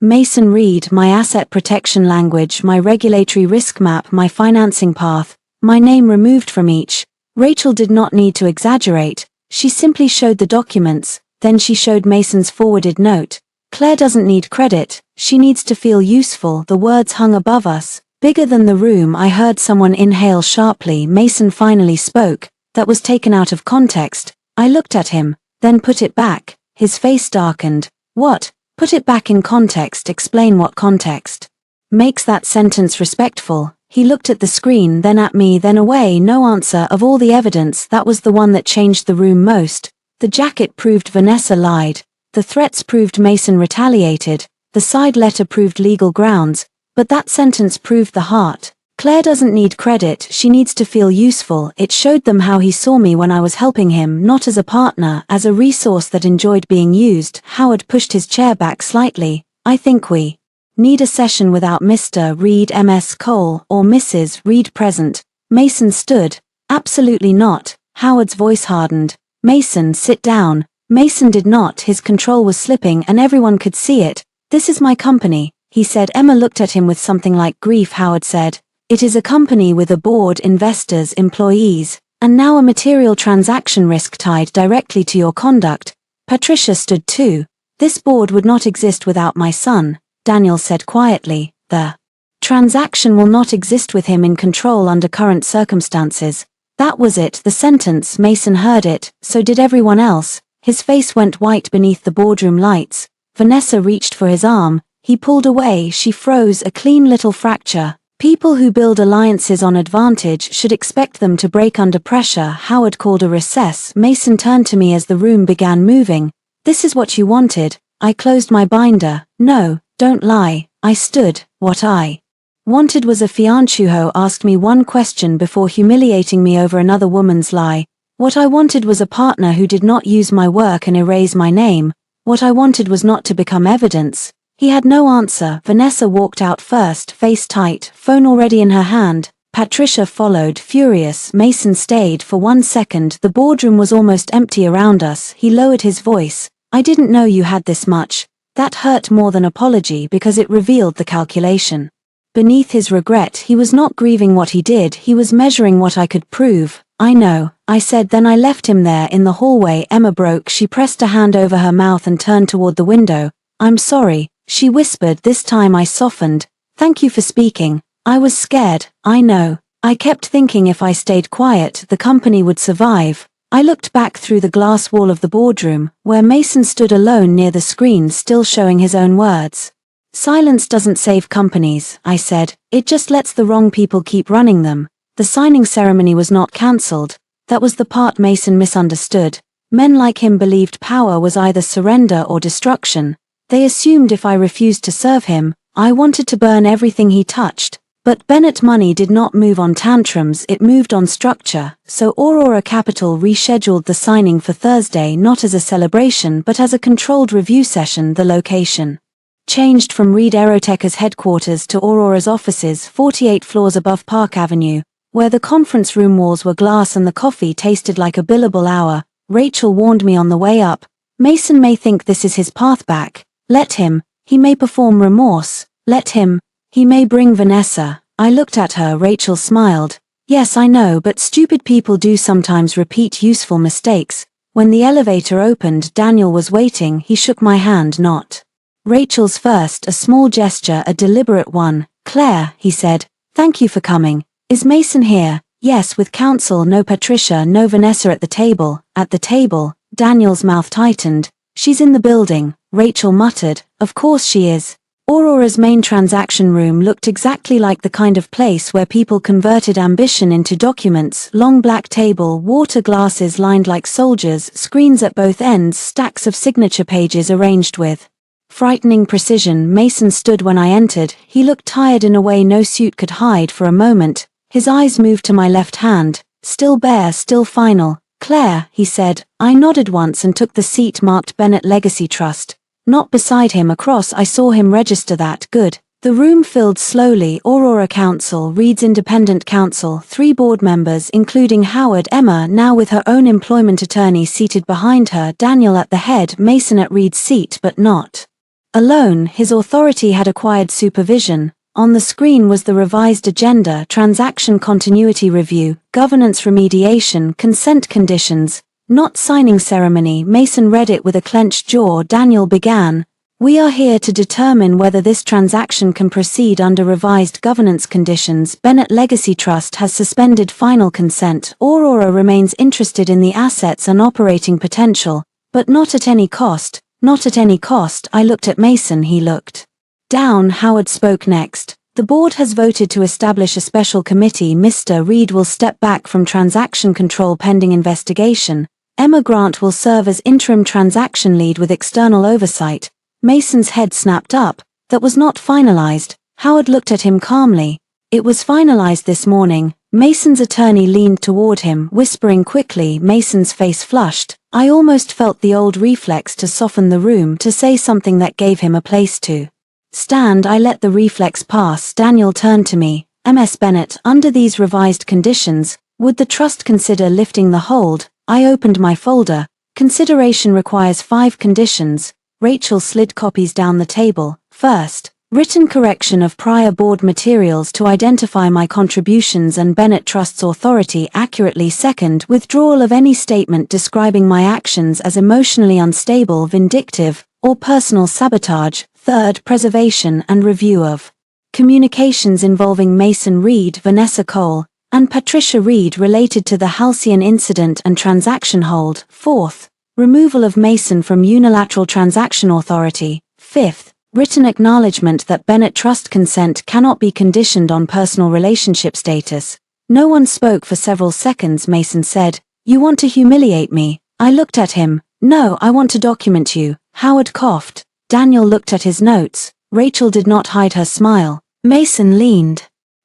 Mason Reed. My asset protection language, my regulatory risk map, my financing path, my name removed from each. Rachel did not need to exaggerate. She simply showed the documents, then she showed Mason's forwarded note. "Claire doesn't need credit, she needs to feel useful." The words hung above us, bigger than the room. I heard someone inhale sharply. Mason finally spoke. "That was taken out of context." I looked at him, then put it back. His face darkened. "What? Put it back in context." "Explain what context makes that sentence respectful." He looked at the screen, then at me, then away. No answer. Of all the evidence, that was the one that changed the room most. The jacket proved Vanessa lied. The threats proved Mason retaliated. The side letter proved legal grounds. But that sentence proved the heart. "Claire doesn't need credit, she needs to feel useful." It showed them how he saw me when I was helping him, not as a partner, as a resource that enjoyed being used. Howard pushed his chair back slightly. "I think we need a session without Mr. Reed, Ms. Cole, or Mrs. Reed present." Mason stood. "Absolutely not." Howard's voice hardened. "Mason, sit down." Mason did not. His control was slipping and everyone could see it. "This is my company," he said. Emma looked at him with something like grief. Howard said, "It is a company with a board, investors, employees, and now a material transaction risk tied directly to your conduct." Patricia stood too. "This board would not exist without my son," Daniel said quietly. "The transaction will not exist with him in control under current circumstances." That was it, the sentence. Mason heard it, so did everyone else. His face went white beneath the boardroom lights. Vanessa reached for his arm. He pulled away. She froze, a clean little fracture. People who build alliances on advantage should expect them to break under pressure. Howard called a recess. Mason turned to me as the room began moving. This is what you wanted. I closed my binder. No, don't lie. I stood. What I wanted was a fiancé who asked me one question before humiliating me over another woman's lie. What I wanted was a partner who did not use my work and erase my name. What I wanted was not to become evidence. He had no answer. Vanessa walked out first, face tight, phone already in her hand. Patricia followed, furious. Mason stayed for 1 second. The boardroom was almost empty around us. He lowered his voice. I didn't know you had this much. That hurt more than apology because it revealed the calculation. Beneath his regret, he was not grieving what he did, he was measuring what I could prove. I know, I said, then I left him there in the hallway. Emma broke. She pressed a hand over her mouth and turned toward the window. I'm sorry, she whispered. This time I softened. Thank you for speaking. I was scared, I know. I kept thinking if I stayed quiet, the company would survive. I looked back through the glass wall of the boardroom, where Mason stood alone near the screen, still showing his own words. Silence doesn't save companies, I said. It just lets the wrong people keep running them. The signing ceremony was not cancelled. That was the part Mason misunderstood. Men like him believed power was either surrender or destruction. They assumed if I refused to serve him, I wanted to burn everything he touched. But Bennett money did not move on tantrums, it moved on structure, so Aurora Capital rescheduled the signing for Thursday, not as a celebration but as a controlled review session. The location changed from Reed Aeroteca's headquarters to Aurora's offices 48 floors above Park Avenue, where the conference room walls were glass and the coffee tasted like a billable hour. Rachel warned me on the way up. Mason may think this is his path back. Let him. He may perform remorse. Let him. He may bring Vanessa. I looked at her. Rachel smiled. Yes, I know, but stupid people do sometimes repeat useful mistakes. When the elevator opened, Daniel was waiting. He shook my hand, not Rachel's first, a small gesture, a deliberate one. Claire, he said, thank you for coming. Is Mason here? Yes, with counsel. No Patricia, no Vanessa at the table. At the table, Daniel's mouth tightened. She's in the building, Rachel muttered. Of course she is. Aurora's main transaction room looked exactly like the kind of place where people converted ambition into documents. Long black table, water glasses lined like soldiers, screens at both ends, stacks of signature pages arranged with frightening precision. Mason stood when I entered. He looked tired in a way no suit could hide. For a moment, his eyes moved to my left hand, still bare, still final. Claire, he said. I nodded once and took the seat marked Bennett Legacy Trust. Not beside him, across. I saw him register that. Good. The room filled slowly. Aurora Council, Reed's independent counsel, 3 board members including Howard, Emma now with her own employment attorney seated behind her, Daniel at the head, Mason at Reed's seat but not alone. His authority had acquired supervision. On the screen was the revised agenda: transaction continuity review, governance remediation, consent conditions, not signing ceremony. Mason read it with a clenched jaw. Daniel began. We are here to determine whether this transaction can proceed under revised governance conditions. Bennett Legacy Trust has suspended final consent. Aurora remains interested in the assets and operating potential, but not at any cost. Not at any cost. I looked at Mason. He looked down. Howard spoke next. The board has voted to establish a special committee. Mr. Reed will step back from transaction control pending investigation. Emma Grant will serve as interim transaction lead with external oversight. Mason's head snapped up. That was not finalized. Howard looked at him calmly. It was finalized this morning. Mason's attorney leaned toward him, whispering quickly. Mason's face flushed. I almost felt the old reflex to soften the room, to say something that gave him a place to stand. I let the reflex pass. Daniel turned to me. Ms. Bennett, under these revised conditions, would the trust consider lifting the hold? I opened my folder. Consideration requires 5 conditions. Rachel slid copies down the table. First, written correction of prior board materials to identify my contributions and Bennett Trust's authority accurately. Second, withdrawal of any statement describing my actions as emotionally unstable, vindictive, or personal sabotage. Third, preservation and review of communications involving Mason Reed, Vanessa Cole, And Patricia Reed related to the Halcyon incident and transaction hold. 4th, removal of Mason from Unilateral Transaction Authority. 5th, written acknowledgement that Bennett trust consent cannot be conditioned on personal relationship status. No one spoke for several seconds. Mason said, "You want to humiliate me?" I looked at him. "No, I want to document you." Howard coughed. Daniel looked at his notes. Rachel did not hide her smile. Mason leaned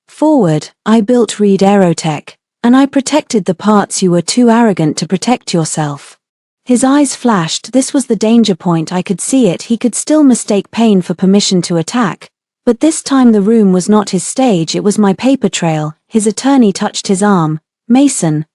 forward. "I built Reed Aerotech, and I protected the parts you were too arrogant to protect yourself." His eyes flashed. This was the danger point. I could see it. He could still mistake pain for permission to attack. But this time the room was not his stage, it was my paper trail. His attorney touched his arm. Mason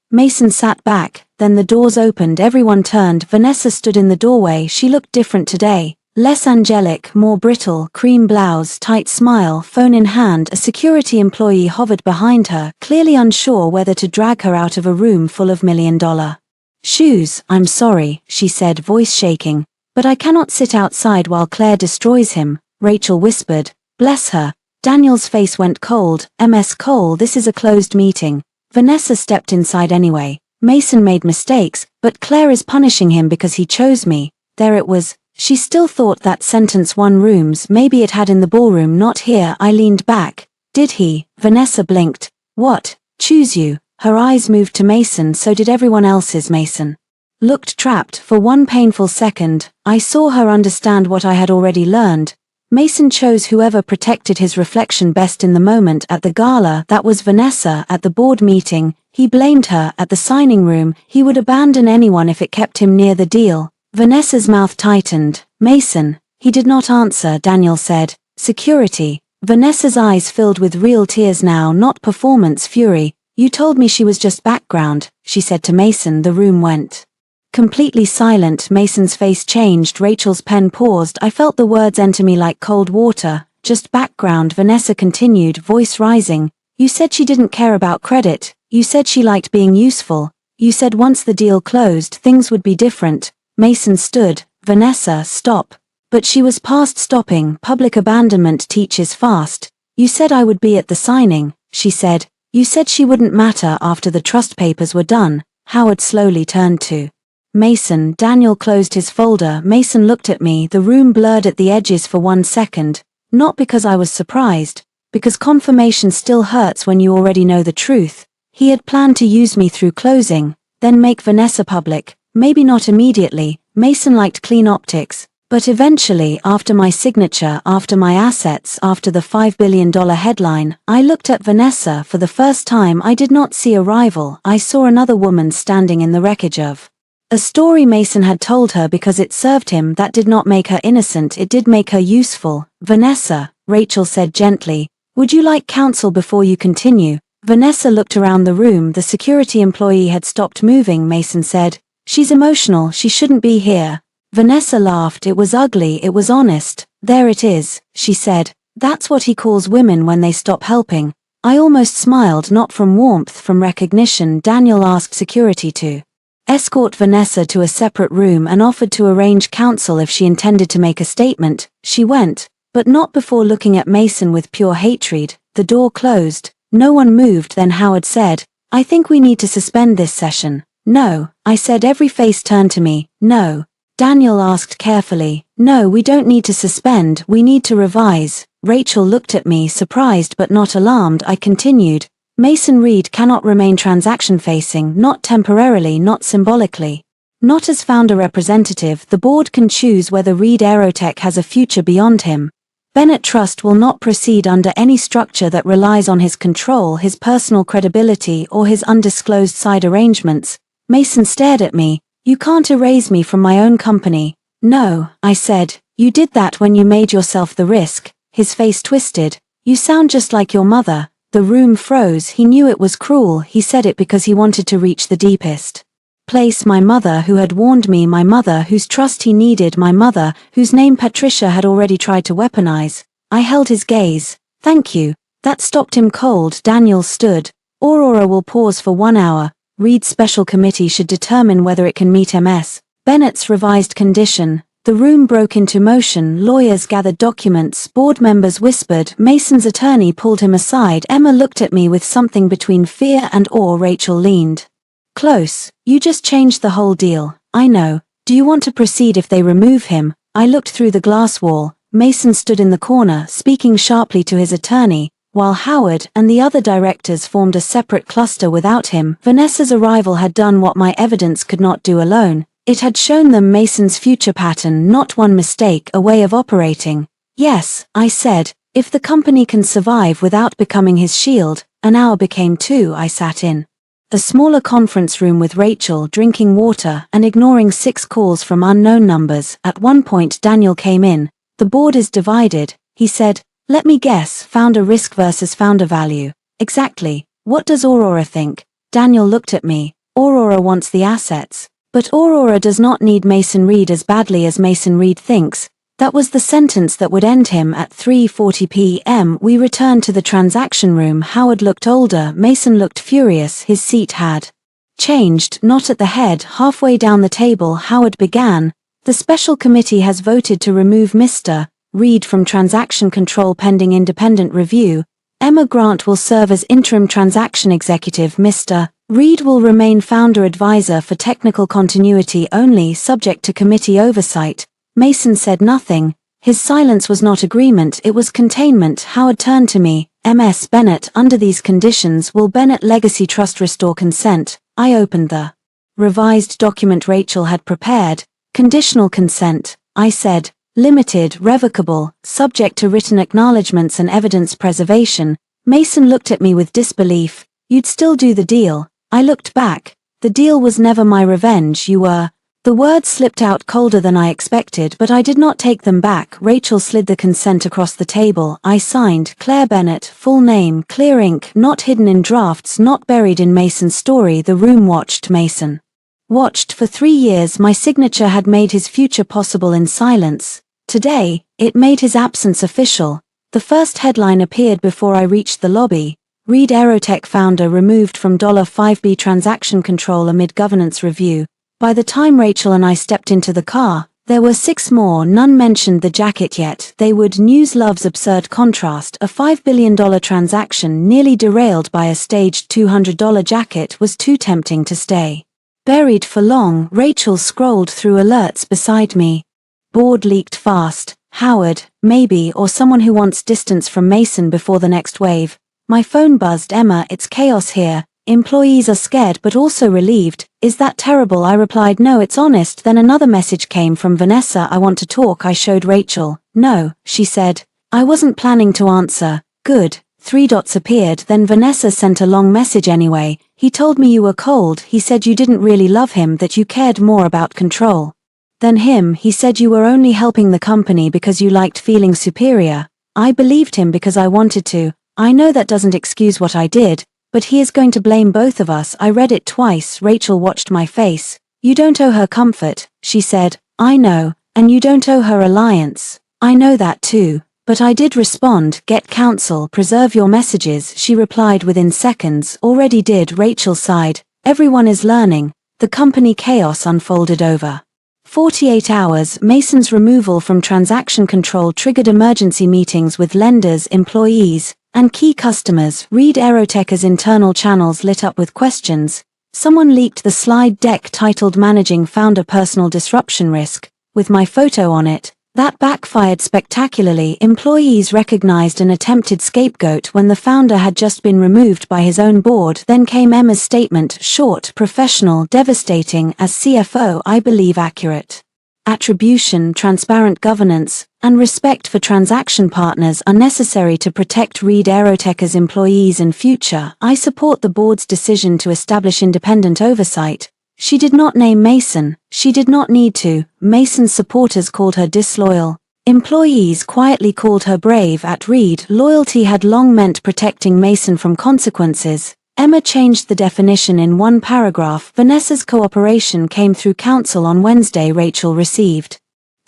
sat back, then the doors opened, everyone turned. Vanessa stood in the doorway. She looked different today. Less angelic, more brittle, cream blouse, tight smile, phone in hand. A security employee hovered behind her, clearly unsure whether to drag her out of a room full of $1,000,000 shoes. "I'm sorry," she said, voice shaking, "but I cannot sit outside while Claire destroys him," Rachel whispered. "Bless her." Daniel's face went cold. "Ms. Cole, this is a closed meeting." Vanessa stepped inside anyway. "Mason made mistakes, but Claire is punishing him because he chose me." There it was. She still thought that sentence won rooms. Maybe it had in the ballroom, not here. I leaned back. "Did he?" Vanessa blinked. "What? Choose you?" Her eyes moved to Mason. So did everyone else's. Mason looked trapped. For one painful second, I saw her understand what I had already learned. Mason chose whoever protected his reflection best in the moment. At the gala, that was Vanessa. At the board meeting, he blamed her. At the signing room, he would abandon anyone if it kept him near the deal. Vanessa's mouth tightened. "Mason." He did not answer. Daniel said, "Security." Vanessa's eyes filled with real tears now, not performance fury. "You told me she was just background," she said to Mason. The room went completely silent. Mason's face changed. Rachel's pen paused. I felt the words enter me like cold water. "Just background," Vanessa continued, voice rising. "You said she didn't care about credit. You said she liked being useful. You said once the deal closed, things would be different." Mason stood. "Vanessa, stop." But she was past stopping. "Public abandonment teaches fast. You said I would be at the signing," she said. "You said she wouldn't matter after the trust papers were done." Howard slowly turned to Mason. Daniel closed his folder. Mason looked at me. The room blurred at the edges for 1 second. Not because I was surprised, because confirmation still hurts when you already know the truth. He had planned to use me through closing, then make Vanessa public. Maybe not immediately. Mason liked clean optics. But eventually, after my signature, after my assets, after the $5 billion headline, I looked at Vanessa. For the first time, I did not see a rival. I saw another woman standing in the wreckage of a story Mason had told her because it served him. That did not make her innocent, it did make her useful. "Vanessa," Rachel said gently, "would you like counsel before you continue?" Vanessa looked around the room. The security employee had stopped moving. Mason said, "She's emotional, she shouldn't be here." Vanessa laughed. "It was ugly, it was honest." "There it is," she said. "That's what he calls women when they stop helping." I almost smiled, not from warmth, from recognition. Daniel asked security to escort Vanessa to a separate room and offered to arrange counsel if she intended to make a statement. She went, but not before looking at Mason with pure hatred. The door closed. No one moved. Then Howard said, "I think we need to suspend this session." "No," I said. Every face turned to me. "No." Daniel asked carefully, "No, we don't need to suspend, we need to revise." Rachel looked at me, surprised but not alarmed. I continued, "Mason Reed cannot remain transaction-facing, not temporarily, not symbolically. Not as founder representative. The board can choose whether Reed Aerotech has a future beyond him. Bennett Trust will not proceed under any structure that relies on his control, his personal credibility, or his undisclosed side arrangements." Mason stared at me. "You can't erase me from my own company." "No," I said. "You did that when you made yourself the risk." His face twisted. "You sound just like your mother." The room froze. He knew it was cruel. He said it because he wanted to reach the deepest place. My mother, who had warned me, my mother, whose trust he needed, my mother, whose name Patricia had already tried to weaponize. I held his gaze. "Thank you." That stopped him cold. Daniel stood. "Aurora will pause for 1 hour. Reed's special committee should determine whether it can meet Ms. Bennett's revised condition." The room broke into motion, lawyers gathered documents, board members whispered, Mason's attorney pulled him aside. Emma looked at me with something between fear and awe. Rachel leaned close. You just changed the whole deal. I know. Do you want to proceed if they remove him? I looked through the glass wall. Mason stood in the corner, speaking sharply to his attorney, while Howard and the other directors formed a separate cluster without him. Vanessa's arrival had done what my evidence could not do alone. It had shown them Mason's future pattern, not one mistake, a way of operating. Yes, I said, if the company can survive without becoming his shield. An hour became 2. I sat in a smaller conference room with Rachel, drinking water and ignoring 6 calls from unknown numbers. At one point Daniel came in. The board is divided, he said. Let me guess, founder risk versus founder value. Exactly. What does Aurora think? Daniel looked at me. Aurora wants the assets. But Aurora does not need Mason Reed as badly as Mason Reed thinks. That was the sentence that would end him. At 3:40 p.m. we returned to the transaction room. Howard looked older, Mason looked furious. His seat had changed, not at the head. Halfway down the table Howard began. The special committee has voted to remove Mr. Reed from transaction control pending independent review. Emma Grant will serve as interim transaction executive. Mr. Reed will remain founder advisor for technical continuity only, subject to committee oversight. Mason said nothing. His silence was not agreement, it was containment. Howard turned to me. Ms. Bennett, under these conditions will Bennett Legacy Trust restore consent? I opened the revised document Rachel had prepared. Conditional consent, I said. Limited, revocable, subject to written acknowledgements and evidence preservation. Mason looked at me with disbelief. You'd still do the deal? I looked back. The deal was never my revenge. You were. The words slipped out colder than I expected, but I did not take them back. Rachel slid the consent across the table. I signed, Claire Bennett, full name, clear ink, not hidden in drafts, not buried in Mason's story. The room watched. Mason watched for 3 years. My signature had made his future possible in silence. Today, it made his absence official. The first headline appeared before I reached the lobby. Reed Aerotech founder removed from $5B transaction control amid governance review. By the time Rachel and I stepped into the car, there were 6 more. None mentioned the jacket yet. They would. News loves absurd contrast. A $5 billion transaction nearly derailed by a staged $200 jacket was too tempting to stay buried for long. Rachel scrolled through alerts beside me. Board leaked fast. Howard, maybe, or someone who wants distance from Mason before the next wave. My phone buzzed. Emma, it's chaos here. Employees are scared but also relieved. Is that terrible? I replied, no, it's honest. Then another message came from Vanessa. I want to talk. I showed Rachel. No, she said. I wasn't planning to answer. Good. 3 dots appeared. Then Vanessa sent a long message anyway. He told me you were cold. He said you didn't really love him, that you cared more about control than him. He said you were only helping the company because you liked feeling superior. I believed him because I wanted to. I know that doesn't excuse what I did, but he is going to blame both of us. I read it twice. Rachel watched my face. You don't owe her comfort, she said. I know, and you don't owe her alliance. I know that too. But I did respond, get counsel, preserve your messages. She replied within seconds. Already did. Rachel sighed. Everyone is learning. The company chaos unfolded over 48 hours. Mason's removal from transaction control triggered emergency meetings with lenders, employees, and key customers. Reed Aerotech's internal channels lit up with questions. Someone leaked the slide deck titled Managing Founder Personal Disruption Risk, with my photo on it. That backfired spectacularly. Employees recognized an attempted scapegoat when the founder had just been removed by his own board. Then came Emma's statement, short, professional, devastating. As CFO, I believe accurate. Attribution, transparent governance, and respect for transaction partners are necessary to protect Reed Aerotech's employees and future. I support the board's decision to establish independent oversight. She did not name Mason. She did not need to. Mason's supporters called her disloyal. Employees quietly called her brave. At Reed, loyalty had long meant protecting Mason from consequences. Emma changed the definition in one paragraph. Vanessa's cooperation came through counsel on Wednesday. Rachel received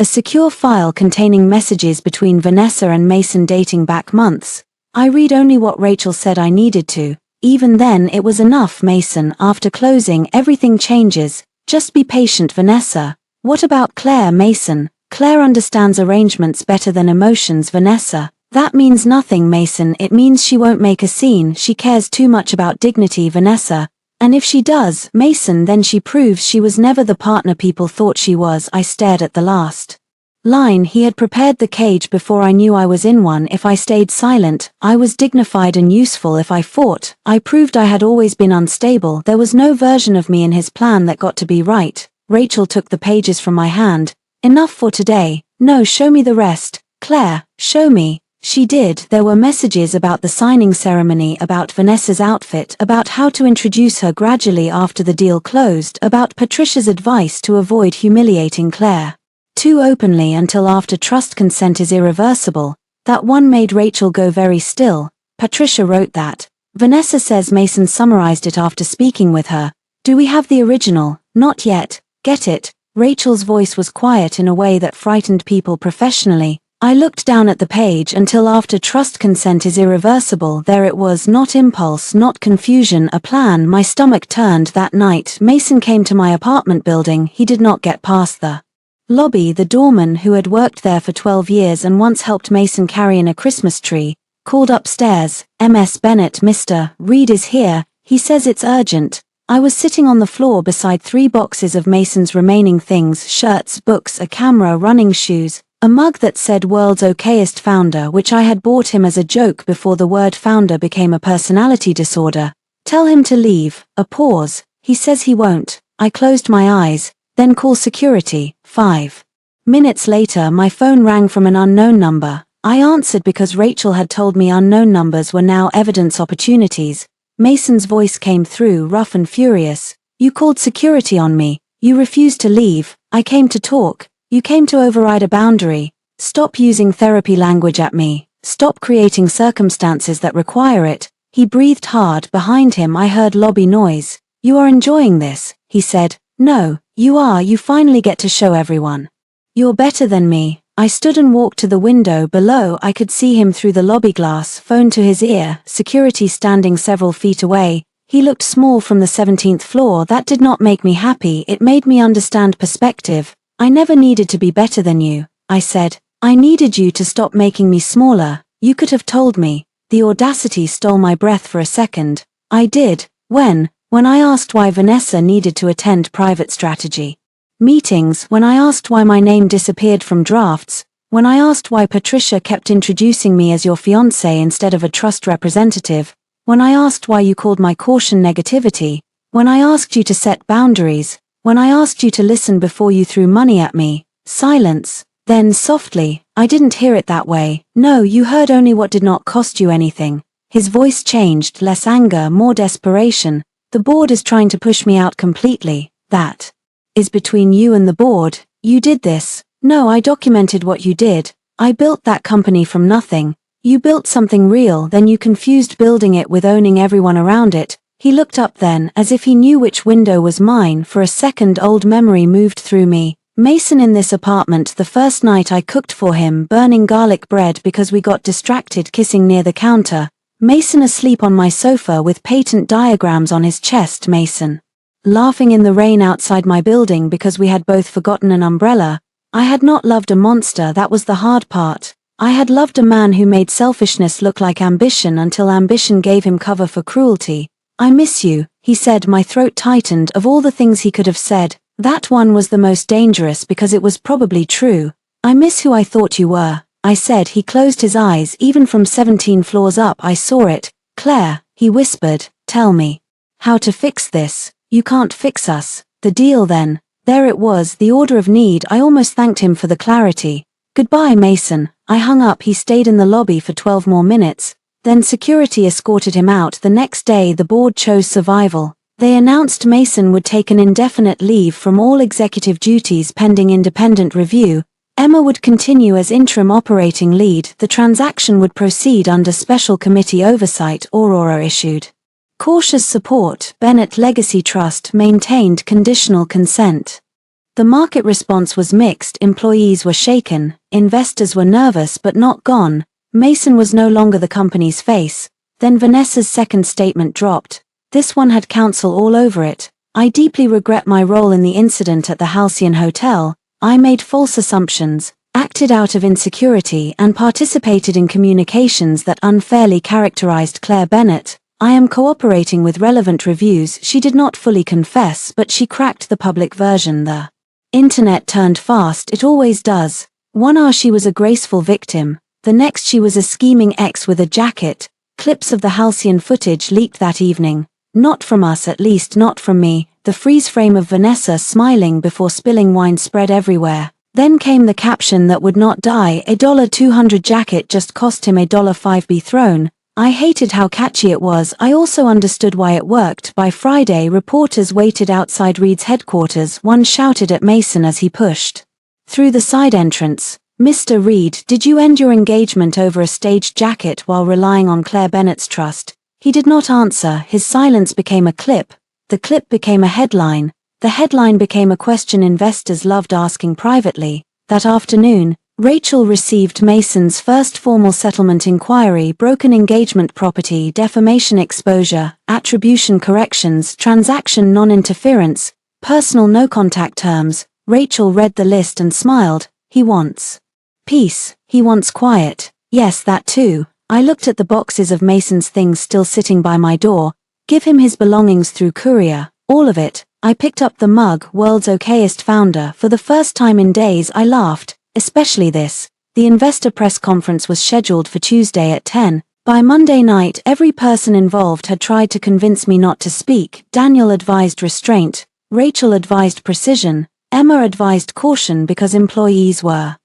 a secure file containing messages between Vanessa and Mason dating back months. I read only what Rachel said I needed to. Even then it was enough. Mason, after closing, everything changes. Just be patient, Vanessa. What about Claire? Mason, Claire understands arrangements better than emotions, Vanessa. That means nothing, Mason. It means she won't make a scene. She cares too much about dignity, Vanessa. And if she does, Mason, then she proves she was never the partner people thought she was. I stared at the last line. He had prepared the cage before I knew I was in one. If I stayed silent, I was dignified and useful. If I fought, I proved I had always been unstable. There was no version of me in his plan that got to be right. Rachel took the pages from my hand. Enough for today. No, show me the rest. Claire, show me. She did. There were messages about the signing ceremony, about Vanessa's outfit, about how to introduce her gradually after the deal closed, about Patricia's advice to avoid humiliating Claire too openly until after trust consent is irreversible. That one made Rachel go very still. Patricia wrote that. Vanessa says Mason summarized it after speaking with her. Do we have the original? Not yet. Get it? Rachel's voice was quiet in a way that frightened people professionally. I looked down at the page. Until after trust consent is irreversible. There it was, not impulse, not confusion, a plan. My stomach turned. That night, Mason came to my apartment building. He did not get past the lobby. The doorman, who had worked there for 12 years and once helped Mason carry in a Christmas tree, called upstairs. Ms. Bennett, Mr. Reed is here. He says it's urgent. I was sitting on the floor beside 3 boxes of Mason's remaining things: shirts, books, a camera, running shoes, a mug that said World's Okayest Founder, which I had bought him as a joke before the word founder became a personality disorder. Tell him to leave. A pause. He says he won't. I closed my eyes. Then call security. 5 minutes later, my phone rang from an unknown number. I answered because Rachel had told me unknown numbers were now evidence opportunities. Mason's voice came through, rough and furious. You called security on me. You refused to leave. I came to talk. You came to override a boundary. Stop using therapy language at me. Stop creating circumstances that require it. He breathed hard. Behind him I heard lobby noise. You are enjoying this, he said. No, you are. You finally get to show everyone you're better than me. I stood and walked to the window below. I could see him through the lobby glass, phone to his ear, security standing several feet away. He looked small from the 17th floor. That did not make me happy. It made me understand perspective. I never needed to be better than you, I said. I needed you to stop making me smaller. You could have told me. The audacity stole my breath for a second. I did. When I asked why Vanessa needed to attend private strategy meetings, when I asked why my name disappeared from drafts, when I asked why Patricia kept introducing me as your fiancé instead of a trust representative, when I asked why you called my caution negativity, when I asked you to set boundaries, when I asked you to listen before you threw money at me. Silence. Then softly, I didn't hear it that way. No, you heard only what did not cost you anything. His voice changed, less anger, more desperation. The board is trying to push me out completely. That is between you and the board. You did this. No, I documented what you did. I built that company from nothing. You built something real, then you confused building it with owning everyone around it. He looked up then, as if he knew which window was mine. For a second, old memory moved through me. Mason in this apartment, the first night I cooked for him, burning garlic bread because we got distracted kissing near the counter. Mason asleep on my sofa with patent diagrams on his chest. Mason laughing in the rain outside my building because we had both forgotten an umbrella. I had not loved a monster. That was the hard part. I had loved a man who made selfishness look like ambition until ambition gave him cover for cruelty. I miss you, he said. My throat tightened. Of all the things he could have said, that one was the most dangerous because it was probably true. I miss who I thought you were, I said. He closed his eyes. Even from 17 floors up I saw it. Claire, he whispered, tell me how to fix this. You can't fix us. The deal then. There it was, the order of need. I almost thanked him for the clarity. Goodbye, Mason. I hung up. He stayed in the lobby for 12 more minutes. Then security escorted him out. The next day the board chose survival. They announced Mason would take an indefinite leave from all executive duties pending independent review. Emma would continue as interim operating lead. The transaction would proceed under special committee oversight. Aurora issued cautious support. Bennett Legacy Trust maintained conditional consent. The market response was mixed. Employees were shaken, investors were nervous but not gone. Mason was no longer the company's face. Then Vanessa's second statement dropped. This one had counsel all over it. I deeply regret my role in the incident at the Halcyon Hotel. I made false assumptions, acted out of insecurity and participated in communications that unfairly characterized Claire Bennett. I am cooperating with relevant reviews. She did not fully confess, but she cracked the public version. The internet turned fast, it always does. 1 hour she was a graceful victim, the next she was a scheming ex with a jacket. Clips of the halcyon footage leaked that evening. Not from us, at least not from me. The freeze frame of Vanessa smiling before spilling wine spread everywhere. Then came the caption that would not die. $200 jacket just cost him $5 be thrown. I hated how catchy it was. I also understood why it worked. By Friday, reporters waited outside Reed's headquarters. One shouted at Mason as he pushed through the side entrance. "Mr. Reed, did you end your engagement over a staged jacket while relying on Claire Bennett's trust?" He did not answer. His silence became a clip. The clip became a headline. The headline became a question investors loved asking privately. That afternoon, Rachel received Mason's first formal settlement inquiry: broken engagement, property defamation, exposure, attribution corrections, transaction non-interference, personal no-contact terms. Rachel read the list and smiled. He wants peace. He wants quiet. Yes, that too. I looked at the boxes of Mason's things still sitting by my door. Give him his belongings through courier. All of it. I picked up the mug, world's okayest founder. For the first time in days I laughed. Especially this. The investor press conference was scheduled for Tuesday at 10. By Monday night, every person involved had tried to convince me not to speak. Daniel advised restraint. Rachel advised precision. Emma advised caution because employees were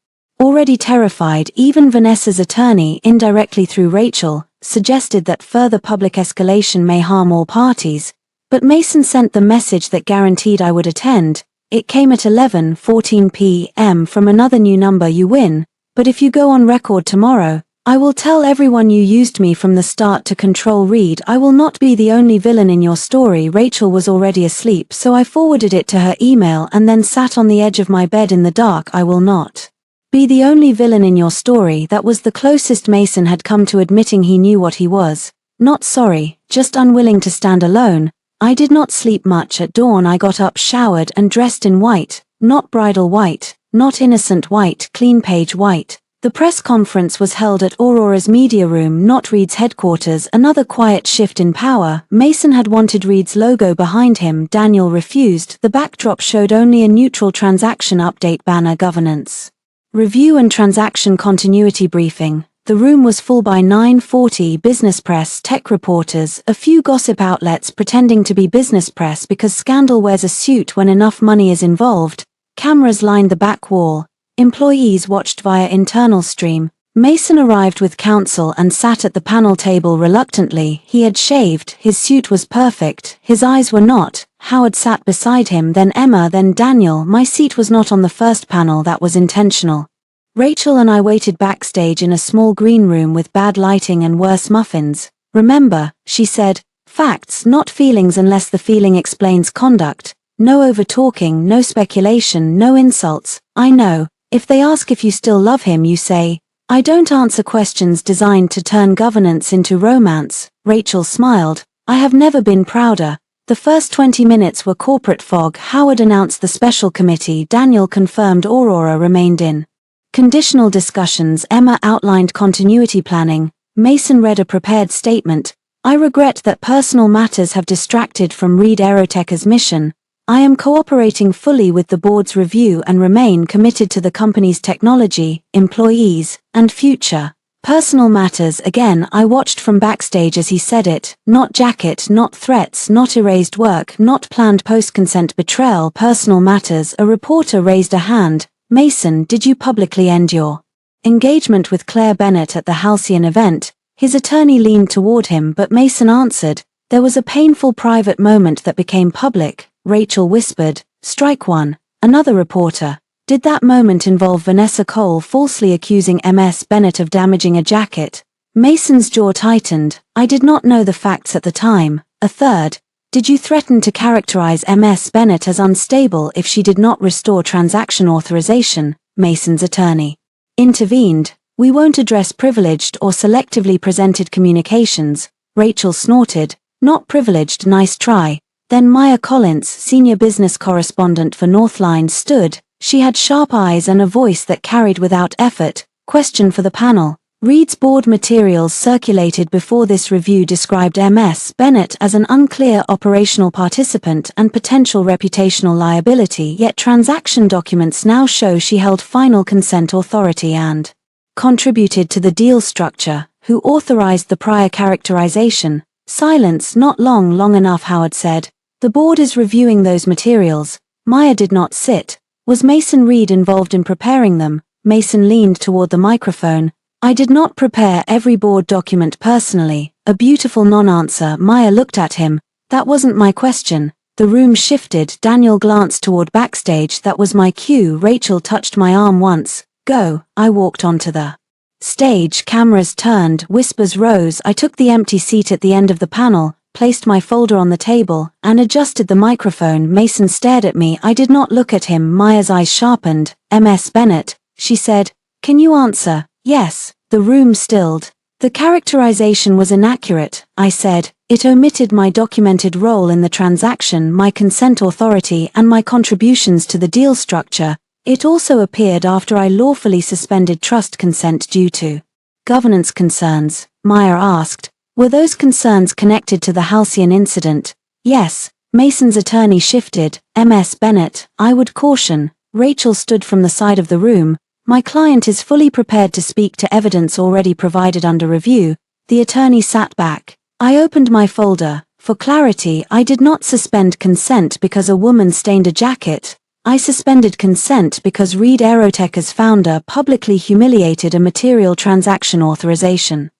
already terrified. Even Vanessa's attorney, indirectly through Rachel, suggested that further public escalation may harm all parties. But Mason sent the message that guaranteed I would attend. It came at 11:14 p.m. from another new number: "You win, but if you go on record tomorrow, I will tell everyone you used me from the start to control Reed. I will not be the only villain in your story." Rachel was already asleep, so I forwarded it to her email and then sat on the edge of my bed in the dark. "I will not be the only villain in your story." That was the closest Mason had come to admitting he knew what he was. Not sorry, just unwilling to stand alone. I did not sleep much. At dawn I got up, showered and dressed in white. Not bridal white, not innocent white, clean page white. The press conference was held at Aurora's media room, not Reed's headquarters. Another quiet shift in power. Mason had wanted Reed's logo behind him. Daniel refused. The backdrop showed only a neutral transaction update banner: governance review and transaction continuity briefing. The room was full by 9:40. Business press, tech reporters, a few gossip outlets pretending to be business press because scandal wears a suit when enough money is involved. Cameras lined the back wall. Employees watched via internal stream. Mason arrived with counsel and sat at the panel table reluctantly. He had shaved, his suit was perfect, his eyes were not. Howard sat beside him, then Emma, then Daniel. My seat was not on the first panel. That was intentional. Rachel and I waited backstage in a small green room with bad lighting and worse muffins. "Remember," she said, "facts, not feelings unless the feeling explains conduct. No over-talking, no speculation, no insults. I know, if they ask if you still love him, you say, I don't answer questions designed to turn governance into romance." Rachel smiled. "I have never been prouder." The first 20 minutes were corporate fog. Howard announced the special committee. Daniel confirmed Aurora remained in conditional discussions. Emma outlined continuity planning. Mason read a prepared statement. "I regret that personal matters have distracted from Reed Aeroteca's mission. I am cooperating fully with the board's review and remain committed to the company's technology, employees, and future." Personal matters again. I watched from backstage as he said it. Not jacket, not threats, not erased work, not planned post-consent betrayal. Personal matters. A reporter raised a hand. "Mason, did you publicly end your engagement with Claire Bennett at the Halcyon event?" His attorney leaned toward him, but Mason answered, "There was a painful private moment that became public." Rachel whispered, "Strike one." Another reporter, "Did that moment involve Vanessa Cole falsely accusing Ms. Bennett of damaging a jacket?" Mason's jaw tightened. "I did not know the facts at the time." A third, "Did you threaten to characterize Ms. Bennett as unstable if she did not restore transaction authorization?" Mason's attorney intervened. "We won't address privileged or selectively presented communications." Rachel snorted, "Not privileged, nice try." Then Maya Collins, senior business correspondent for Northline, stood. She had sharp eyes and a voice that carried without effort. Question for the panel. Reed's board materials circulated before this review described Ms. Bennett as an unclear operational participant and potential reputational liability, yet transaction documents now show she held final consent authority and contributed to the deal structure. Who authorized the prior characterization? Silence. Not long enough, Howard said. The board is reviewing those materials. Maya did not sit. Was Mason Reed involved in preparing them? Mason leaned toward the microphone. I did not prepare every board document personally. A beautiful non-answer. Maya looked at him. That wasn't my question. The room shifted. Daniel glanced toward backstage. That was my cue. Rachel touched my arm once. Go. I walked onto the stage. Cameras turned. Whispers rose. I took the empty seat at the end of the panel, placed my folder on the table, and adjusted the microphone. Mason stared at me. I did not look at him. Maya's eyes sharpened. Ms. Bennett, she said. Can you answer? Yes. The room stilled. The characterization was inaccurate, I said. It omitted my documented role in the transaction, my consent authority, and my contributions to the deal structure. It also appeared after I lawfully suspended trust consent due to governance concerns. Maya asked. Were those concerns connected to the Halcyon incident? Yes. Mason's attorney shifted. Ms. Bennett, I would caution. Rachel stood from the side of the room. My client is fully prepared to speak to evidence already provided under review. The attorney sat back. I opened my folder. For clarity, I did not suspend consent because a woman stained a jacket. I suspended consent because Reed Aerotech's founder publicly humiliated a material transaction authorization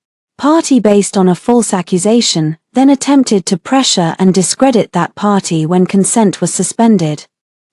party based on a false accusation, then attempted to pressure and discredit that party when consent was suspended.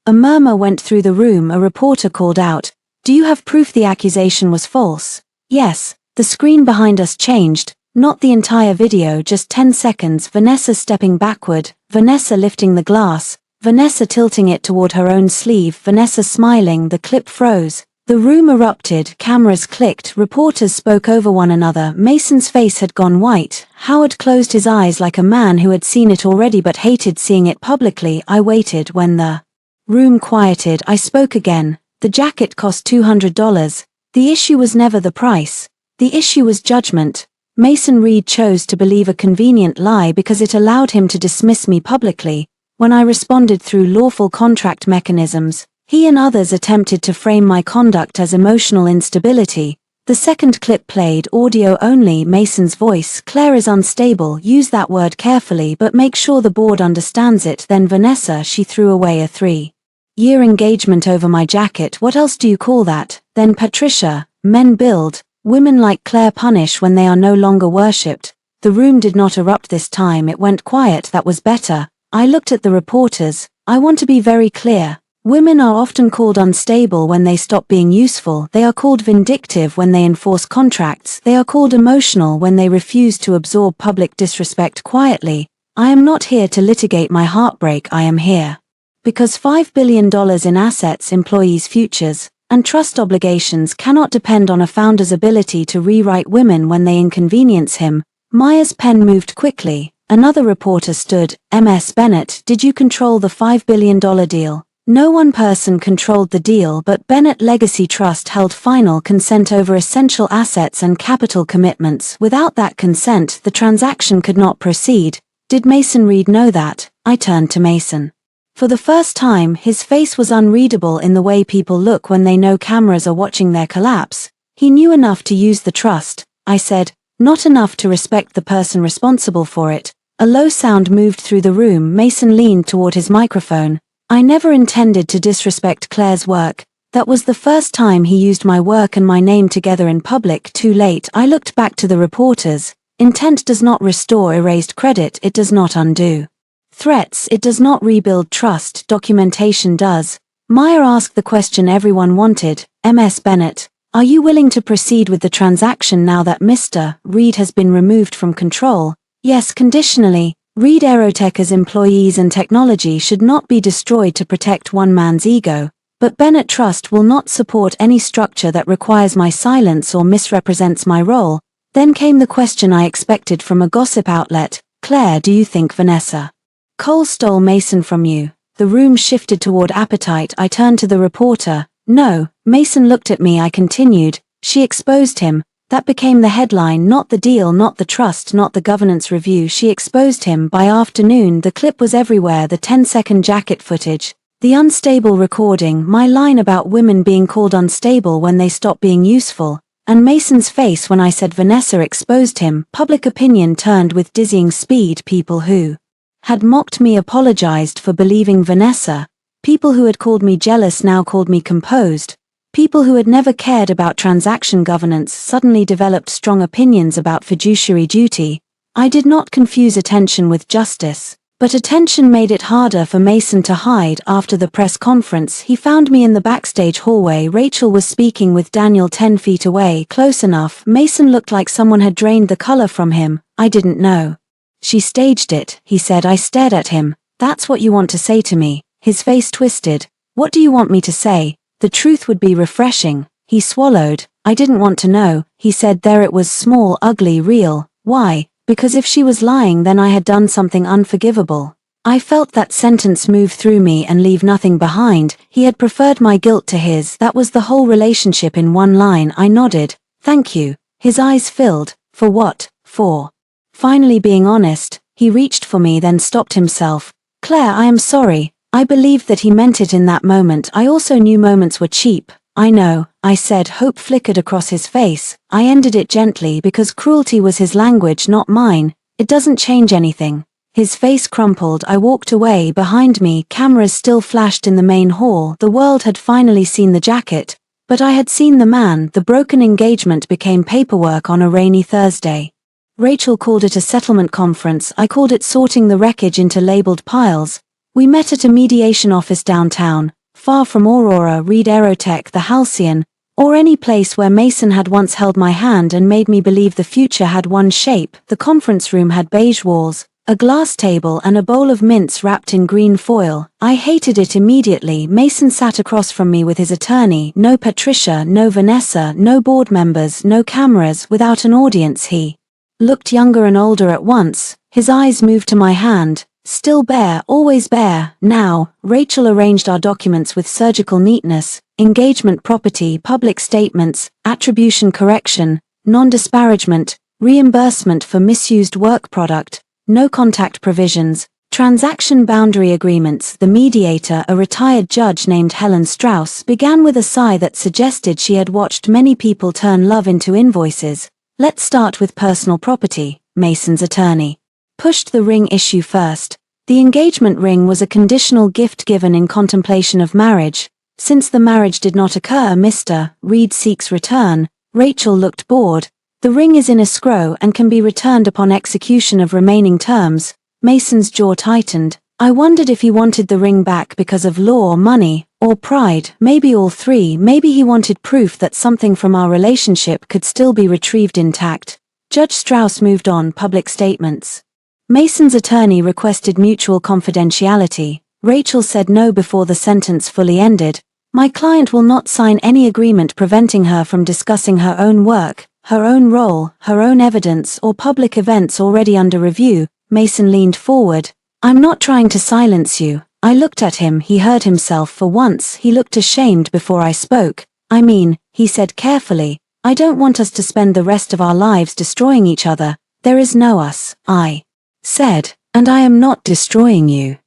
A murmur went through the room. A reporter called out, Do you have proof the accusation was false? Yes. The screen behind us changed, not the entire video, just 10 seconds. Vanessa stepping backward, Vanessa lifting the glass, Vanessa tilting it toward her own sleeve, Vanessa smiling. The clip froze. The room erupted, cameras clicked, reporters spoke over one another. Mason's face had gone white. Howard closed his eyes like a man who had seen it already but hated seeing it publicly. I waited. When the room quieted, I spoke again. The jacket cost $200. The issue was never the price. The issue was judgment. Mason Reed chose to believe a convenient lie because it allowed him to dismiss me publicly. When I responded through lawful contract mechanisms, he and others attempted to frame my conduct as emotional instability. The second clip played, audio only. Mason's voice. Claire is unstable. Use that word carefully but make sure the board understands it. Then Vanessa, she threw away a 3-year engagement over my jacket. What else do you call that? Then Patricia, men build, women like Claire punish when they are no longer worshipped. The room did not erupt this time. It went quiet. That was better. I looked at the reporters. I want to be very clear. Women are often called unstable when they stop being useful. They are called vindictive when they enforce contracts. They are called emotional when they refuse to absorb public disrespect quietly. I am not here to litigate my heartbreak. I am here because $5 billion in assets, employees' futures, and trust obligations cannot depend on a founder's ability to rewrite women when they inconvenience him. Maya's pen moved quickly. Another reporter stood. Ms. Bennett, did you control the $5 billion deal? No one person controlled the deal, but Bennett Legacy Trust held final consent over essential assets and capital commitments. Without that consent, the transaction could not proceed. Did Mason Reed know that? I turned to Mason. For the first time, his face was unreadable in the way people look when they know cameras are watching their collapse. He knew enough to use the trust, I said, not enough to respect the person responsible for it. A low sound moved through the room. Mason leaned toward his microphone. I never intended to disrespect Claire's work. That was the first time he used my work and my name together in public. Too late. I looked back to the reporters. Intent does not restore erased credit. It does not undo threats. It does not rebuild trust. Documentation does. Maya asked the question everyone wanted. Ms. Bennett, are you willing to proceed with the transaction now that Mr. Reed has been removed from control? Yes, conditionally. Reed Aerotech's employees and technology should not be destroyed to protect one man's ego, but Bennett Trust will not support any structure that requires my silence or misrepresents my role. Then came the question I expected from a gossip outlet. Claire, do you think Vanessa Cole stole Mason from you? The room shifted toward appetite. I turned to the reporter. No, Mason looked at me. I continued. She exposed him. That became the headline, not the deal, not the trust, not the governance review. She exposed him. By afternoon, the clip was everywhere, the 10-second jacket footage, the unstable recording, my line about women being called unstable when they stop being useful, and Mason's face when I said Vanessa exposed him. Public opinion turned with dizzying speed. People who had mocked me apologized for believing Vanessa. People who had called me jealous now called me composed. People who had never cared about transaction governance suddenly developed strong opinions about fiduciary duty. I did not confuse attention with justice, but attention made it harder for Mason to hide. After the press conference, he found me in the backstage hallway. Rachel was speaking with Daniel 10 feet away, close enough. Mason looked like someone had drained the color from him. I didn't know. She staged it, he said. I stared at him. That's what you want to say to me? His face twisted. What do you want me to say? The truth would be refreshing. He swallowed. I didn't want to know, he said. There it was, small, ugly, real. Why? Because if she was lying, then I had done something unforgivable. I felt that sentence move through me and leave nothing behind. He had preferred my guilt to his. That was the whole relationship in one line. I nodded. Thank you. His eyes filled. For what? For finally being honest. He reached for me, then stopped himself. Claire, I am sorry. I believed that he meant it in that moment. I also knew moments were cheap. I know, I said. Hope flickered across his face. I ended it gently because cruelty was his language, not mine. It doesn't change anything. His face crumpled. I walked away. Behind me, cameras still flashed in the main hall. The world had finally seen the jacket, but I had seen the man. The broken engagement became paperwork on a rainy Thursday. Rachel called it a settlement conference. I called it sorting the wreckage into labeled piles. We met at a mediation office downtown, far from Aurora, Reed Aerotech, the Halcyon, or any place where Mason had once held my hand and made me believe the future had one shape. The conference room had beige walls, a glass table and a bowl of mints wrapped in green foil. I hated it immediately. Mason sat across from me with his attorney. No Patricia, no Vanessa, no board members, no cameras, without an audience. He looked younger and older at once. His eyes moved to my hand. Still bare, always bare. Now, Rachel arranged our documents with surgical neatness: engagement property, public statements, attribution correction, non-disparagement, reimbursement for misused work product, no contact provisions, transaction boundary agreements. The mediator, a retired judge named Helen Strauss, began with a sigh that suggested she had watched many people turn love into invoices. Let's start with personal property, Mason's attorney pushed the ring issue first. The engagement ring was a conditional gift given in contemplation of marriage. Since the marriage did not occur, Mr. Reed seeks return. Rachel looked bored. The ring is in escrow and can be returned upon execution of remaining terms. Mason's jaw tightened. I wondered if he wanted the ring back because of law, money, or pride. Maybe all three. Maybe he wanted proof that something from our relationship could still be retrieved intact. Judge Strauss moved on. Public statements. Mason's attorney requested mutual confidentiality. Rachel said no before the sentence fully ended. My client will not sign any agreement preventing her from discussing her own work, her own role, her own evidence, or public events already under review. Mason leaned forward. I'm not trying to silence you. I looked at him. He heard himself. For once, he looked ashamed before I spoke. I mean, he said carefully, I don't want us to spend the rest of our lives destroying each other. There is no us. I said, and I am not destroying you.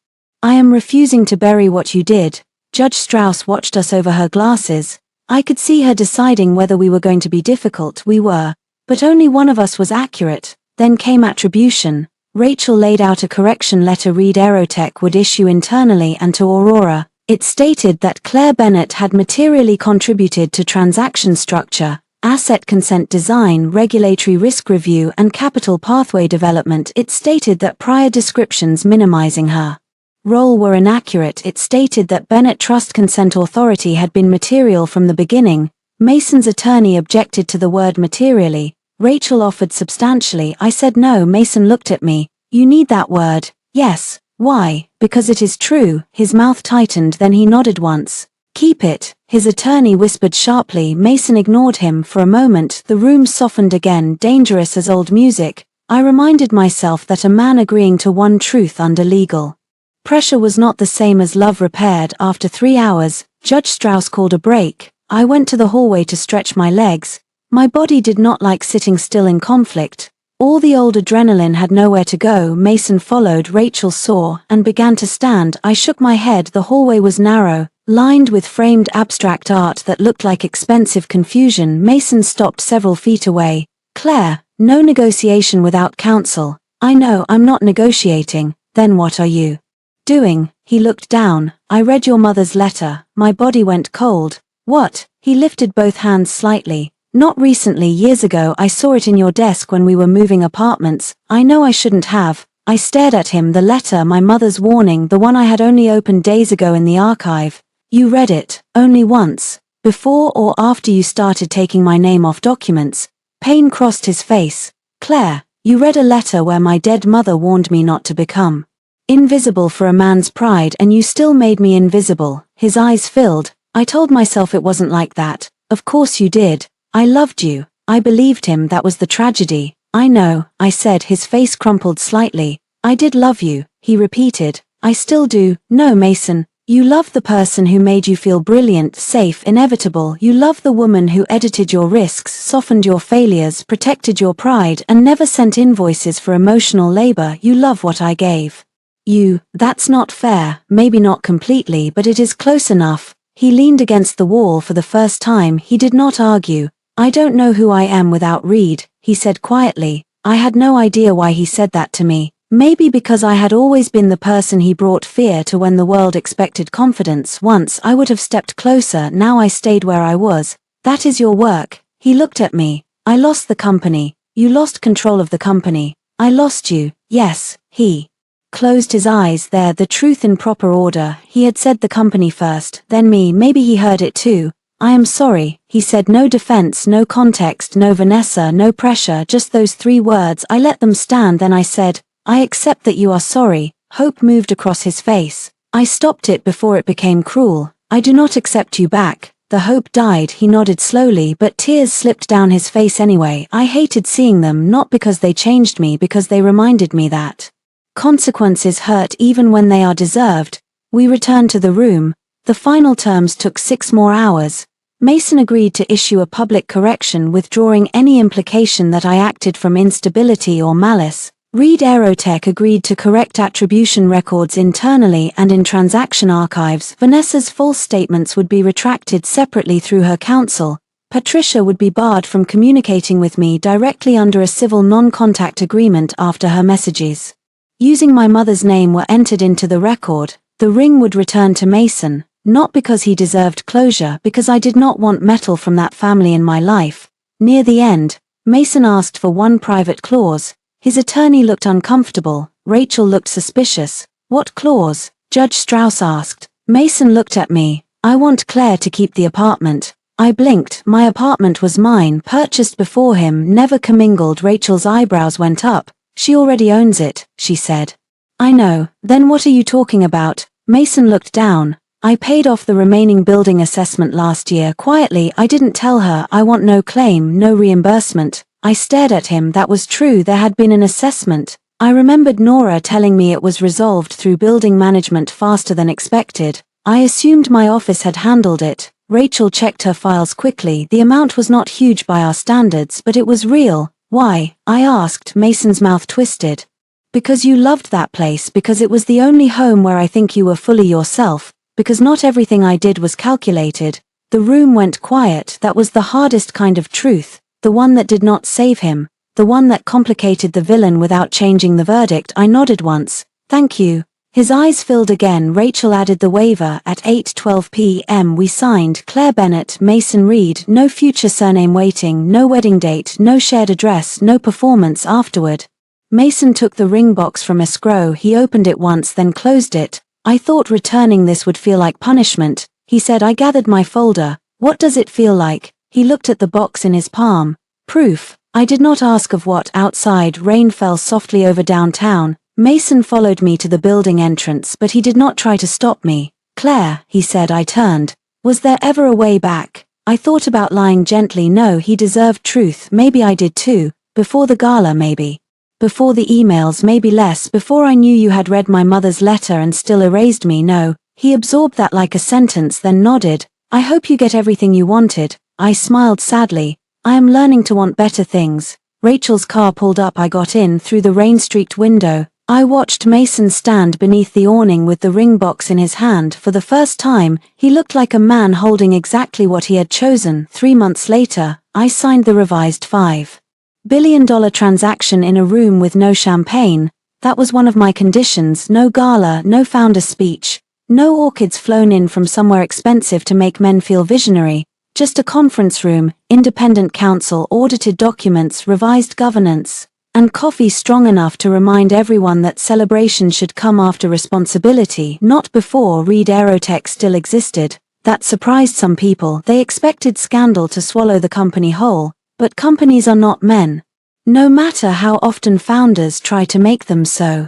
I am refusing to bury what you did. Judge Strauss watched us over her glasses. I could see her deciding whether we were going to be difficult. We were, but only one of us was accurate. Then came attribution. Rachel laid out a correction letter Reed Aerotech would issue internally and to Aurora. It stated that Claire Bennett had materially contributed to transaction structure, asset consent design, regulatory risk review and capital pathway development. It stated that prior descriptions minimizing her role were inaccurate. It stated that Bennett Trust Consent Authority had been material from the beginning. Mason's attorney objected to the word materially. Rachel offered substantially. I said no. Mason looked at me. You need that word. Yes. Why? Because it is true. His mouth tightened, then he nodded once. Keep it, his attorney whispered sharply. Mason ignored him. For a moment, the room softened again, dangerous as old music. I reminded myself that a man agreeing to one truth under legal Pressure was not the same as love repaired. After 3 hours, Judge Strauss called a break. I went to the hallway to stretch my legs. My body did not like sitting still in conflict. All the old adrenaline had nowhere to go. Mason followed. Rachel saw and began to stand. I shook my head. The hallway was narrow, lined with framed abstract art that looked like expensive confusion. Mason stopped several feet away. Claire, no negotiation without counsel. I know, I'm not negotiating. Then what are you doing? He looked down. I read your mother's letter. My body went cold. What? He lifted both hands slightly. Not recently, years ago. I saw it in your desk when we were moving apartments. I know I shouldn't have. I stared at him. The letter, my mother's warning, the one I had only opened days ago in the archive. You read it, only once. Before or after you started taking my name off documents. Pain crossed his face. Claire, you read a letter where my dead mother warned me not to become invisible for a man's pride, and you still made me invisible. His eyes filled. I told myself it wasn't like that. Of course you did. I loved you. I believed him. That was the tragedy. I know, I said. His face crumpled slightly. I did love you, he repeated. I still do. No, Mason. You love the person who made you feel brilliant, safe, inevitable. You love the woman who edited your risks, softened your failures, protected your pride, and never sent invoices for emotional labor. You love what I gave you. That's not fair. Maybe not completely, but it is close enough. He leaned against the wall for the first time. He did not argue. I don't know who I am without Reed, he said quietly. I had no idea why he said that to me. Maybe because I had always been the person he brought fear to when the world expected confidence. Once I would have stepped closer. Now I stayed where I was. That is your work. He looked at me. I lost the company. You lost control of the company. I lost you. Yes, he closed his eyes. There, the truth in proper order. He had said the company first, then me. Maybe he heard it too. I am sorry, he said. No defense, no context, no Vanessa, no pressure, just those 3 words. I let them stand. Then I said, I accept that you are sorry. Hope moved across his face. I stopped it before it became cruel. I do not accept you back. The hope died. He nodded slowly, but tears slipped down his face anyway. I hated seeing them, not because they changed me, because they reminded me that consequences hurt even when they are deserved. We returned to the room. The final terms took 6 more hours. Mason agreed to issue a public correction, withdrawing any implication that I acted from instability or malice. Reed Aerotech agreed to correct attribution records internally and in transaction archives. Vanessa's false statements would be retracted separately through her counsel. Patricia would be barred from communicating with me directly under a civil non-contact agreement after her messages using my mother's name were entered into the record. The ring would return to Mason, not because he deserved closure, because I did not want metal from that family in my life. Near the end, Mason asked for one private clause. His attorney looked uncomfortable. Rachel looked suspicious. What clause? Judge Strauss asked. Mason looked at me. I want Claire to keep the apartment. I blinked. My apartment was mine, purchased before him, never commingled. Rachel's eyebrows went up. She already owns it, she said. I know. Then what are you talking about? Mason looked down. I paid off the remaining building assessment last year. Quietly, I didn't tell her. I want no claim, no reimbursement. I stared at him. That was true. There had been an assessment. I remembered Nora telling me it was resolved through building management faster than expected. I assumed my office had handled it. Rachel checked her files quickly. The amount was not huge by our standards, but it was real. Why? I asked. Mason's mouth twisted. Because you loved that place, because it was the only home where I think you were fully yourself, because not everything I did was calculated. The room went quiet. That was the hardest kind of truth, the one that did not save him, the one that complicated the villain without changing the verdict. I nodded once. Thank you. His eyes filled again. Rachel added the waiver. At 8:12 p.m. we signed. Claire Bennett, Mason Reed. No future surname waiting, no wedding date, no shared address, no performance afterward. Mason took the ring box from escrow. He opened it once, then closed it. I thought returning this would feel like punishment. He said. I gathered my folder. What does it feel like? He looked at the box in his palm. Proof. I did not ask of what. Outside, rain fell softly over downtown. Mason followed me to the building entrance, but he did not try to stop me. Claire, he said. I turned. Was there ever a way back? I thought about lying gently. No, he deserved truth. Maybe I did too. Before the gala, maybe. Before the emails, maybe less, before I knew you had read my mother's letter and still erased me. No, he absorbed that like a sentence, then nodded. I hope you get everything you wanted. I smiled sadly. I am learning to want better things. Rachel's car pulled up. I got in through the rain-streaked window. I watched Mason stand beneath the awning with the ring box in his hand. For the first time, he looked like a man holding exactly what he had chosen. 3 months later, I signed the revised $5 billion transaction in a room with no champagne. That was one of my conditions. No gala, no founder speech, no orchids flown in from somewhere expensive to make men feel visionary. Just a conference room, independent counsel, audited documents, revised governance, and coffee strong enough to remind everyone that celebration should come after responsibility, not before. Reed Aerotech still existed. That surprised some people. They expected scandal to swallow the company whole, but companies are not men, no matter how often founders try to make them so.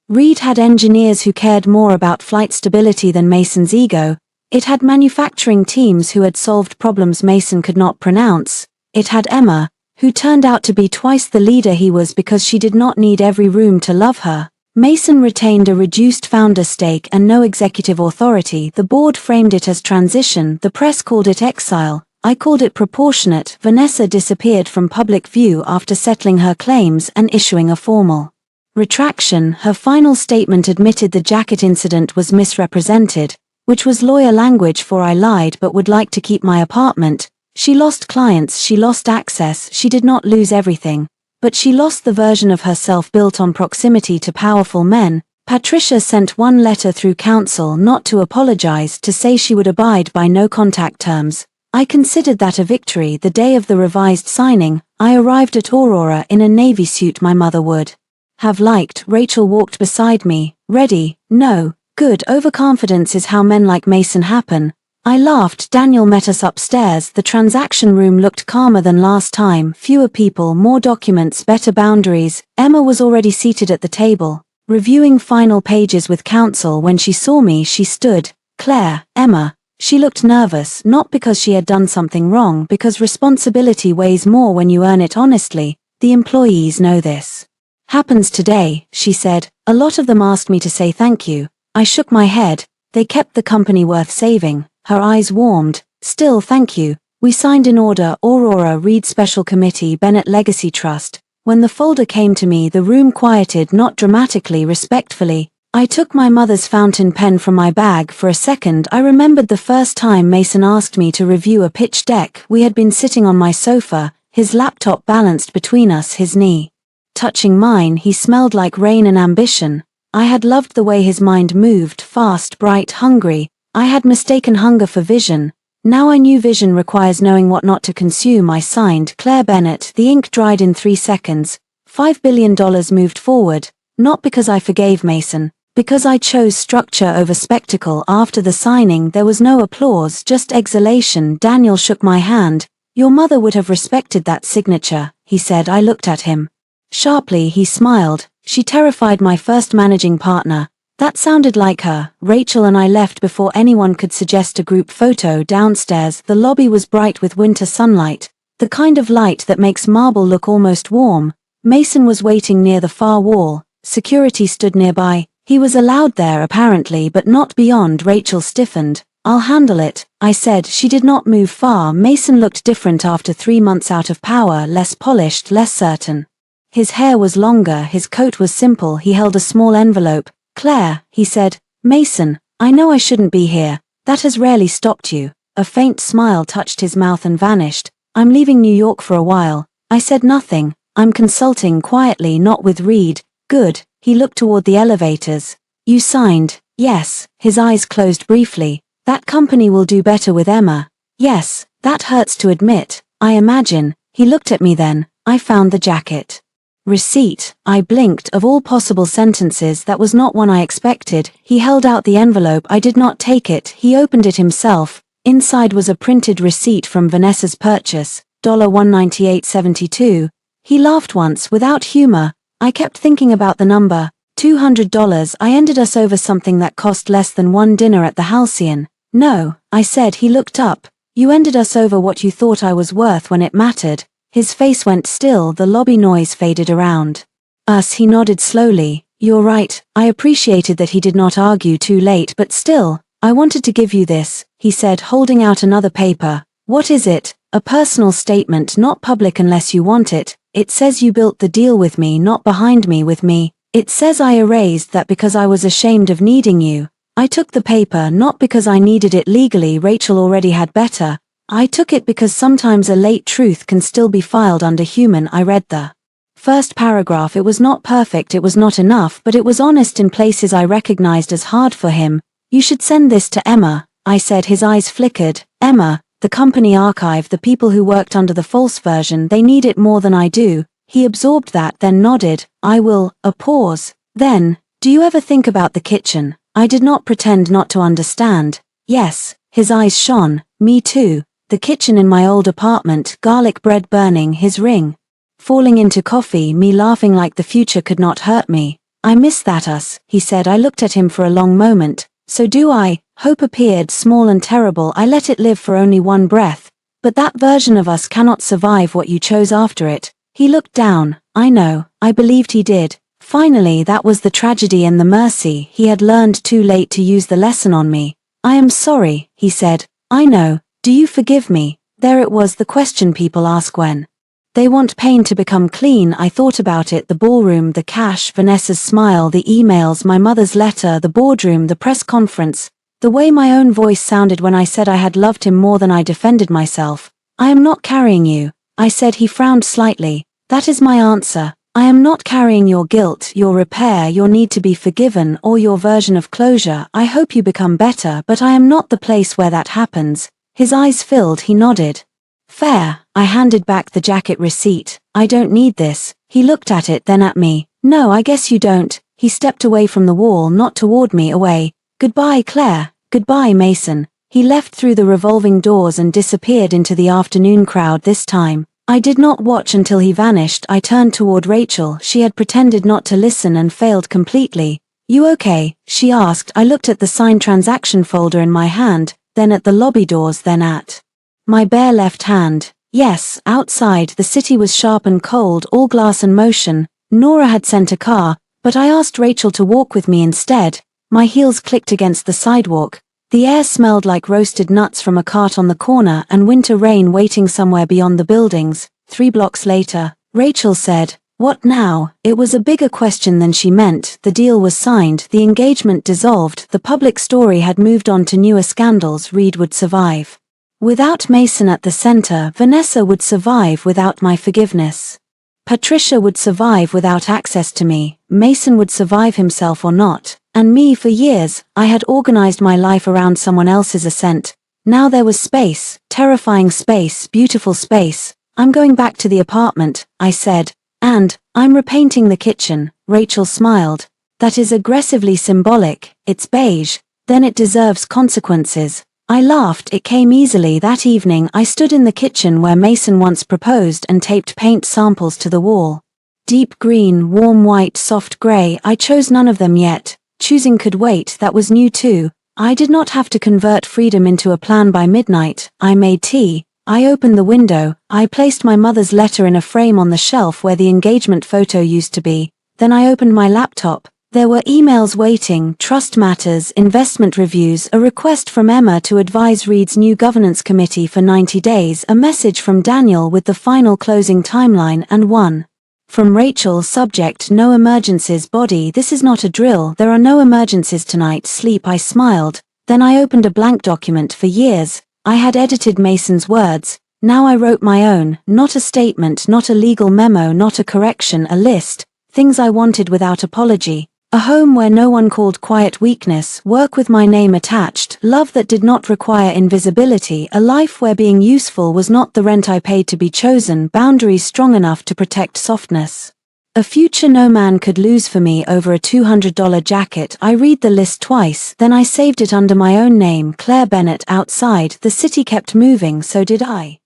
Reed had engineers who cared more about flight stability than Mason's ego. It had manufacturing teams who had solved problems Mason could not pronounce. It had Emma, who turned out to be twice the leader he was because she did not need every room to love her. Mason retained a reduced founder stake and no executive authority. The board framed it as transition, the press called it exile, I called it proportionate. Vanessa disappeared from public view after settling her claims and issuing a formal retraction. Her final statement admitted the jacket incident was misrepresented, which was lawyer language for I lied but would like to keep my apartment. She lost clients, she lost access, she did not lose everything, but she lost the version of herself built on proximity to powerful men. Patricia sent one letter through counsel not to apologize, to say she would abide by no contact terms. I considered that a victory. The day of the revised signing, I arrived at Aurora in a navy suit my mother would have liked. Rachel walked beside me. Ready? No. Good. Overconfidence is how men like Mason happen. I laughed. Daniel met us upstairs. The transaction room looked calmer than last time. Fewer people, more documents, better boundaries. Emma was already seated at the table, reviewing final pages with counsel. When she saw me, she stood. Claire, Emma. She looked nervous, not because she had done something wrong, because responsibility weighs more when you earn it honestly. The employees know this. Happens today, she said. A lot of them asked me to say thank you. I shook my head. They kept the company worth saving. Her eyes warmed. Still, thank you. We signed in order. Aurora, Reed Special Committee, Bennett Legacy Trust. When the folder came to me, the room quieted, not dramatically, respectfully. I took my mother's fountain pen from my bag. For a second, I remembered the first time Mason asked me to review a pitch deck. We had been sitting on my sofa, his laptop balanced between us, his knee touching mine. He smelled like rain and ambition. I had loved the way his mind moved, fast, bright, hungry. I had mistaken hunger for vision. Now I knew vision requires knowing what not to consume. I signed. Claire Bennett. The ink dried in 3 seconds. $5 billion moved forward, not because I forgave Mason, because I chose structure over spectacle. After the signing, there was no applause, just exhalation. Daniel shook my hand. Your mother would have respected that signature, he said. I looked at him sharply. He smiled. She terrified my first managing partner. That sounded like her. Rachel and I left before anyone could suggest a group photo. Downstairs, the lobby was bright with winter sunlight, the kind of light that makes marble look almost warm. Mason was waiting near the far wall. Security stood nearby. He was allowed there apparently, but not beyond. Rachel stiffened. I'll handle it, I said. She did not move far. Mason looked different after 3 months out of power, less polished, less certain. His hair was longer, his coat was simple. He held a small envelope. Claire, he said. Mason, I know I shouldn't be here. That has rarely stopped you. A faint smile touched his mouth and vanished. I'm leaving New York for a while. I said nothing. I'm consulting quietly, not with Reed. Good. He looked toward the elevators. You signed? Yes. His eyes closed briefly. That company will do better with Emma. Yes. That hurts to admit, I imagine. He looked at me then. I found the jacket receipt. I blinked. Of all possible sentences, that was not one I expected. He held out the envelope. I did not take it. He opened it himself. Inside was a printed receipt from Vanessa's purchase, $198.72. He laughed once, without humor. I kept thinking about the number, $200. I ended us over something that cost less than one dinner at the Halcyon. No, I said. He looked up. You ended us over what you thought I was worth when it mattered. His face went still. The lobby noise faded around He nodded slowly. You're right, I appreciated that he did not argue too late, but still, I wanted to give you this, he said, holding out another paper. What is it? A personal statement, not public unless you want it. It says you built the deal with me, not behind me with me. It says I erased that because I was ashamed of needing you. I took the paper not because I needed it legally, Rachel already had better. I took it because sometimes a late truth can still be filed under human. I read the first paragraph. It was not perfect, it was not enough, but it was honest in places I recognized as hard for him. You should send this to Emma, I said. His eyes flickered. Emma, the company archive, the people who worked under the false version, they need it more than I do. He absorbed that, then nodded. I will. A pause. Then, do you ever think about the kitchen? I did not pretend not to understand. Yes, his eyes shone. Me too. The kitchen in my old apartment, garlic bread burning, his ring falling into coffee, me laughing like the future could not hurt me. I miss that us, he said. I looked at him for a long moment. So do I. Hope appeared, small and terrible. I let it live for only one breath. But that version of us cannot survive what you chose after it. He looked down. I know. I believed he did. Finally, that was the tragedy and the mercy. He had learned too late to use the lesson on me. I am sorry, he said. I know. Do you forgive me? There it was, the question people ask when they want pain to become clean. I thought about it, the ballroom, the cash, Vanessa's smile, the emails, my mother's letter, the boardroom, the press conference, the way my own voice sounded when I said I had loved him more than I defended myself. I am not carrying you, I said. He frowned slightly. That is my answer. I am not carrying your guilt, your repair, your need to be forgiven, or your version of closure. I hope you become better, but I am not the place where that happens. His eyes filled. He nodded. Fair. I handed back the jacket receipt. I don't need this. He looked at it, then at me. No, I guess you don't. He stepped away from the wall, not toward me, away. Goodbye, Claire. Goodbye, Mason. He left through the revolving doors and disappeared into the afternoon crowd this time. I did not watch until he vanished. I turned toward Rachel. She had pretended not to listen and failed completely. You okay? She asked. I looked at the signed transaction folder in my hand, then at the lobby doors, then at my bare left hand. Yes, outside, the city was sharp and cold, all glass and motion. Nora had sent a car, but I asked Rachel to walk with me instead. My heels clicked against the sidewalk. The air smelled like roasted nuts from a cart on the corner and winter rain waiting somewhere beyond the buildings. 3 blocks later, Rachel said, "What now?" It was a bigger question than she meant. The deal was signed, the engagement dissolved, the public story had moved on to newer scandals. Reed would survive without Mason at the center. Vanessa would survive without my forgiveness. Patricia would survive without access to me. Mason would survive himself or not. And me, for years, I had organized my life around someone else's ascent. Now there was space, terrifying space, beautiful space. I'm going back to the apartment, I said. And, I'm repainting the kitchen. Rachel smiled. That is aggressively symbolic. It's beige. Then it deserves consequences. I laughed. It came easily. That evening I stood in the kitchen where Mason once proposed and taped paint samples to the wall. Deep green, warm white, soft gray. I chose none of them yet. Choosing could wait. That was new too. I did not have to convert freedom into a plan by midnight. I made tea. I opened the window. I placed my mother's letter in a frame on the shelf where the engagement photo used to be. Then I opened my laptop. There were emails waiting, trust matters, investment reviews, a request from Emma to advise Reed's new governance committee for 90 days, a message from Daniel with the final closing timeline, and one from Rachel, subject, no emergencies. Body, this is not a drill. There are no emergencies tonight. Sleep. I smiled. Then I opened a blank document. For years, I had edited Mason's words. Now I wrote my own, not a statement, not a legal memo, not a correction, a list. Things I wanted without apology. A home where no one called quiet weakness, work with my name attached, love that did not require invisibility, a life where being useful was not the rent I paid to be chosen, boundaries strong enough to protect softness. A future no man could lose for me over a $200 jacket. I read the list twice, then I saved it under my own name, Claire Bennett. Outside, the city kept moving, so did I.